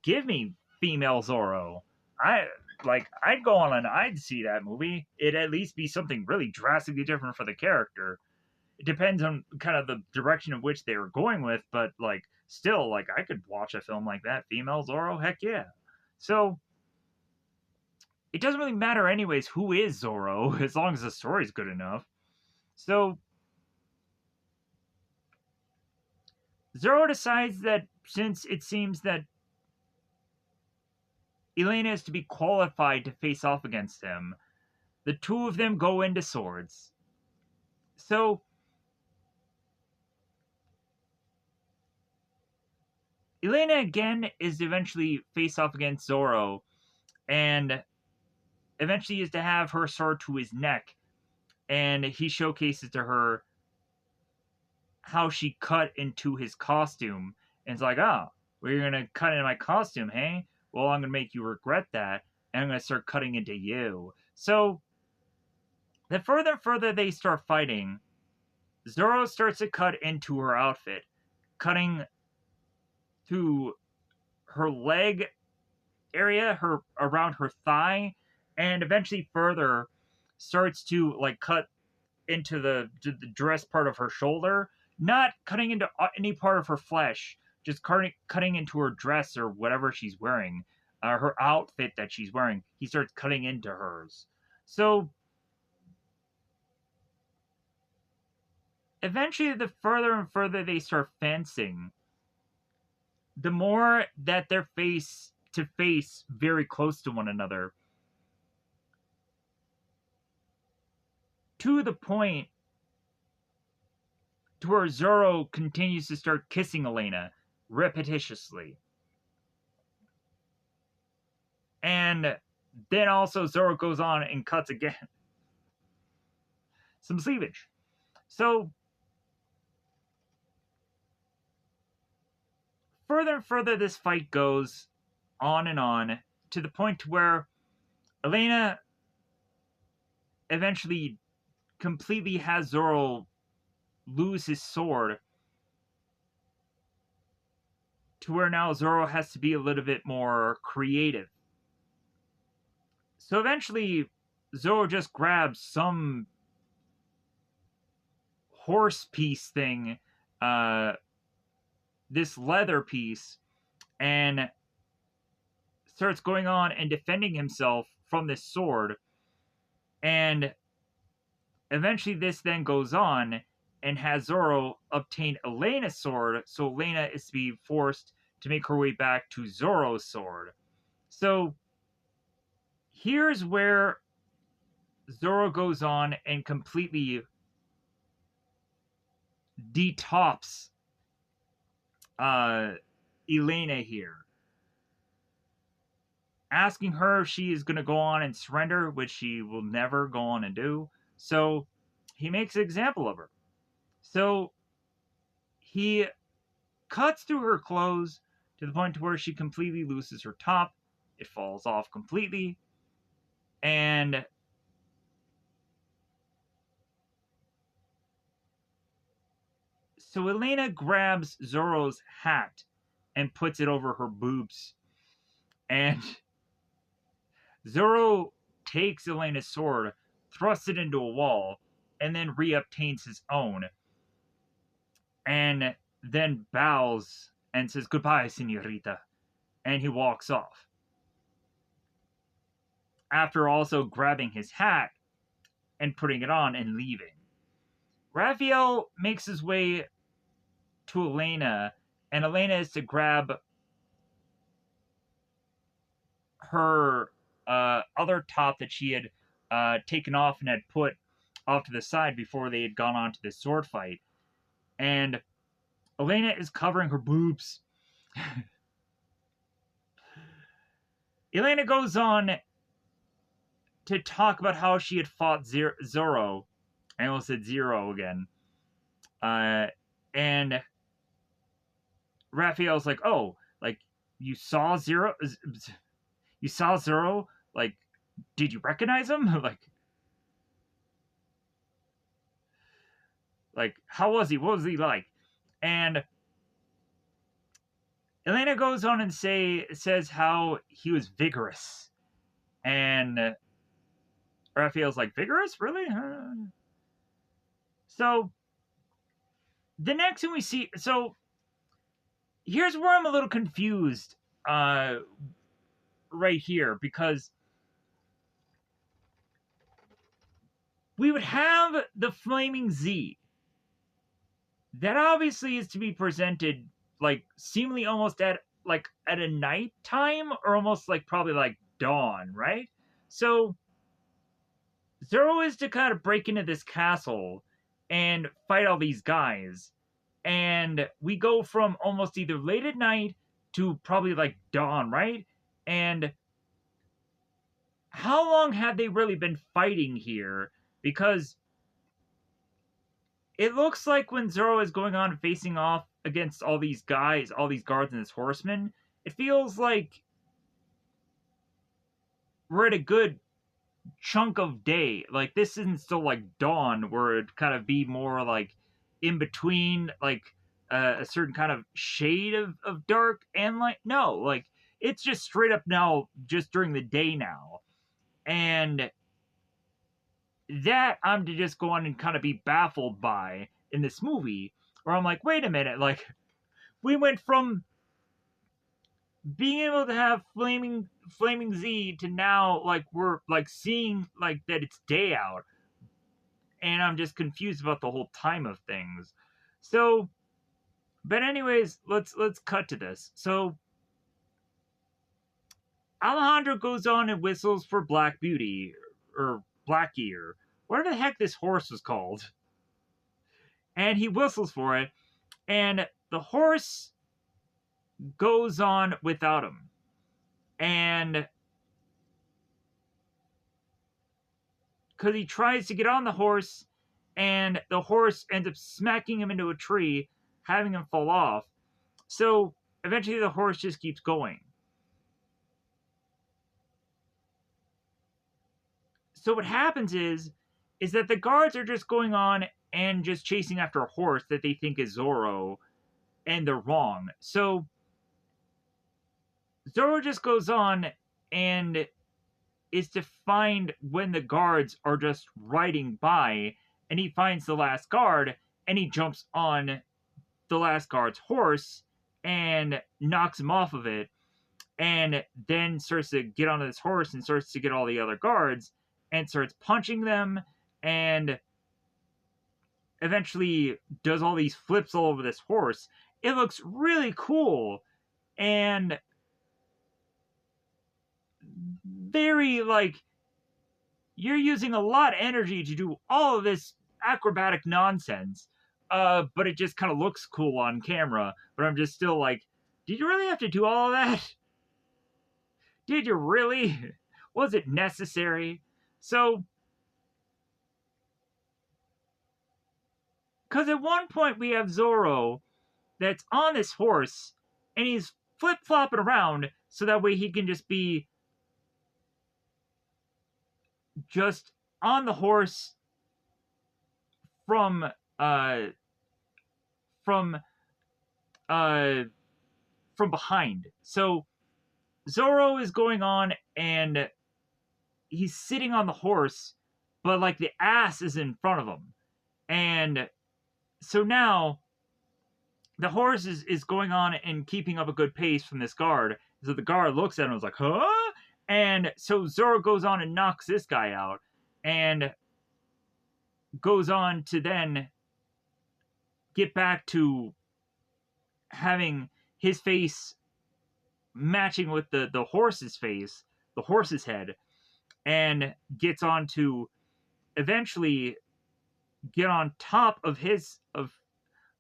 Give me female Zorro. I'd go on and I'd see that movie. It'd at least be something really drastically different for the character. It depends on kind of the direction of which they were going with, but like still, like I could watch a film like that, female Zorro, heck yeah. So it doesn't really matter anyways who is Zorro, as long as the story's good enough. So Zorro decides that since it seems that Elena is to be qualified to face off against him, the two of them go into swords. So Elena again is to eventually face off against Zorro, and eventually is to have her sword to his neck, and he showcases to her how she cut into his costume, and it's like, oh, well, you're gonna cut into my costume, hey? Well, I'm gonna make you regret that, and I'm gonna start cutting into you. So the further and further they start fighting, Zorro starts to cut into her outfit, cutting through her leg area, her around her thigh, and eventually further starts to like cut into the dress part of her shoulder, not cutting into any part of her flesh, just cutting into her dress or whatever she's wearing, her outfit that she's wearing. He starts cutting into hers. So eventually, the further and further they start fencing, the more that they're face to face, very close to one another, to the point to where Zorro continues to start kissing Elena repetitiously. And then also Zorro goes on and cuts again. Some cleavage. So further and further this fight goes on to the point where Elena eventually completely has Zorro lose his sword, to where now Zorro has to be a little bit more creative. So eventually Zorro just grabs some horse piece thing, uh, this leather piece, and starts going on and defending himself from this sword. And eventually, this then goes on and has Zorro obtain Elena's sword, so Elena is to be forced to make her way back to Zorro's sword. So here's where Zorro goes on and completely detops uh, Elena here, asking her if she is going to go on and surrender, which she will never go on and do. So he makes an example of her. So he cuts through her clothes to the point where she completely loses her top. It falls off completely. And so Elena grabs Zorro's hat and puts it over her boobs. And Zorro takes Elena's sword, thrusts it into a wall, and then reobtains his own. And then bows and says, "Goodbye, senorita." And he walks off. After also grabbing his hat and putting it on and leaving. Raphael makes his way to Elena, and Elena is to grab her other top that she had taken off and had put off to the side before they had gone on to this sword fight. And Elena is covering her boobs. Elena goes on to talk about how she had fought Zorro. I almost said Zero again. And Raphael's like, "Oh, like you saw Zero? You saw Zorro? Like, did you recognize him? like, how was he? What was he like?" And Elena goes on and says how he was vigorous, and Raphael's like, "Vigorous, really?" So the next thing we see, so here's where I'm a little confused, right here, because we would have the Flaming Z. That obviously is to be presented like seemingly almost at a night time, or almost like probably like dawn, right? So Zoro is to kind of break into this castle and fight all these guys. And we go from almost either late at night to probably like dawn, right? And how long have they really been fighting here? Because it looks like when Zoro is going on facing off against all these guys, all these guards and this horseman, it feels like we're at a good chunk of day. Like this isn't still like dawn, where it'd kind of be more like in between, like a certain kind of shade of dark and light. No, like it's just straight up now, just during the day now. And that I'm to just go on and kind of be baffled by in this movie, where I'm like, wait a minute, like we went from being able to have flaming Z to now like we're like seeing like that it's day out, and I'm just confused about the whole time of things. So, but anyways, let's cut to this. So Alejandro goes on and whistles for Black Beauty or Black Ear, whatever the heck this horse was called, and he whistles for it, and the horse goes on without him. And because he tries to get on the horse, and the horse ends up smacking him into a tree, having him fall off. So eventually the horse just keeps going. So what happens is that the guards are just going on and just chasing after a horse that they think is Zorro, and they're wrong. So Zorro just goes on and is to find when the guards are just riding by, and he finds the last guard, and he jumps on the last guard's horse and knocks him off of it, and then starts to get onto this horse and starts to get all the other guards and starts punching them, and eventually does all these flips all over this horse. It looks really cool and very like you're using a lot of energy to do all of this acrobatic nonsense, but it just kind of looks cool on camera. But I'm just still like, did you really have to do all of that? Did you really? Was it necessary? So, because at one point we have Zorro that's on this horse and he's flip flopping around so that way he can just be just on the horse from from uh from behind. So Zorro is going on and he's sitting on the horse, but like the ass is in front of him. And so now the horse is going on and keeping up a good pace from this guard. So the guard looks at him and is like, huh? And so Zorro goes on and knocks this guy out and goes on to then get back to having his face matching with the horse's face, the horse's head, and gets on to eventually get on top of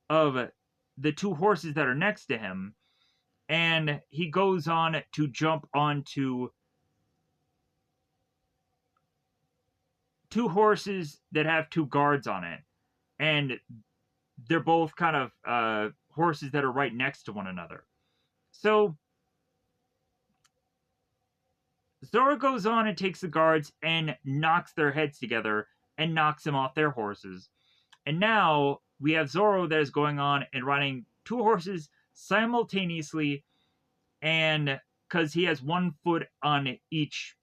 of the two horses that are next to him, and he goes on to jump onto two horses that have two guards on it, and they're both kind of horses that are right next to one another. So Zorro goes on and takes the guards and knocks their heads together and knocks them off their horses. And now we have Zorro that is going on and riding two horses simultaneously, and because he has one foot on each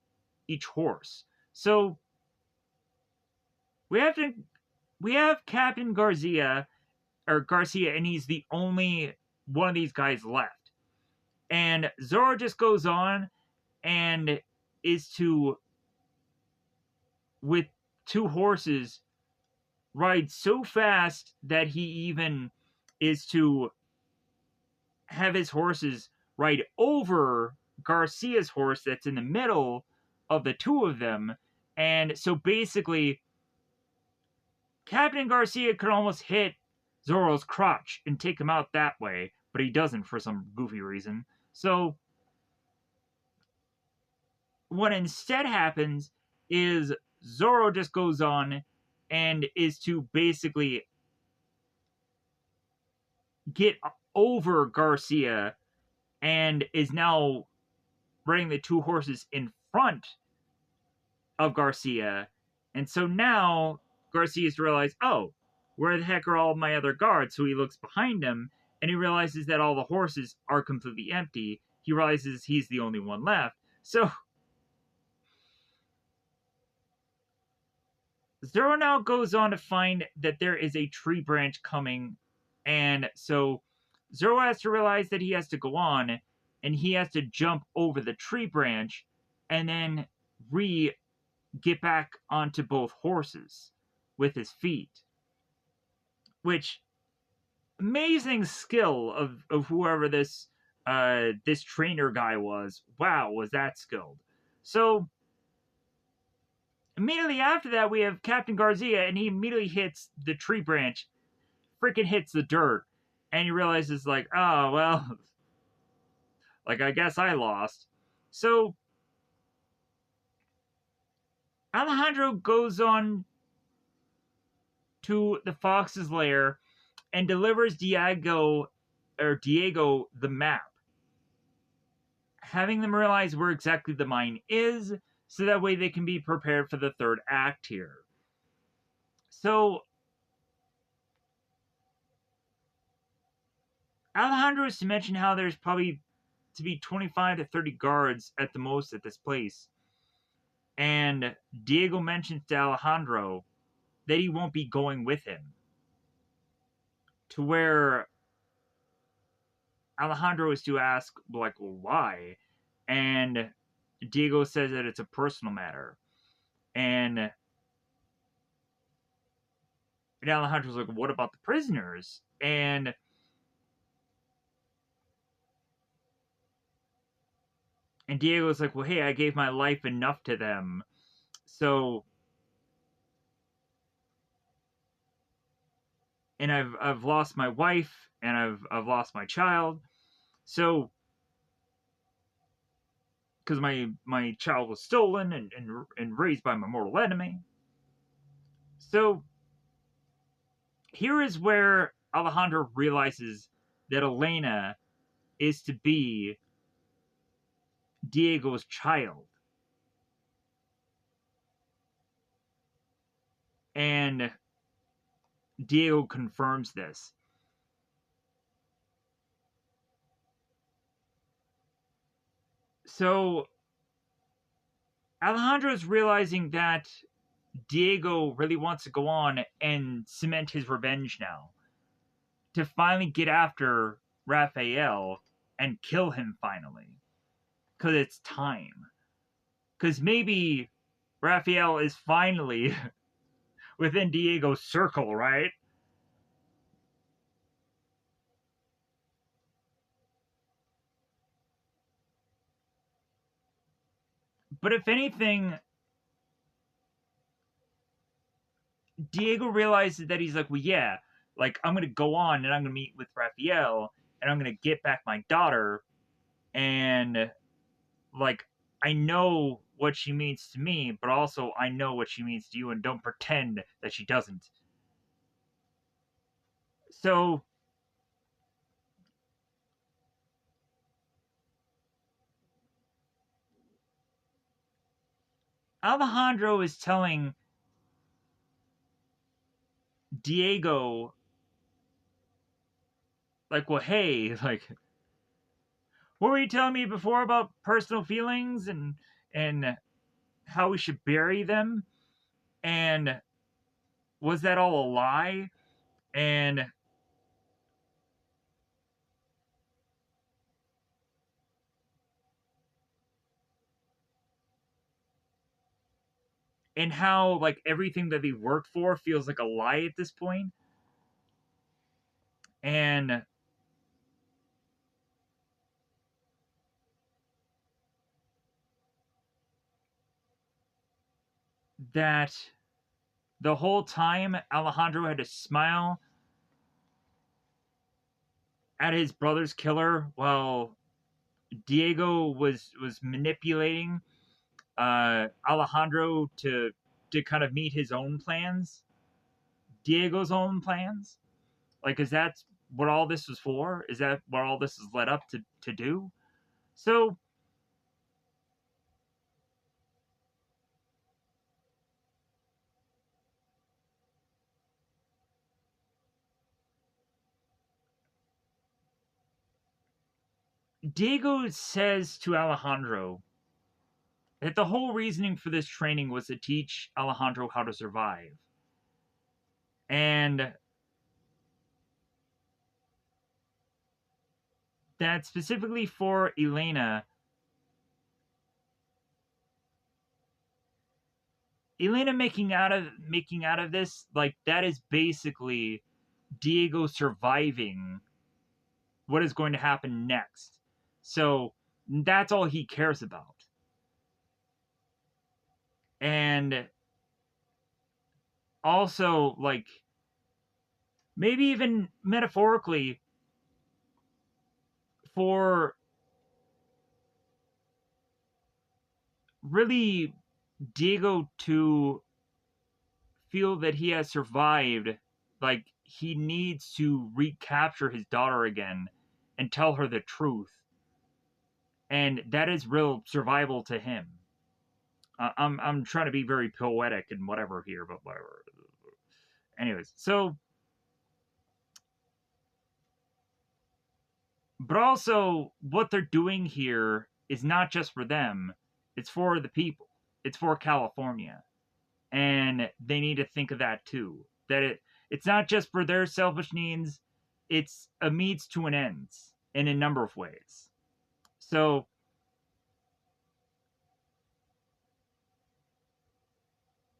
horse. So we have Captain Garcia, and he's the only one of these guys left. And Zorro just goes on and is to, with two horses, ride so fast that he even is to have his horses ride over Garcia's horse that's in the middle of the two of them. And so basically, Captain Garcia could almost hit Zorro's crotch and take him out that way, but he doesn't for some goofy reason. So what instead happens is Zorro just goes on and is to basically get over Garcia and is now riding the two horses in front of Garcia. And so now Garcia's realized, oh, where the heck are all my other guards? So he looks behind him and he realizes that all the horses are completely empty. He realizes he's the only one left. So Zorro now goes on to find that there is a tree branch coming, and so Zorro has to realize that he has to go on, and he has to jump over the tree branch, and then get back onto both horses with his feet. Which amazing skill of whoever this trainer guy was. Wow, was that skilled. So immediately after that, we have Captain Garcia, and he immediately hits the tree branch, freaking hits the dirt, and he realizes, like, oh, well, like, I guess I lost. So Alejandro goes on to the fox's lair and delivers Diego the map, having them realize where exactly the mine is, so that way they can be prepared for the third act here. So Alejandro is to mention how there's probably to be 25 to 30 guards at the most at this place. And Diego mentions to Alejandro that he won't be going with him. To where Alejandro is to ask, like, well, why? And Diego says that it's a personal matter. And Alejandro's like, what about the prisoners? And Diego's like, well, hey, I gave my life enough to them. So, and I've lost my wife and I've lost my child. So, because my child was stolen and raised by my mortal enemy. So, here is where Alejandro realizes that Elena is to be Diego's child. And Diego confirms this. So Alejandro's realizing that Diego really wants to go on and cement his revenge now. To finally get after Raphael and kill him finally. Because it's time. Because maybe Raphael is finally within Diego's circle, right? But if anything, Diego realizes that he's like, well, yeah, like I'm gonna go on and I'm gonna meet with Raphael and I'm gonna get back my daughter, and like I know what she means to me, but also I know what she means to you, and don't pretend that she doesn't. So Alejandro is telling Diego, like, well, hey, like, what were you telling me before about personal feelings and how we should bury them? And was that all a lie? And how like everything that they worked for feels like a lie at this point. And that the whole time Alejandro had to smile at his brother's killer while Diego was manipulating Alejandro to kind of meet his own plans, Diego's own plans. Like, is that what all this was for? Is that what all this is led up to do? So Diego says to Alejandro that the whole reasoning for this training was to teach Alejandro how to survive. And that specifically for Elena making out of this, like that is basically Diego surviving what is going to happen next. So that's all he cares about. And also, like, maybe even metaphorically, for really Diego to feel that he has survived. Like, he needs to recapture his daughter again and tell her the truth. And that is real survival to him. I'm trying to be very poetic and whatever here, but whatever. Anyways, so, but also what they're doing here is not just for them, it's for the people. It's for California. And they need to think of that too. That it's not just for their selfish needs, it's a means to an end in a number of ways. So,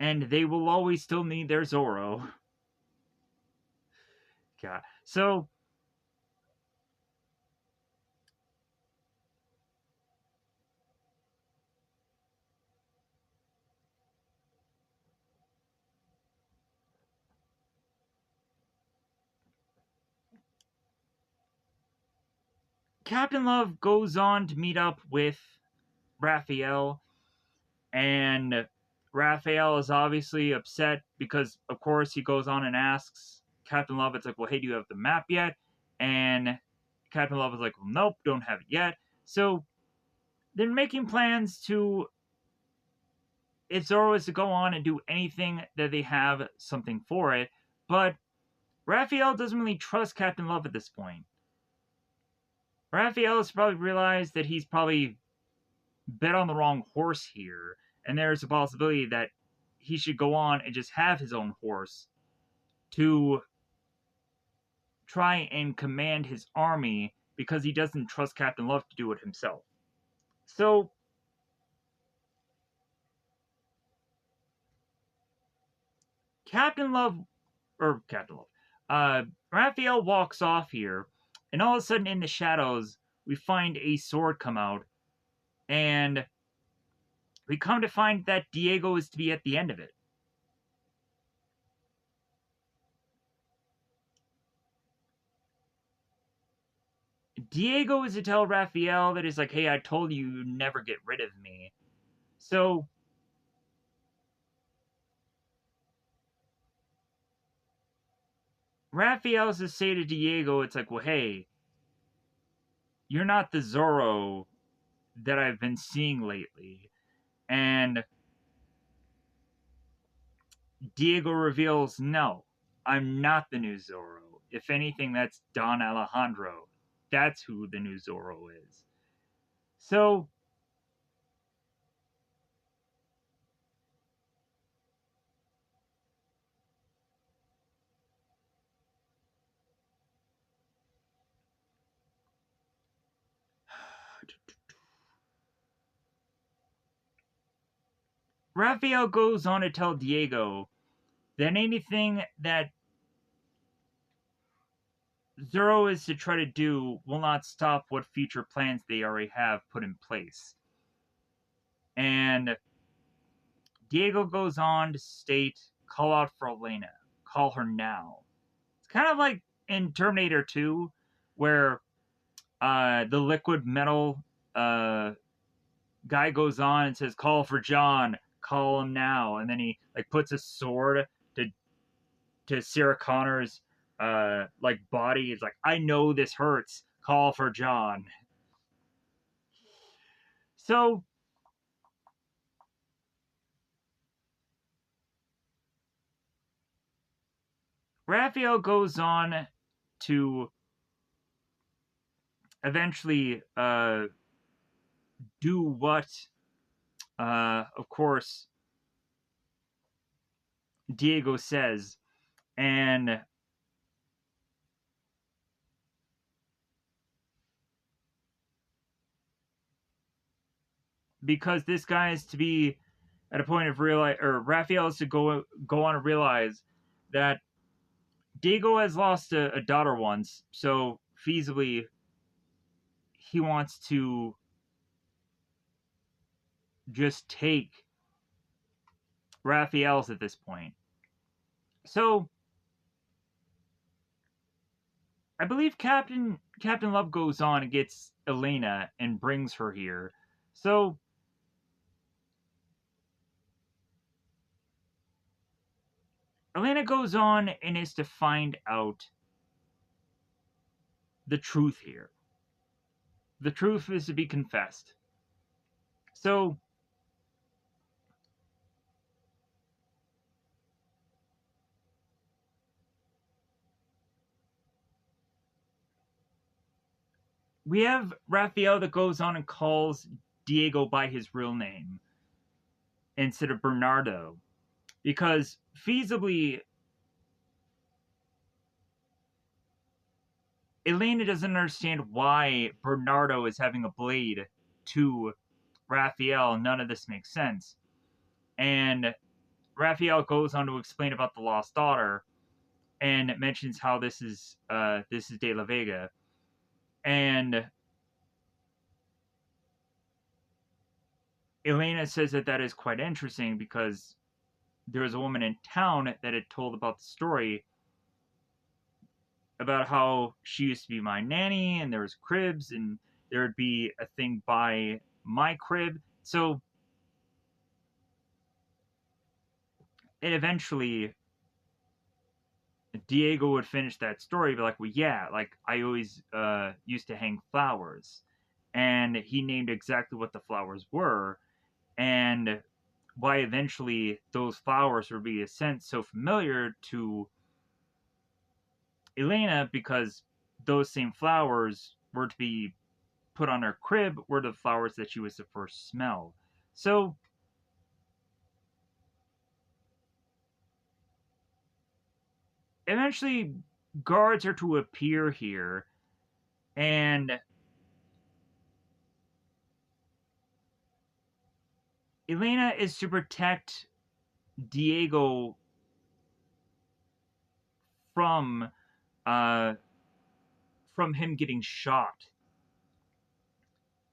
and they will always still need their Zorro. God. So, Captain Love goes on to meet up with Raphael, and Raphael is obviously upset because, of course, he goes on and asks Captain Love, it's like, well, hey, do you have the map yet? And Captain Love is like, well, nope, don't have it yet. So they're making plans to, if Zorro is to go on and do anything, that they have something for it. But Raphael doesn't really trust Captain Love at this point. Raphael has probably realized that he's probably bet on the wrong horse here, and there's a possibility that he should go on and just have his own horse to try and command his army because he doesn't trust Captain Love to do it himself. So, Captain Love, or Captain Love, Raphael walks off here, and all of a sudden in the shadows, we find a sword come out, and we come to find that Diego is to be at the end of it. Diego is to tell Raphael that he's like, hey, I told you you'd never get rid of me. So, Raphael's to say to Diego, it's like, well, hey, you're not the Zorro that I've been seeing lately. And Diego reveals, no, I'm not the new Zorro. If anything, that's Don Alejandro. That's who the new Zorro is. So, Raphael goes on to tell Diego that anything that Zorro is to try to do will not stop what future plans they already have put in place. And Diego goes on to state, call out for Elena. Call her now. It's kind of like in Terminator 2, where the liquid metal guy goes on and says, call for John. Call him now. And then he like puts a sword to Sarah Connor's like body. It's like, I know this hurts. Call for John. So Raphael goes on to eventually do what, of course, Diego says, and because this guy is to be at a point of realize, or Raphael is to go on and realize that Diego has lost a daughter once, so feasibly he wants to just take Raphael's at this point. So I believe Captain Love goes on and gets Elena and brings her here. So Elena goes on and is to find out the truth here. The truth is to be confessed. So we have Raphael that goes on and calls Diego by his real name instead of Bernardo. Because feasibly, Elena doesn't understand why Bernardo is having a blade to Raphael. None of this makes sense. And Raphael goes on to explain about the lost daughter and mentions how this is De La Vega. And Elena says that that is quite interesting because there was a woman in town that had told about the story about how she used to be my nanny and there was cribs and there would be a thing by my crib. So and eventually Diego would finish that story, be like, well, yeah, like I always used to hang flowers. And he named exactly what the flowers were and why eventually those flowers would be a sense so familiar to Elena because those same flowers were to be put on her crib were the flowers that she was to first smell. So eventually guards are to appear here and Elena is to protect Diego from uh from him getting shot.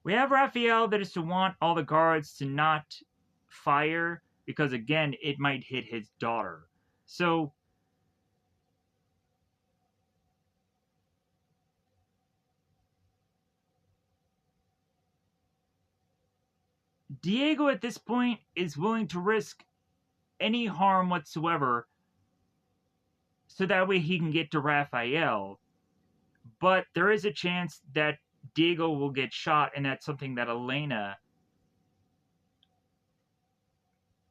We have Raphael that is to want all the guards to not fire because again it might hit his daughter. So Diego at this point is willing to risk any harm whatsoever so that way he can get to Raphael. But there is a chance that Diego will get shot, and that's something that Elena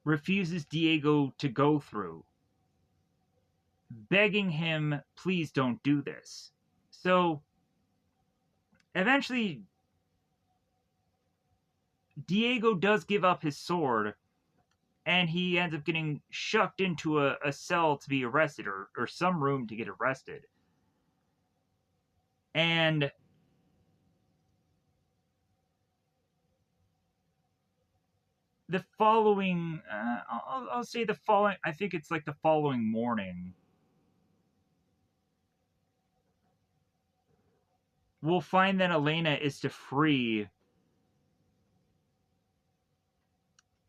refuses Diego to go through, begging him, please don't do this. So eventually, Diego does give up his sword, and he ends up getting shucked into a cell to be arrested, or some room to get arrested. And the following, I'll say the following, I think it's like the following morning, we'll find that Elena is to free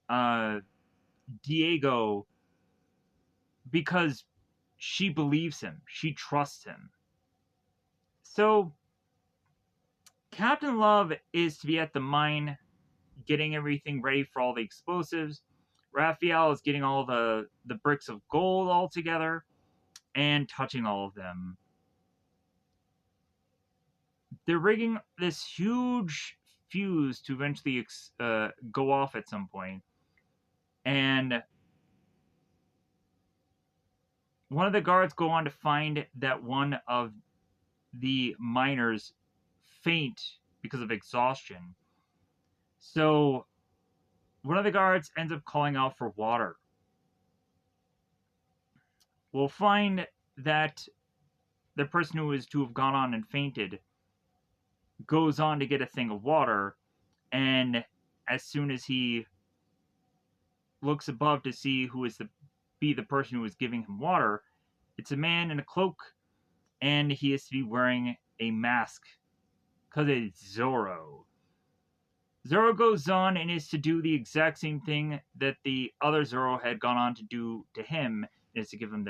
uh, Diego because she believes him, she trusts him. So Captain Love is to be at the mine getting everything ready for all the explosives. Raphael is getting all the bricks of gold all together and touching all of them. They're rigging this huge fuse to eventually go off at some point. And one of the guards go on to find that one of the miners faint because of exhaustion. So one of the guards ends up calling out for water. We'll find that the person who is to have gone on and fainted goes on to get a thing of water, and as soon as he looks above to see who is the person who is giving him water, it's a man in a cloak, and he is to be wearing a mask because it's Zorro. Zorro goes on and is to do the exact same thing that the other Zorro had gone on to do to him, is to give him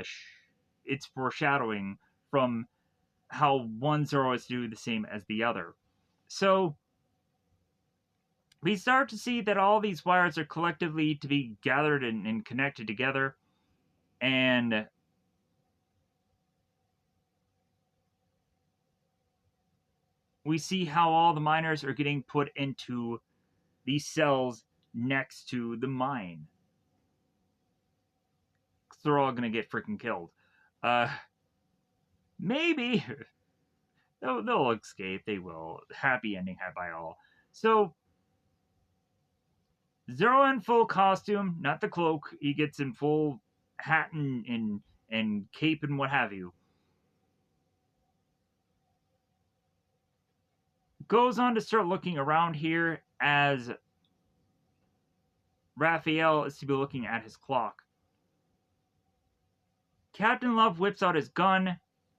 it's foreshadowing from how one Zorro is to do the same as the other. So we start to see that all these wires are collectively to be gathered and connected together, and we see how all the miners are getting put into these cells next to the mine. They're all gonna get freaking killed. Uh, maybe they'll escape. They will. Happy ending had by all. So Zero in full costume, not the cloak. He gets in full hat and cape and what have you. Goes on to start looking around here as Raphael is to be looking at his clock. Captain Love whips out his gun,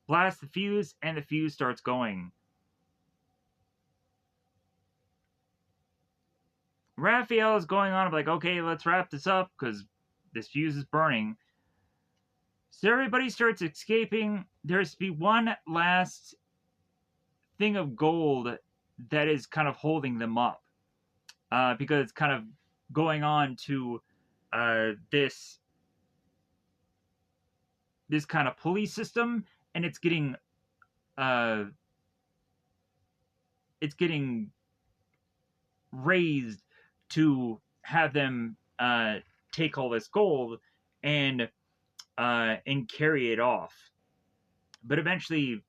blasts the fuse, and the fuse starts going. Raphael is going on like, okay, let's wrap this up because this fuse is burning. So everybody starts escaping. There's to be one last thing of gold that is kind of holding them up because it's kind of going on to this kind of police system, and it's getting raised to have them take all this gold and carry it off. But eventually,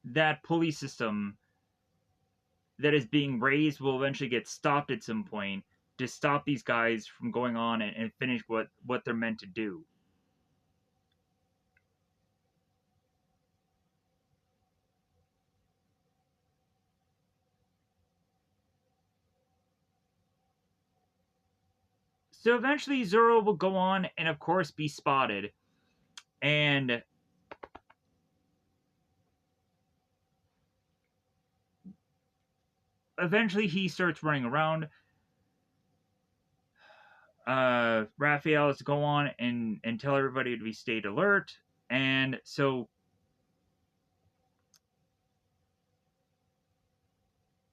that police system that is being raised will eventually get stopped at some point to stop these guys from going on and finish what they're meant to do. So eventually Zorro will go on and of course be spotted. And eventually he starts running around. Raphael is to go on and tell everybody to be stayed alert. And so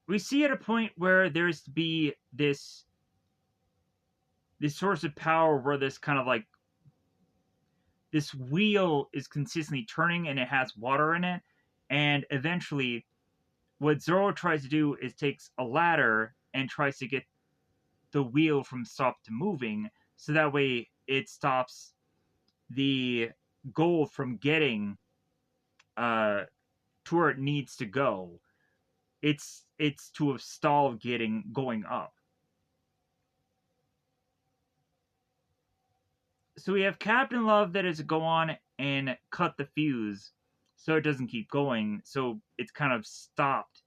we see at a point where there's to be this source of power where this kind of like this wheel is consistently turning and it has water in it. And eventually what Zorro tries to do is takes a ladder and tries to get the wheel from stop to moving, so that way it stops the gold from getting to where it needs to go. It's to have stalled going up. So we have Captain Love that is to go on and cut the fuse so it doesn't keep going. So it's kind of stopped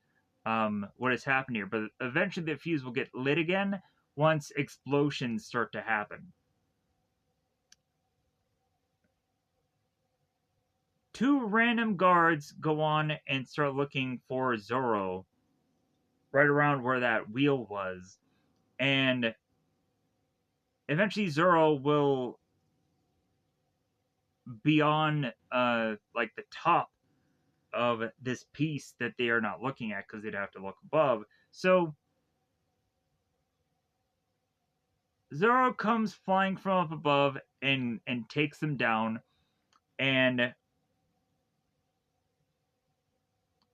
what has happened here. But eventually the fuse will get lit again once explosions start to happen. Two random guards go on and start looking for Zorro right around where that wheel was. And eventually Zorro will be on like the top of this piece that they are not looking at because they'd have to look above. So Zorro comes flying from up above and takes them down, and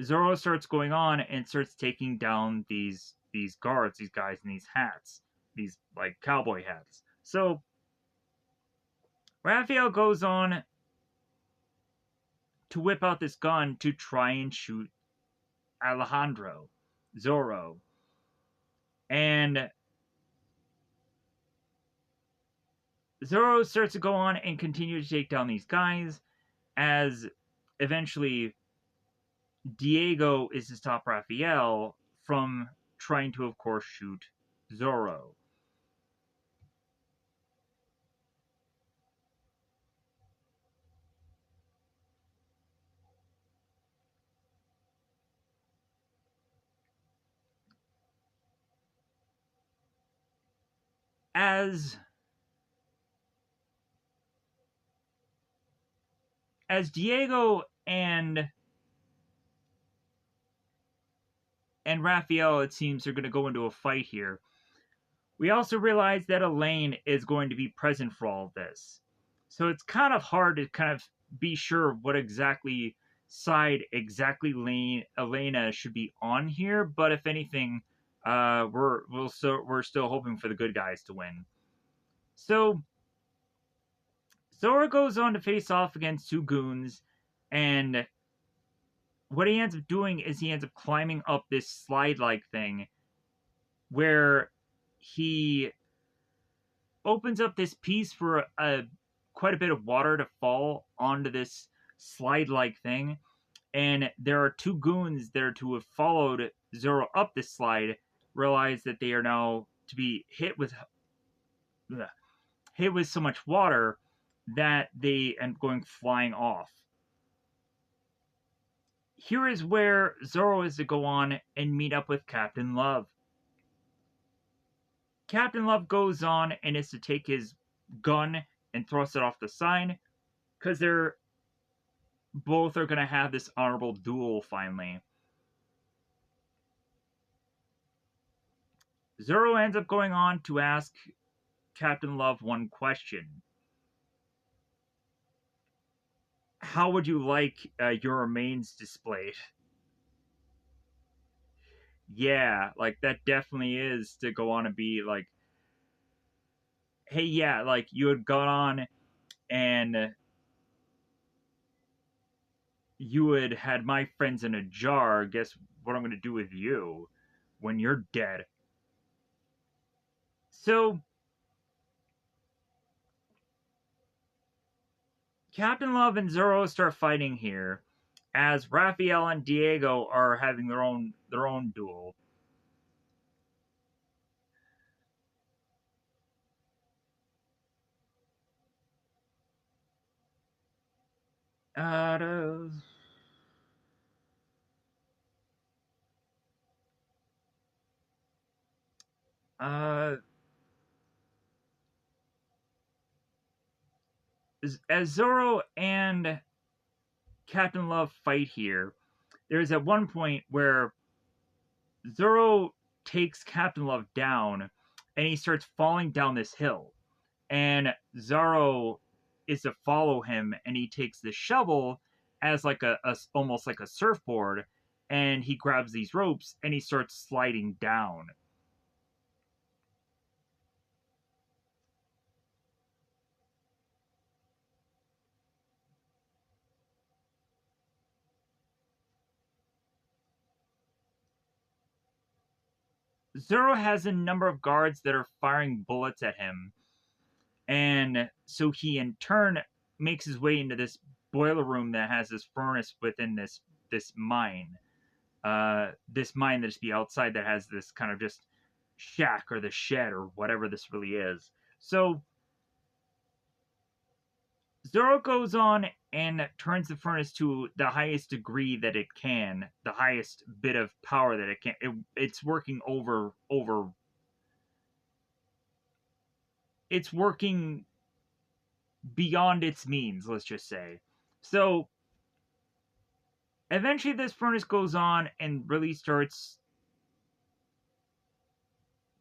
Zorro starts going on and starts taking down these guards, these guys in these hats, these like cowboy hats. So Raphael goes on to whip out this gun to try and shoot Alejandro, Zorro. And Zorro starts to go on and continue to take down these guys as eventually Diego is to stop Raphael from trying to, of course, shoot Zorro. As Diego and Raphael, it seems, are going to go into a fight here. We also realize that Elaine is going to be present for all of this. So it's kind of hard to kind of be sure what exactly exactly Elena should be on here, but if anything, we're still hoping for the good guys to win. So Zorro goes on to face off against two goons, and what he ends up doing is he ends up climbing up this slide-like thing, where he opens up this piece for quite a bit of water to fall onto this slide-like thing, and there are two goons there to have followed Zoro up this slide, realize that they are now to be hit with so much water that they end up going flying off. Here is where Zoro is to go on and meet up with Captain Love. Captain Love goes on and is to take his gun and thrust it off the sign, because they're both are going to have this honorable duel finally. Zoro ends up going on to ask Captain Love one question. How would you like your remains displayed? Yeah, like that definitely is to go on and be like, hey, yeah, like you had gone on and you had my friends in a jar. Guess what I'm going to do with you when you're dead? So Captain Love and Zoro start fighting here, as Raphael and Diego are having their own duel. Uh, uh, as Zoro and Captain Love fight here, there's at one point where Zoro takes Captain Love down and he starts falling down this hill. And Zoro is to follow him and he takes the shovel as like a almost like a surfboard, and he grabs these ropes and he starts sliding down. Zoro has a number of guards that are firing bullets at him, and so he in turn makes his way into this boiler room that has this furnace within this mine. This mine that's the outside that has this kind of just shack or the shed or whatever this really is. So Zoro goes on and turns the furnace to the highest degree that it can, the highest bit of power that it can. It's working over. It's working beyond its means, let's just say. So eventually, this furnace goes on and really starts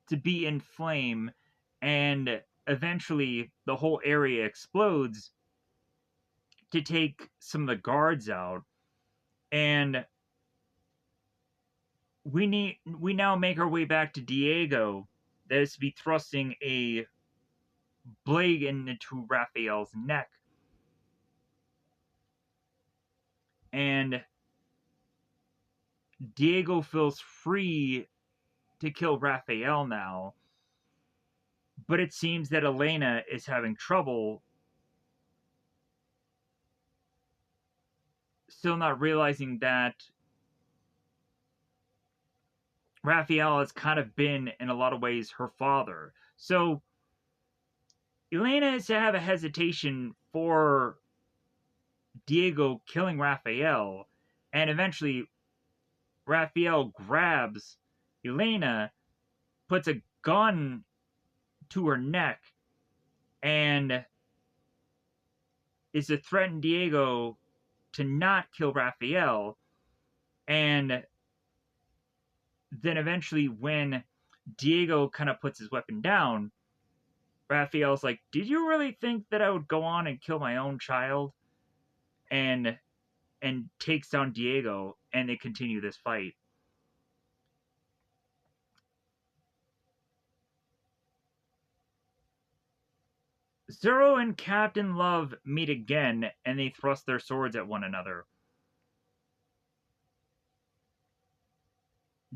to be in flame, and eventually, the whole area explodes to take some of the guards out, and we now make our way back to Diego, that is to be thrusting a blade into Raphael's neck, and Diego feels free to kill Raphael now, but it seems that Elena is having trouble, still not realizing that Raphael has kind of been, in a lot of ways, her father. So Elena is to have a hesitation for Diego killing Raphael, and eventually Raphael grabs Elena, puts a gun to her neck, and is to threaten Diego to not kill Raphael. And then eventually, when Diego kind of puts his weapon down, Raphael's like, "Did you really think that I would go on and kill my own child?" And and takes down Diego, and they continue this fight. Zorro and Captain Love meet again, and they thrust their swords at one another.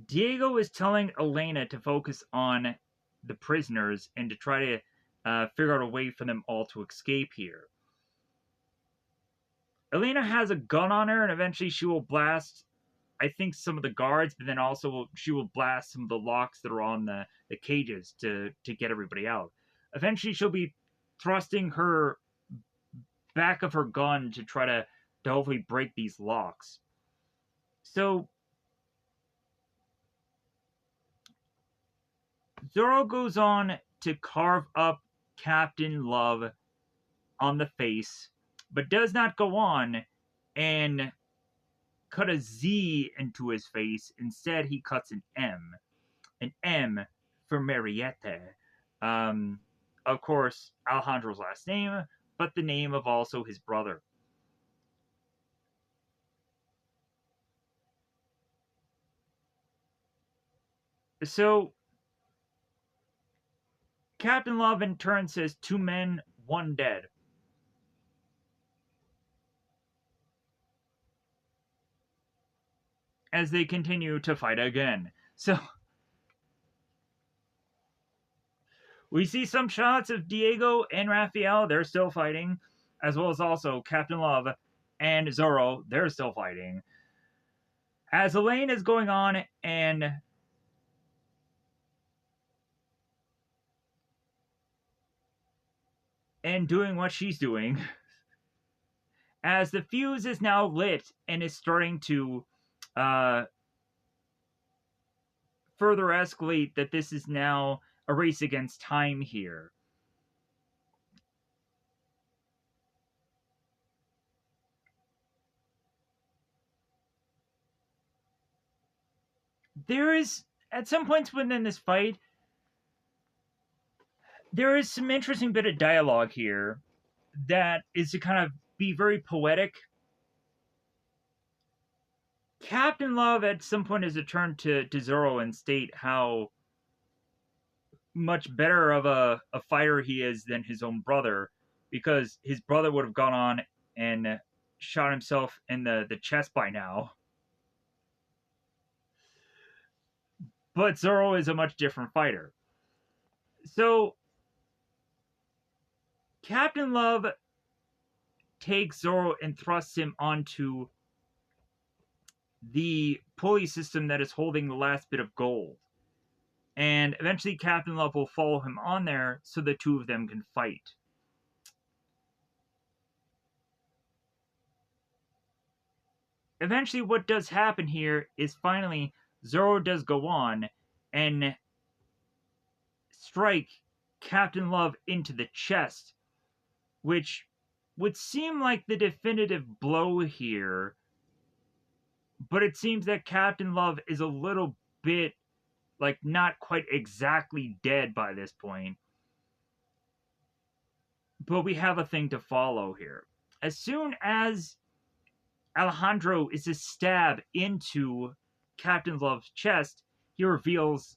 Diego is telling Elena to focus on the prisoners and to try to figure out a way for them all to escape here. Elena has a gun on her, and eventually she will blast, I think, some of the guards, but then also she will blast some of the locks that are on the cages to get everybody out. Eventually, she'll be thrusting her back of her gun to try to hopefully break these locks. So Zorro goes on to carve up Captain Love on the face, but does not go on and cut a Z into his face. Instead, he cuts an M for Mariette. Um, of course, Alejandro's last name, but the name of also his brother. So, Captain Love in turn says 2 men, 1 dead. As they continue to fight again. So, we see some shots of Diego and Raphael, they're still fighting, as well as also Captain Love and Zorro, they're still fighting. As Elaine is going on and doing what she's doing, as the fuse is now lit and is starting to further escalate that this is now a race against time here. There is, at some points within this fight, there is some interesting bit of dialogue here that is to kind of be very poetic. Captain Love at some point has returned to Zorro and state how much better of a fighter he is than his own brother, because his brother would have gone on and shot himself in the chest by now. But Zorro is a much different fighter. So Captain Love takes Zorro and thrusts him onto the pulley system that is holding the last bit of gold. And eventually Captain Love will follow him on there so the two of them can fight. Eventually what does happen here is finally Zorro does go on and strike Captain Love into the chest, which would seem like the definitive blow here, but it seems that Captain Love is a little bit, like, not quite exactly dead by this point. But we have a thing to follow here. As soon as Alejandro is to stab into Captain Love's chest, he reveals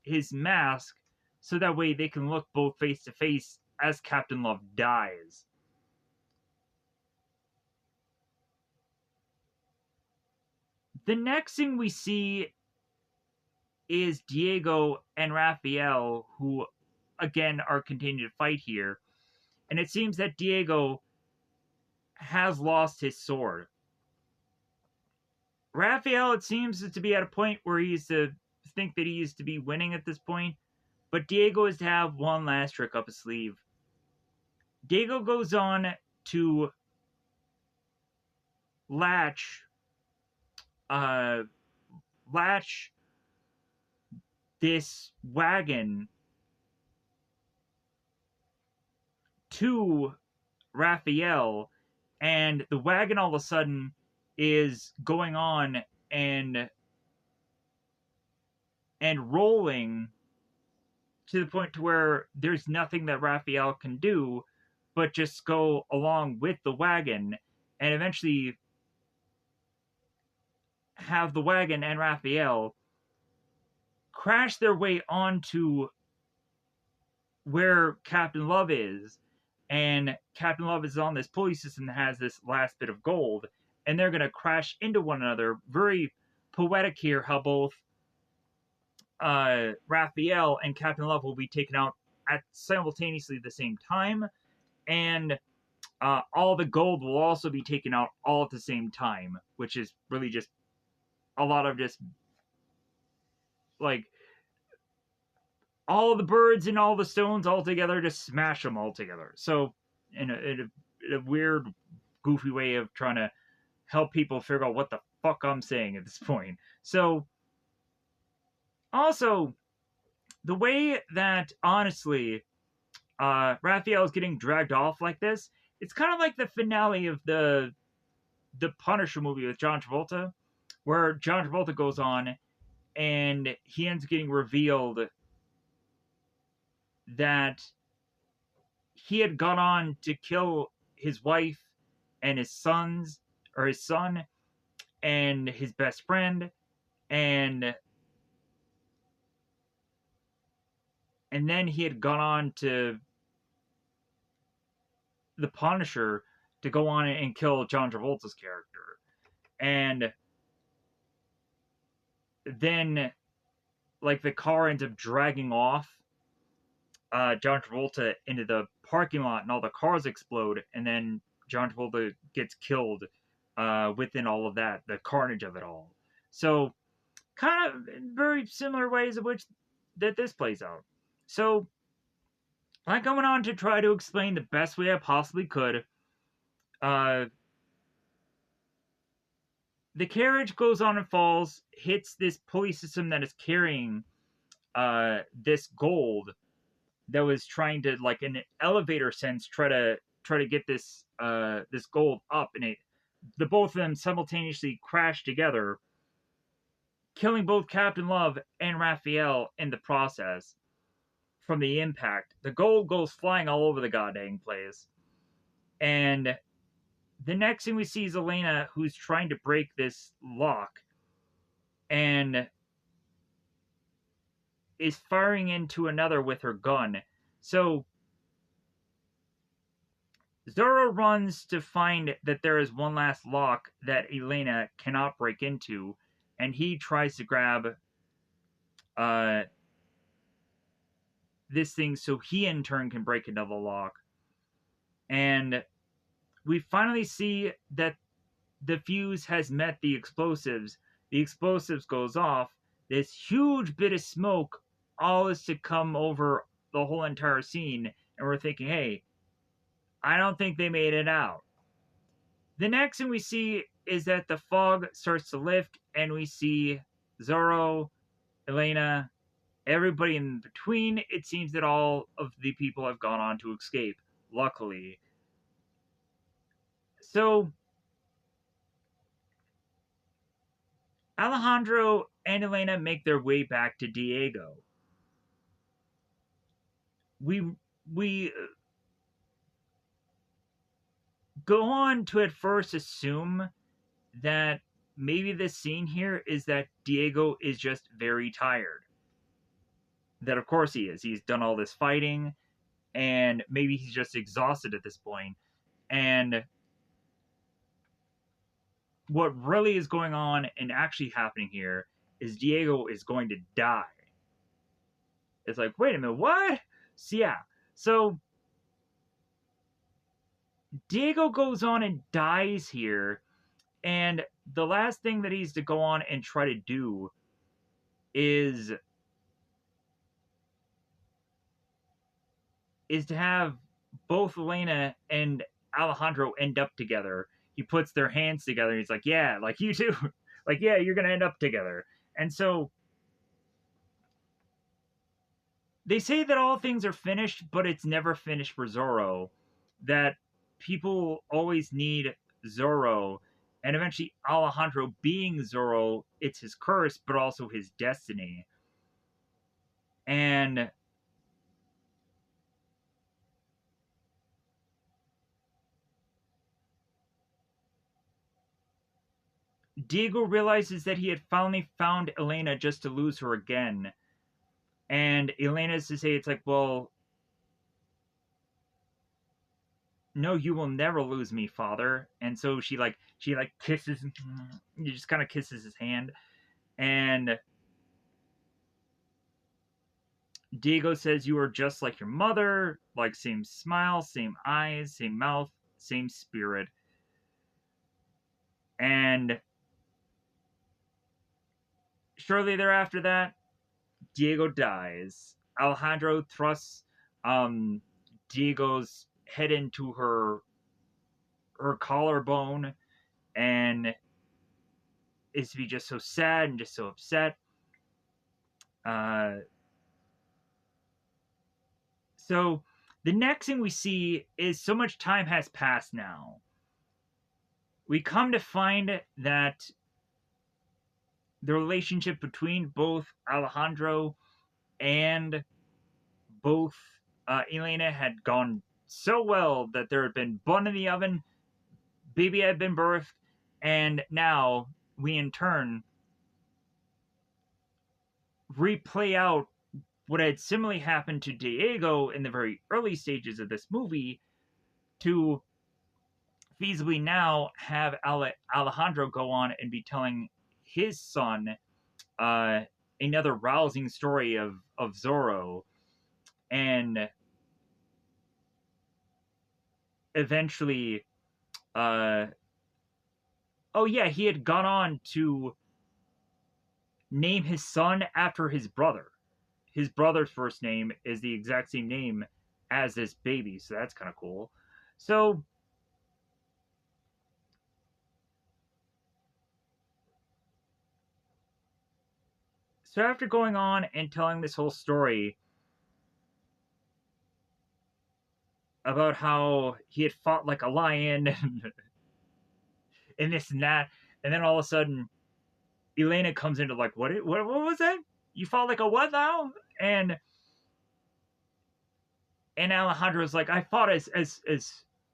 his mask so that way they can look both face to face as Captain Love dies. The next thing we see is Diego and Raphael, who again are continuing to fight here. And it seems that Diego has lost his sword. Raphael, it seems to be at a point where he's to think that he is to be winning at this point, but Diego is to have one last trick up his sleeve. Diego goes on to latch this wagon to Raphael, and the wagon all of a sudden is going on and rolling to the point to where there's nothing that Raphael can do but just go along with the wagon, and eventually have the wagon and Raphael crash their way onto where Captain Love is, and Captain Love is on this pulley system that has this last bit of gold, and they're going to crash into one another. Very poetic here, how both Raphael and Captain Love will be taken out at simultaneously the same time, and all the gold will also be taken out all at the same time, which is really just a lot of just like all the birds and all the stones all together, just smash them all together. So in a weird, goofy way of trying to help people figure out what the fuck I'm saying at this point. So also the way that honestly Raphael is getting dragged off like this, it's kind of like the finale of the Punisher movie with John Travolta, where John Travolta goes on and he ends up getting revealed that he had gone on to kill his wife and his sons, or his son and his best friend, and then he had gone on to the Punisher to go on and kill John Travolta's character. And then like the car ends up dragging off John Travolta into the parking lot, and all the cars explode, and then John Travolta gets killed within all of that, the carnage of it all. So, kind of very similar ways of which that this plays out. So, like I went on to try to explain the best way I possibly could. Uh, the carriage goes on and falls, hits this pulley system that is carrying this gold that was trying to, like in an elevator sense, try to get this gold up, and the both of them simultaneously crash together, killing both Captain Love and Raphael in the process from the impact. The gold goes flying all over the goddamn place, and the next thing we see is Elena, who's trying to break this lock and is firing into another with her gun. So Zorro runs to find that there is one last lock that Elena cannot break into, and he tries to grab uh, this thing so he in turn can break into the lock. And we finally see that the fuse has met the explosives. The explosives goes off. This huge bit of smoke, all is to come over the whole entire scene, and we're thinking, hey, I don't think they made it out. The next thing we see is that the fog starts to lift, and we see Zorro, Elena, everybody in between. It seems that all of the people have gone on to escape, luckily. So, Alejandro and Elena make their way back to Diego. We go on to at first assume that maybe this scene here is that Diego is just very tired. That of course he is. He's done all this fighting, and maybe he's just exhausted at this point. And what really is going on and actually happening here is Diego is going to die. It's like, wait a minute, what? So yeah. So Diego goes on and dies here, and the last thing that he's to go on and try to do is to have both Elena and Alejandro end up together. He puts their hands together. He's like, yeah, like you too. Like, yeah, you're going to end up together. And so they say that all things are finished, but it's never finished for Zorro. That people always need Zorro. And eventually, Alejandro being Zorro, it's his curse, but also his destiny. And Diego realizes that he had finally found Elena just to lose her again. And Elena's to say, it's like, well, no, you will never lose me, father. And so she kisses, he just kind of kisses his hand. And Diego says, you are just like your mother, like same smile, same eyes, same mouth, same spirit. And shortly thereafter that, Diego dies. Alejandro thrusts Diego's head into her collarbone and is to be just so sad and just so upset. So the next thing we see is so much time has passed now. We come to find that the relationship between both Alejandro and both Elena had gone so well that there had been bun in the oven, baby had been birthed, and now we in turn replay out what had similarly happened to Diego in the very early stages of this movie to feasibly now have Alejandro go on and be telling his son another rousing story of Zorro, and eventually, oh yeah, he had gone on to name his son after his brother. His brother's first name is the exact same name as this baby, so that's kind of cool. So after going on and telling this whole story about how he had fought like a lion and this and that, and then all of a sudden Elena comes into like, what was that? You fought like a what now? And Alejandro's like, I fought as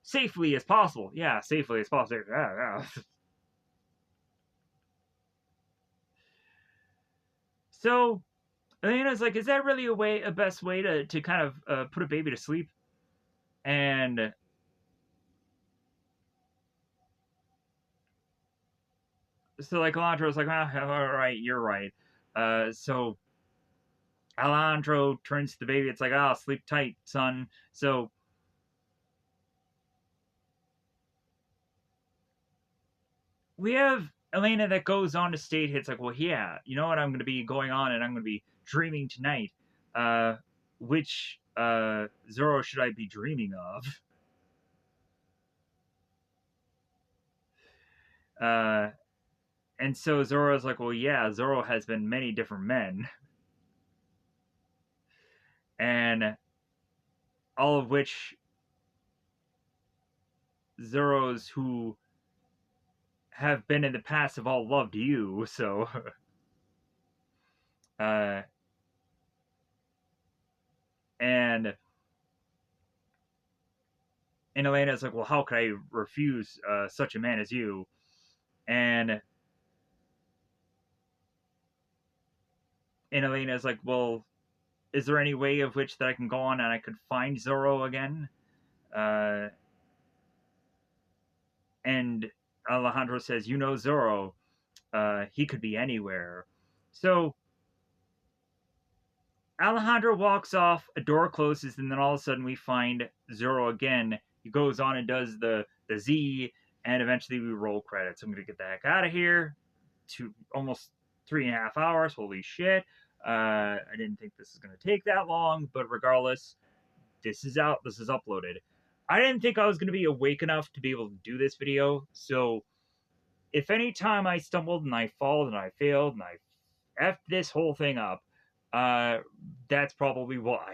safely as possible. Yeah, safely as possible. Yeah. So Elena's like, is that really a best way to kind of put a baby to sleep? And so like Alejandro's like, all right, you're right. So Alejandro turns to the baby. It's like, sleep tight, son. So we have Elena that goes on to state, it's like, well, yeah, you know what? I'm going to be going on and I'm going to be dreaming tonight. Which Zorro should I be dreaming of? And so Zorro's like, well, yeah, Zorro has been many different men. And all of which Zorros who have been in the past have all loved you, so uh and Elena's like, well, how could I refuse such a man as you? And Elena's like, well, is there any way of which that I can go on and I could find Zorro again? And Alejandro says, you know Zorro, he could be anywhere. So Alejandro walks off, a door closes, and then all of a sudden we find Zorro again. He goes on and does the Z, and eventually we roll credits. I'm going to get the heck out of here. Almost 3.5 hours. Holy shit. I didn't think this was going to take that long, but regardless, this is out. This is uploaded. I didn't think I was going to be awake enough to be able to do this video, so if any time I stumbled and I failed and I failed and I effed this whole thing up, that's probably why.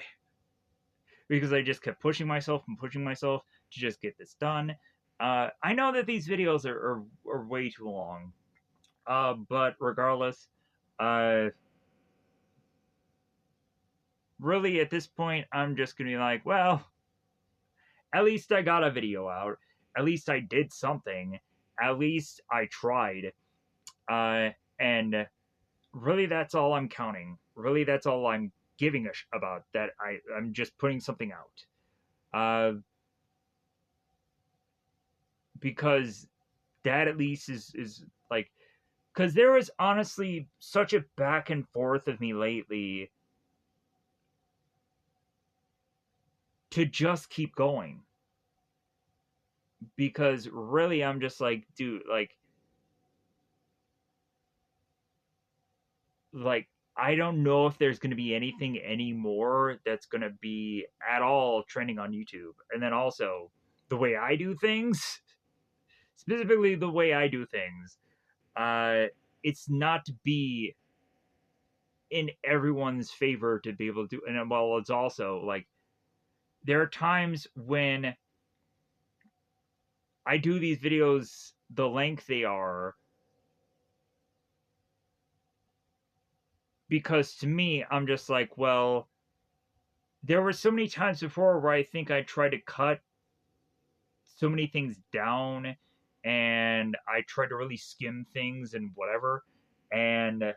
Because I just kept pushing myself and pushing myself to just get this done. I know that these videos are way too long, but regardless, really at this point, I'm just gonna be like, well, at least I got a video out. At least I did something. At least I tried. And really, that's all I'm counting. Really, that's all I'm giving about. That I'm just putting something out. Because that at least is like, because there was honestly such a back and forth of me lately to just keep going, because really I'm just like, dude, like I don't know if there's going to be anything anymore that's going to be at all trending on YouTube. And then also the way I do things, specifically the way I do things, uh it's not to be in everyone's favor to be able to do. And well, it's also like there are times when I do these videos the length they are, because to me I'm just like, well, there were so many times before where I think I tried to cut so many things down, and I tried to really skim things and whatever. And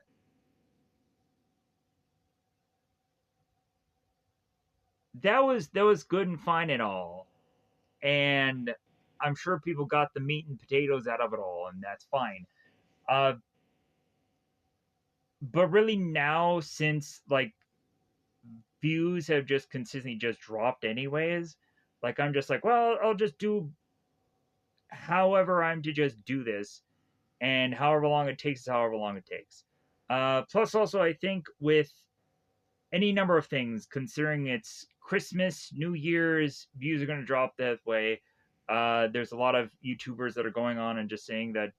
that was good and fine and all. And I'm sure people got the meat and potatoes out of it all, and that's fine. Uh, but really now, since like views have just consistently just dropped anyways, like I'm just like, well, I'll just do however I'm to just do this, and however long it takes is however long it takes. Plus, also, I think with any number of things, considering it's Christmas, New Year's, views are going to drop that way. There's a lot of YouTubers that are going on and just saying that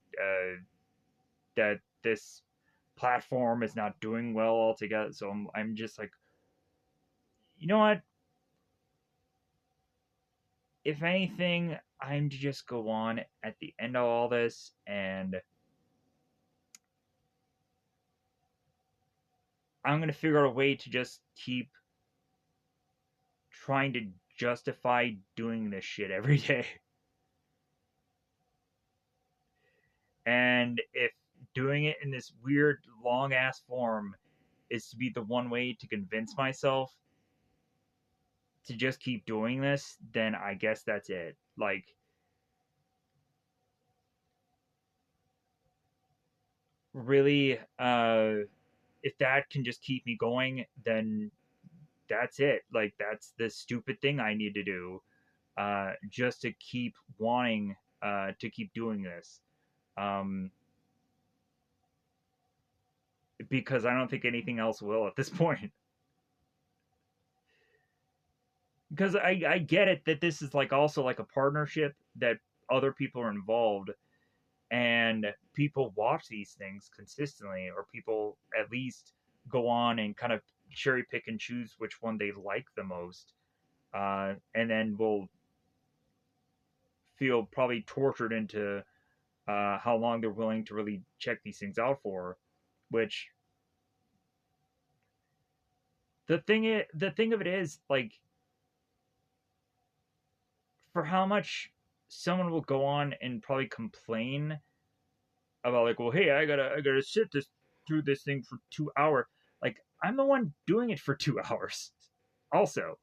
that this platform is not doing well altogether. So I'm just like, you know what? If anything, I'm to just go on at the end of all this, and I'm going to figure out a way to just keep trying to justify doing this shit every day. And if doing it in this weird long ass form is to be the one way to convince myself to just keep doing this, then I guess that's it. Like, really, if that can just keep me going, then that's it. Like, that's the stupid thing I need to do, just to keep wanting to keep doing this. Um, because I don't think anything else will at this point. Because I get it that this is like also like a partnership, that other people are involved, and people watch these things consistently, or people at least go on and kind of cherry pick and choose which one they like the most, and then will feel probably tortured into how long they're willing to really check these things out for. Which the thing of it is, like, for how much someone will go on and probably complain about, like, well, hey, I gotta sit this through this thing for 2 hours. Like, I'm the one doing it for 2 hours. Also,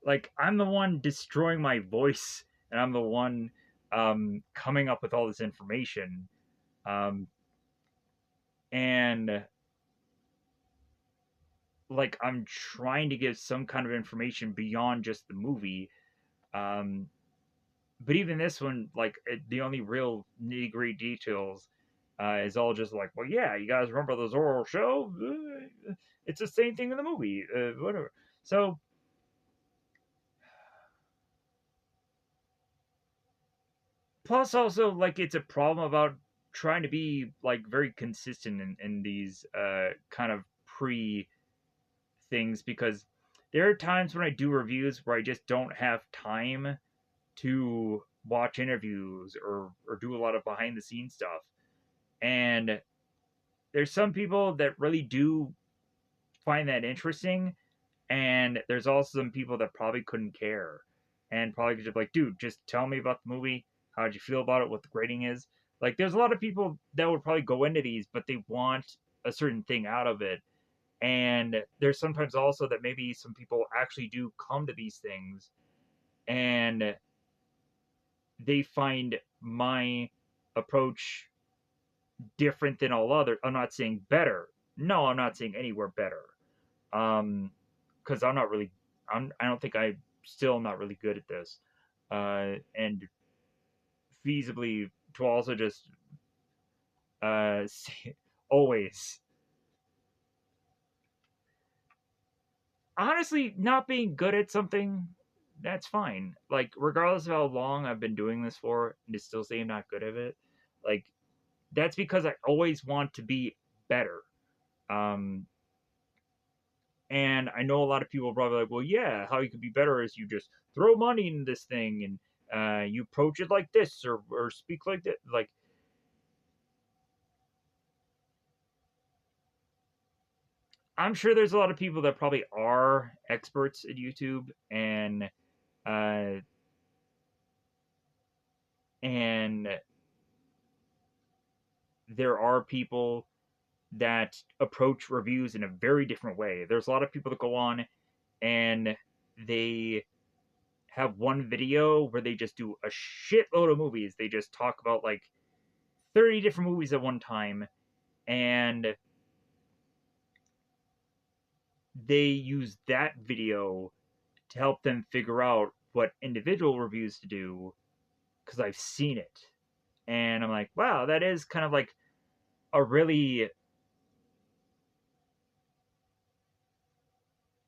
like, I'm the one destroying my voice, and I'm the one coming up with all this information, um, and like I'm trying to give some kind of information beyond just the movie. Um, but even this one, like the only real nitty gritty details is all just like, well, yeah, you guys remember the Zorro show? It's the same thing in the movie, whatever. So, plus also, like, it's a problem about trying to be like very consistent in these kind of pre things, because there are times when I do reviews where I just don't have time to watch interviews or do a lot of behind the scenes stuff. And there's some people that really do find that interesting, and there's also some people that probably couldn't care and probably just like, dude, just tell me about the movie. how'd you feel about it, what the grading is. Like, there's a lot of people that would probably go into these, but they want a certain thing out of it. And there's sometimes also that maybe some people actually do come to these things and they find my approach different than all other. I'm not saying better. No, I'm not saying anywhere better. Because I'm not really. I don't think I still not really good at this. And feasibly to also just always honestly not being good at something, that's fine. Like, regardless of how long I've been doing this for, and to still say I'm not good at it, like, that's because I always want to be better. Um, and I know a lot of people are probably like, well, yeah, how you could be better is you just throw money in this thing and you approach it like this or speak like that. Like, I'm sure there's a lot of people that probably are experts at YouTube uh, and there are people that approach reviews in a very different way. There's a lot of people that go on and they have one video where they just do a shitload of movies. They just talk about like 30 different movies at one time and they use that video to help them figure out what individual reviews to do because I've seen it. And I'm like, wow, that is kind of like a really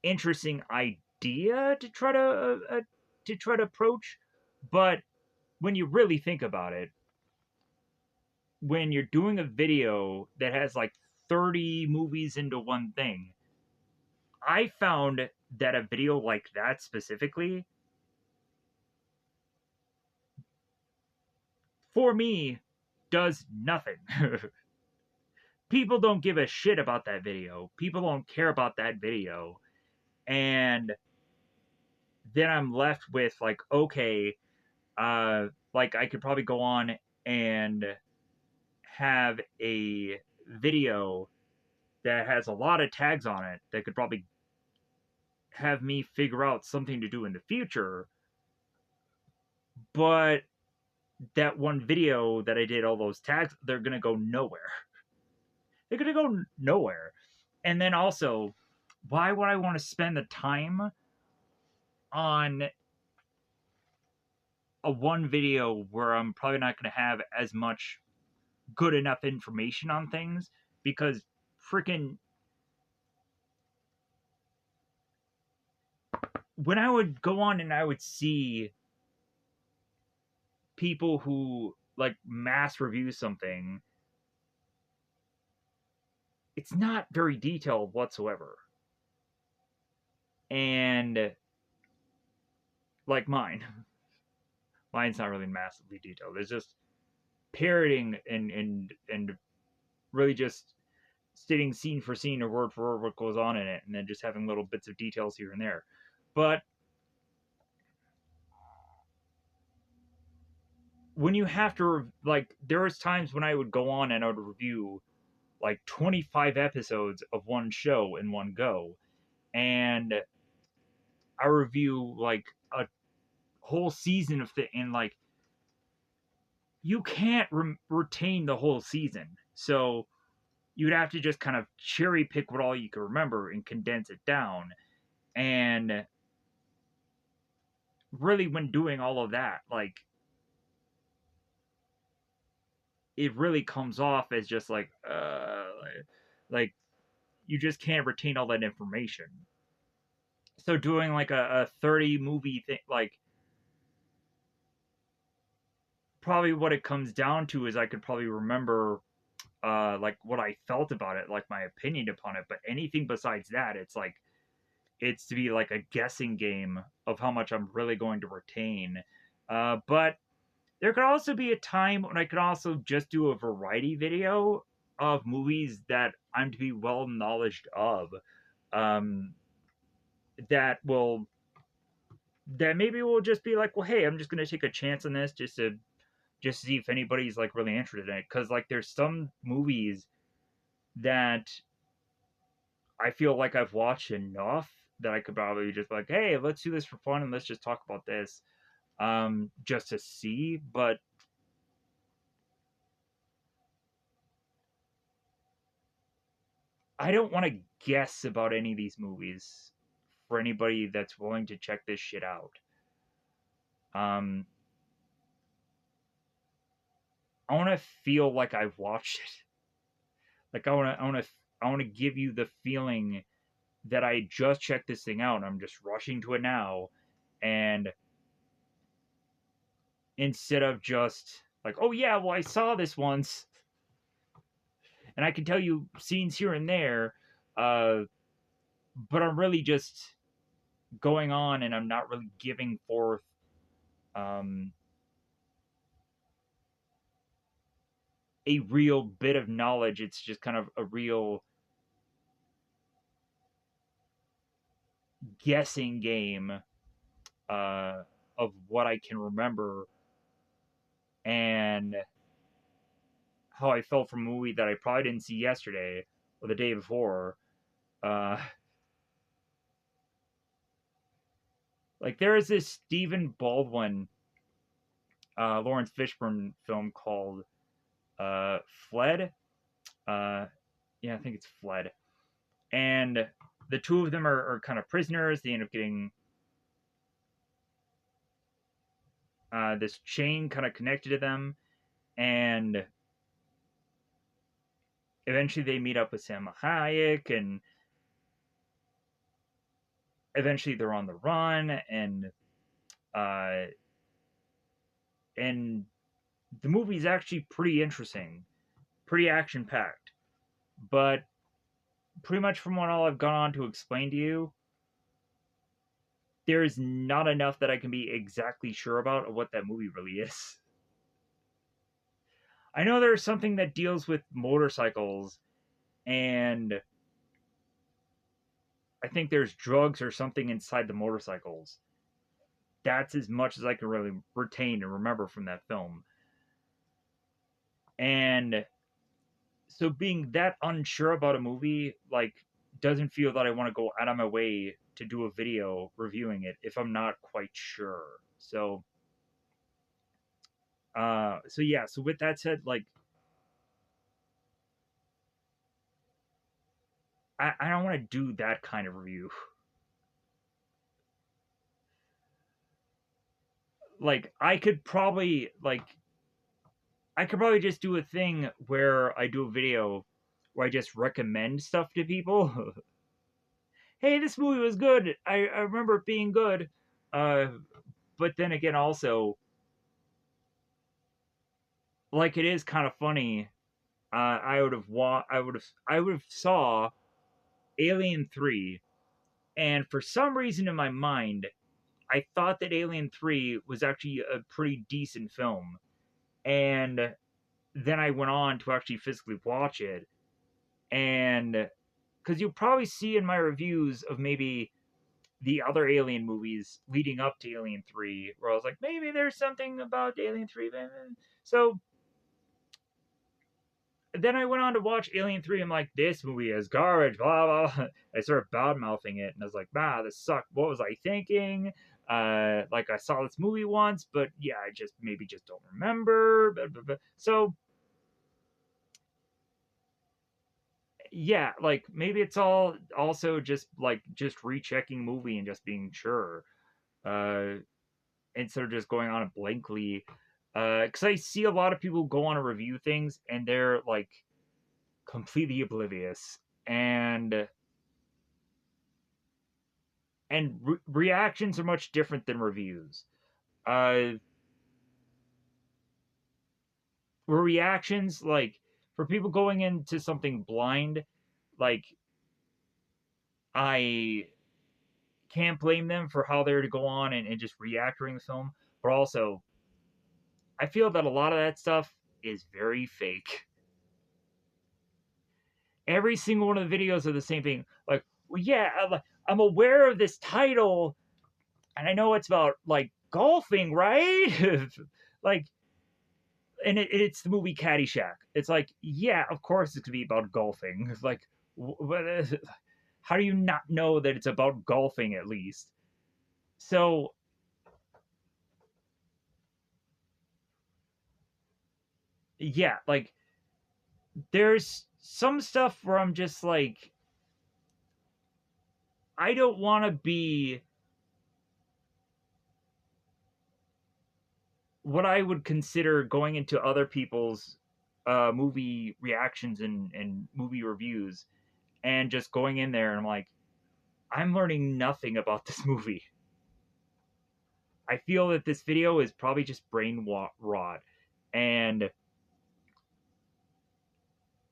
interesting idea to try to approach. But when you really think about it, when you're doing a video that has like 30 movies into one thing, I found that a video like that specifically, for me, does nothing. People don't give a shit about that video. People don't care about that video. And then I'm left with like, okay, like I could probably go on and have a video that has a lot of tags on it that could probably have me figure out something to do in the future. But that one video that I did all those tags, they're gonna go nowhere. They're gonna go nowhere. And then also, why would I want to spend the time on a one video where I'm probably not gonna have as much good enough information on things? Because freaking when I would go on and I would see people who like mass review something, it's not very detailed whatsoever. And like mine's not really massively detailed. It's just parroting and really just stating scene for scene or word for word what goes on in it, and then just having little bits of details here and there. But when you have to like, there was times when I would go on and I would review like 25 episodes of one show in one go, and I review like a whole season of the and like you can't retain the whole season, so you'd have to just kind of cherry pick what all you can remember and condense it down. And really, when doing all of that, it really comes off as just like you just can't retain all that information. So doing like a 30 movie thing, like probably what it comes down to is I could probably remember like what I felt about it, like my opinion upon it. But anything besides that, it's like it's to be like a guessing game of how much I'm really going to retain. But there could also be a time when I could also just do a variety video of movies that I'm to be well knowledged of. Um, that will that maybe will just be like, well, hey, I'm just gonna take a chance on this just to just to see if anybody's like really interested in it. Because like there's some movies that I feel like I've watched enough that I could probably just be like, hey, let's do this for fun and let's just talk about this, just to see. But I don't want to guess about any of these movies for anybody that's willing to check this shit out. Um, I want to feel like I've watched it. Like I want to give you the feeling that I just checked this thing out. And I'm just rushing to it now, and instead of just like, oh yeah, well I saw this once, and I can tell you scenes here and there, uh, but I'm really just going on, and I'm not really giving forth um, a real bit of knowledge. It's just kind of a real guessing game uh, of what I can remember and how I felt from a movie that I probably didn't see yesterday or the day before. Uh, like there is this Stephen Baldwin, Lawrence Fishburne film called Fled. Uh, yeah, I think it's Fled. And the two of them are kind of prisoners. They end up getting this chain kind of connected to them, and eventually they meet up with Sam Hayek, and eventually they're on the run, uh, and the movie's actually pretty interesting, pretty action packed, but pretty much from what all I've gone on to explain to you, there is not enough that I can be exactly sure about of what that movie really is. I know there's something that deals with motorcycles, and I think there's drugs or something inside the motorcycles. That's as much as I can really retain and remember from that film. And so being that unsure about a movie, like, doesn't feel that I want to go out of my way to do a video reviewing it if I'm not quite sure. So yeah, so with that said, like I don't want to do that kind of review. Like I could probably just do a thing where I do a video where I just recommend stuff to people. Hey, this movie was good. I remember it being good. Uh, but then again, also, like it is kind of funny. I would have saw Alien 3, and for some reason in my mind, I thought that Alien 3 was actually a pretty decent film. And then I went on to actually physically watch it, and because you'll probably see in my reviews of maybe the other Alien movies leading up to Alien 3, where I was like, maybe there's something about Alien 3. So then I went on to watch Alien 3. I'm like, this movie is garbage, blah, blah, blah. I started bad mouthing it, and I was like, this sucked. What was I thinking? Like, I saw this movie once, but yeah, I just maybe just don't remember. Blah, blah, blah. So, yeah, like, maybe it's all also just rechecking movie and just being sure. Uh, Instead of just going on it blankly. Because I see a lot of people go on to review things and they're like completely oblivious, and reactions are much different than reviews. Uh, Reactions, like for people going into something blind, like I can't blame them for how they're to go on and just react during the film, but also I feel that a lot of that stuff is very fake. Every single one of the videos are the same thing. Like, well, yeah, I'm aware of this title, and I know it's about like golfing, right? Like, and it's the movie Caddyshack. It's like, yeah, of course it's gonna be about golfing. It's like, how do you not know that it's about golfing at least? So yeah, like there's some stuff where I'm just like, I don't want to be what I would consider going into other people's movie reactions and movie reviews and just going in there and I'm like, I'm learning nothing about this movie. I feel that this video is probably just brain rot, and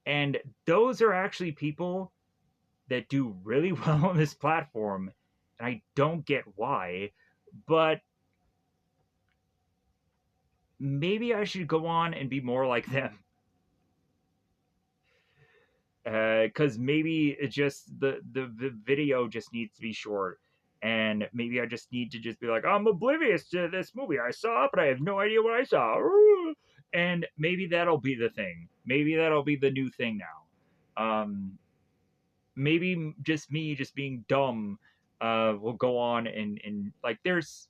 and those are actually people that do really well on this platform, and I don't get why, but maybe I should go on and be more like them. Because maybe it just the video just needs to be short, and maybe I just need to just be like, I'm oblivious to this movie. I saw it, but I have no idea what I saw. And maybe that'll be the thing. Maybe that'll be the new thing now. Maybe just me just being dumb will go on and like there's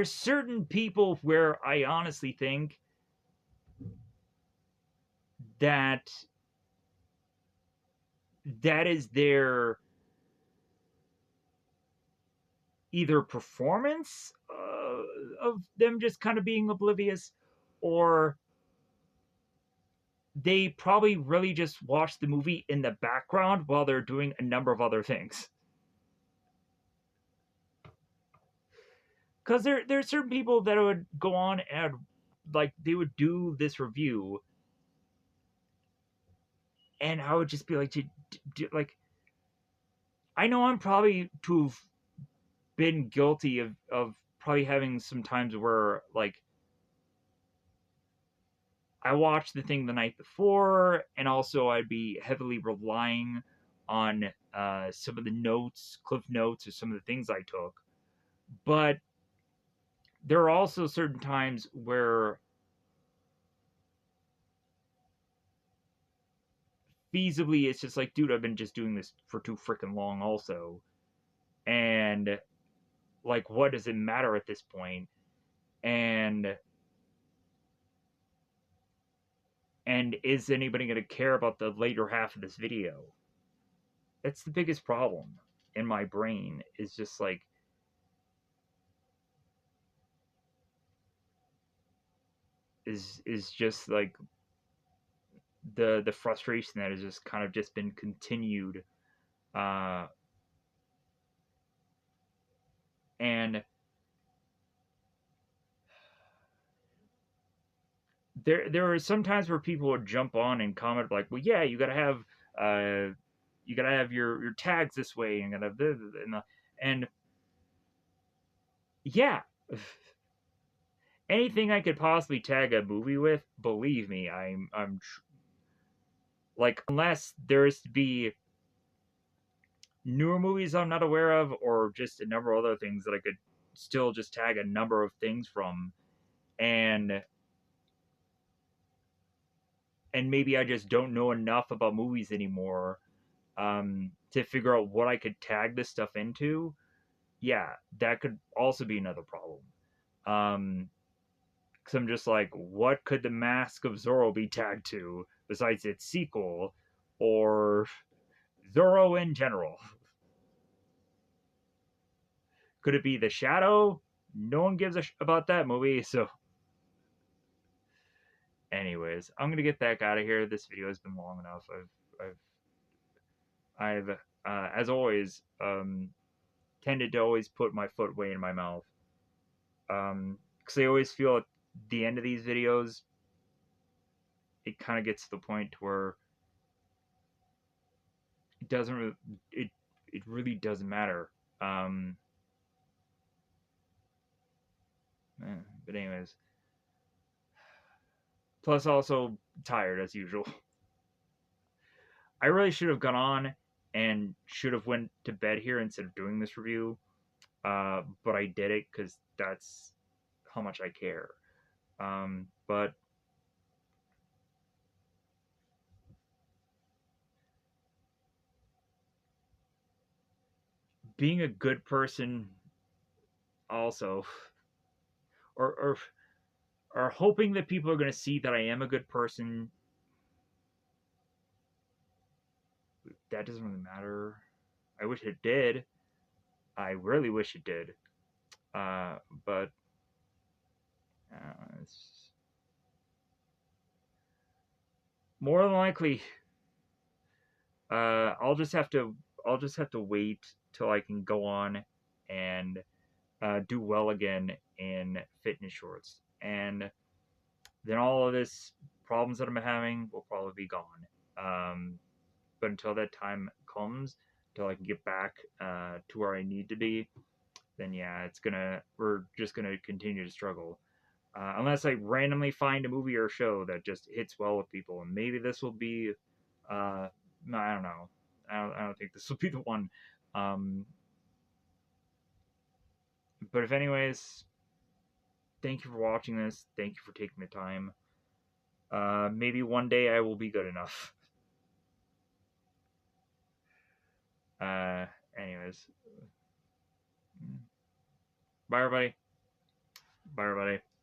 certain people where I honestly think that that is their either performance of them just kind of being oblivious, or they probably really just watch the movie in the background while they're doing a number of other things. Because there's certain people that would go on and like they would do this review, and I would just be like, like I know I'm probably to have been guilty of probably having some times where like I watched the thing the night before, and also I'd be heavily relying on some of the notes, cliff notes, or some of the things I took. But there are also certain times where feasibly it's just like, dude, I've been just doing this for too freaking long, also. And like, what does it matter at this point? And and is anybody going to care about the later half of this video? That's the biggest problem in my brain. Is just like is just like the frustration that has just kind of just been continued, uh and there are some times where people would jump on and comment like, well, yeah, you gotta have your tags this way and gotta and yeah, anything I could possibly tag a movie with, believe me, like, unless there's to be newer movies I'm not aware of, or just a number of other things that I could still just tag a number of things from, and maybe I just don't know enough about movies anymore to figure out what I could tag this stuff into. Yeah, that could also be another problem. Because I'm just like, what could the Mask of Zorro be tagged to besides its sequel or Zorro in general? Could it be The Shadow? No one gives a about that movie. So, anyways, I'm gonna get that out of here. This video has been long enough. I've as always, tended to always put my foot way in my mouth. Because I always feel at the end of these videos, it kind of gets to the point where it doesn't really, it really doesn't matter. Um, but anyways, plus also tired as usual. I really should have gone on and should have went to bed here instead of doing this review. But I did it because that's how much I care. But being a good person also, or or hoping that people are going to see that I am a good person, that doesn't really matter. I wish it did. I really wish it did. Uh, but it's more than likely, I'll just have to wait till I can go on and do well again in fitness shorts, and then all of this problems that I'm having will probably be gone. Um, but until that time comes, until I can get back to where I need to be, then yeah, we're just gonna continue to struggle. Unless I randomly find a movie or a show that just hits well with people, and maybe this will be. No, I don't know. I don't think this will be the one. Um, but if anyways, thank you for watching this. Thank you for taking the time. Maybe one day I will be good enough. Uh, anyways, bye everybody. Bye everybody.